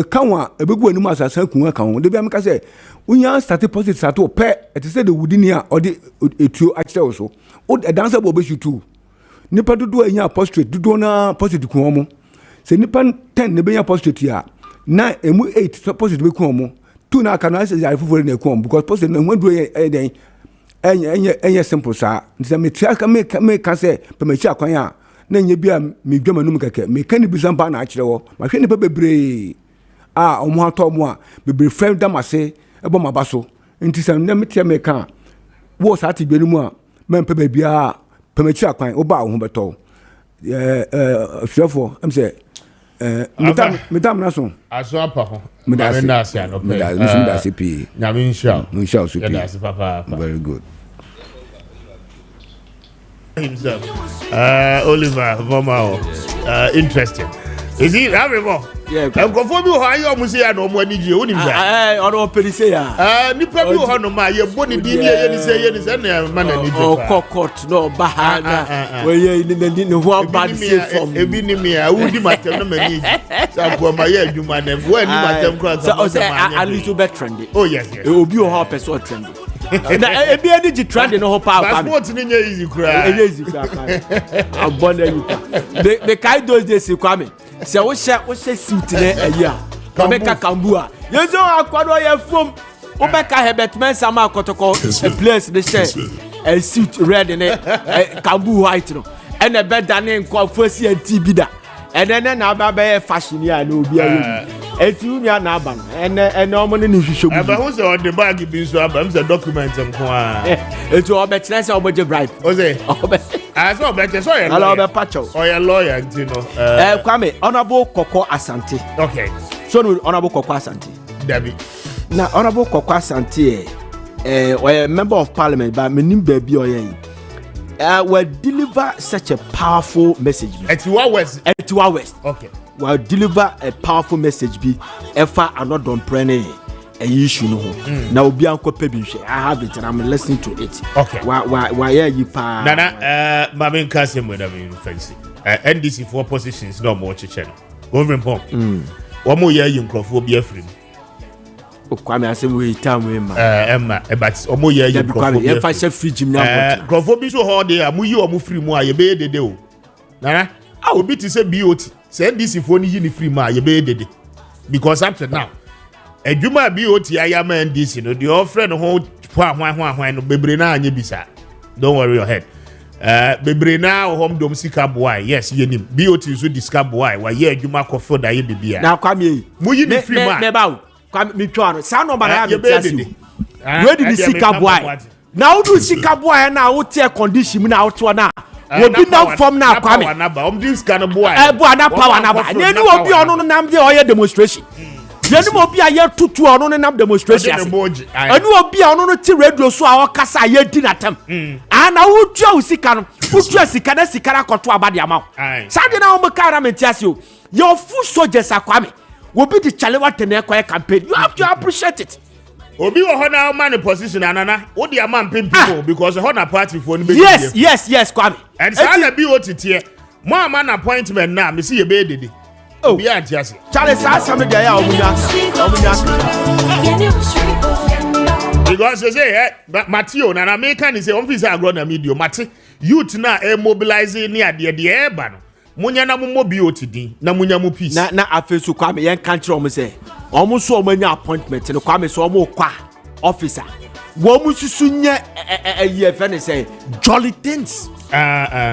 kanwa ebegu anum asasa kun kan de bia meka say unya start positive start o pe it say the wudini a odi etuo akire so o dancer bo be shutu nipa dodo anya apostate dodo na positive kun omo se nipa 10 ne benya apostate a na emu 8 positive be kun omo 2 na kana say ya fufu na kun omo because positive na nwadu den enye simple sa nse me tia ka me ka say pe me chi akwan a na nye bia me dwama num keke me kan bi sampa na akire wo ma hwe nipa bebre a omo ato omo a bebre friend damase ebo mabaso nti sam na me tia me ka wo sa ti gbenu mu a me pe ba bia pe me chi akwan wo ba wo beto fefo am say Madam Nason. Aso apa ho. Medasi ano pe. Medasi pi. Nyame nsha. Nsha so pi. Medasi papa. Very good. Himself. Oliver Vomao. Interesting. Is he having more? Yeah. I'm conform you how you must say no more niji oni mza. Ono perise ya. Nipa bi ho no ma ye boni di ye ni say na man na niji. O kokot no bahana. We ye ni ho bad say from. Ebi ni me a wudi matem no mani. Sa ko ma ye adwuma na wo ni matem kra ka. So a little bit trendy. Oh yes. Obi o ho person trendy. Na ebi eni ji trendy no ho pa. Passport ni nye easy kra. Easy kra. Abona you. The kind those days Kwame. Se wo hye suit ne ayi a ko be ka kambu a yezo akwado ye fom wo be ka hebetman sama akotoko a place de hye a suit red ne kambu white no ene be dane nko fosi anti bi da ene na ba be fashion ya na obi ayi eti unya na aba ene omo ne hwehwe mu aba hu se on the bag bi so aba mse document nko a eti obe kire se obo je bribe oze obe aso obe che so ye ala obe pacho o ye lawyer ntino Kwame honorable Koko Asante. Okay, so no honorable Koko Asante Dabi na honorable Koko Asante or a member of parliament but menim baby or will deliver such a powerful message at West okay will deliver a powerful message be ever another on prene a issue no now obi anko pebinhwe I have it and I'm listening to it. Okay, why you pa nana mamen kasem with them fancy NDC for positions no more chichen government pom one more year in crofo be afrim Kwame asem we time we ma emma but omo year in crofo be fa chef free gym na crofo bi so hall dey amu yi omo free mu a ye be dede o nana obi ti say BOT say NDC for ni yi ni free ma ye be dede because up to now adwuma BOT ayama NDC no the offer no ho hwan no bebre na anya bisa don't worry your head bebre na home dom sika boy yes yenim BOT so disca boy wa ye adwuma kofo da ye bibia na Kwame mu yi ni free ma me ba Kwame mi twa no sa no ba na ya me where did the sika boy now do sika boy na wo tie condition na wo to na obi na form na Kwame om dis kind boy boy na power na ba ne ni obi ono nam de oye demonstration yeni mo bi aye tutu ono ne nam demonstration anu obi a ono no ti radio so a okasa ye di na tem na wo tua usika no wo tua sika na sika na koto abade ama sa de na wo be kara mentiase o your full soldiers Kwame wo bi di chale wa tene kwa campaign you have to appreciate it obi wo ho na man position anana wo di am people because ho na party for ni be yes Kwame and say na BOT tie mo man appointment na me see ye be dede obi a tiase Charles asam de ya omunya because they say Matthew na me can say on visa agro na media mate youth na mobilize ni ade e ba no munya na mo BOT din na munya mo peace na afesu Kwame yen kan kire omo say omo so omo appointment no Kwame so omo kwa officer wo mu susu nye ye fe ne say jolly things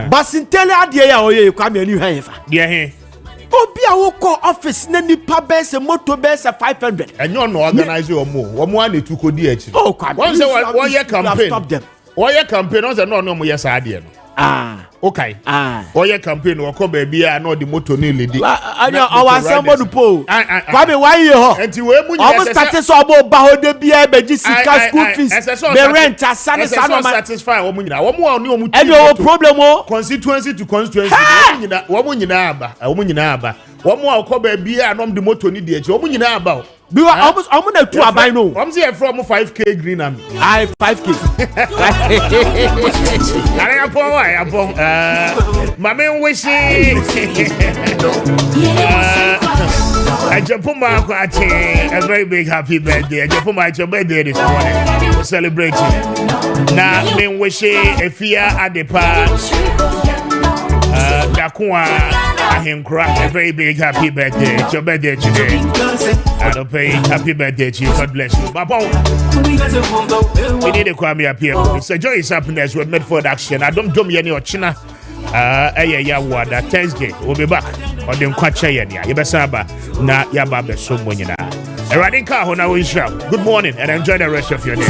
basintele ade ya oye Kwame ani hwan fa de he obi a wo call office na nipa bese moto bese 500 enyo no organize omo an etu kodi achi oh Kwame one say one year campaign one year campaign on say no mo yes ade no okay one year campaign wo ko ba bia na the moto ni lady anya our somebody po Kwame why you ho enti we mu nyese almost start so obo ba ho de bia be gi sika school fees the rent asane sano satisfy wo mu nyina wo mu oni omu any problem o constituency to constituency wo mu nyina aba wo mu nyina aba wo mu akọ ba bia no the moto ni de echi wo mu nyina aba Because I'm gonna do a buy no. I'm saying from 5K green and I 5K. Mame wishing Ajapuma a very big happy birthday. Ajapuma, it's your birthday this morning. We're celebrating. Now, me wishing a fear at the park. Dakua, a very big happy birthday. It's your birthday today. I don't pay happy birthday to you. God bless you. But we need a Kwame Appiah Kubi. So joy is happiness with Medford Action. I don't do me any China. Thursday we'll be back on the Kwacha Yenya. Yebesaba na yababe so munyina. Eradin ka ho na we shall. Good morning and enjoy the rest of your day.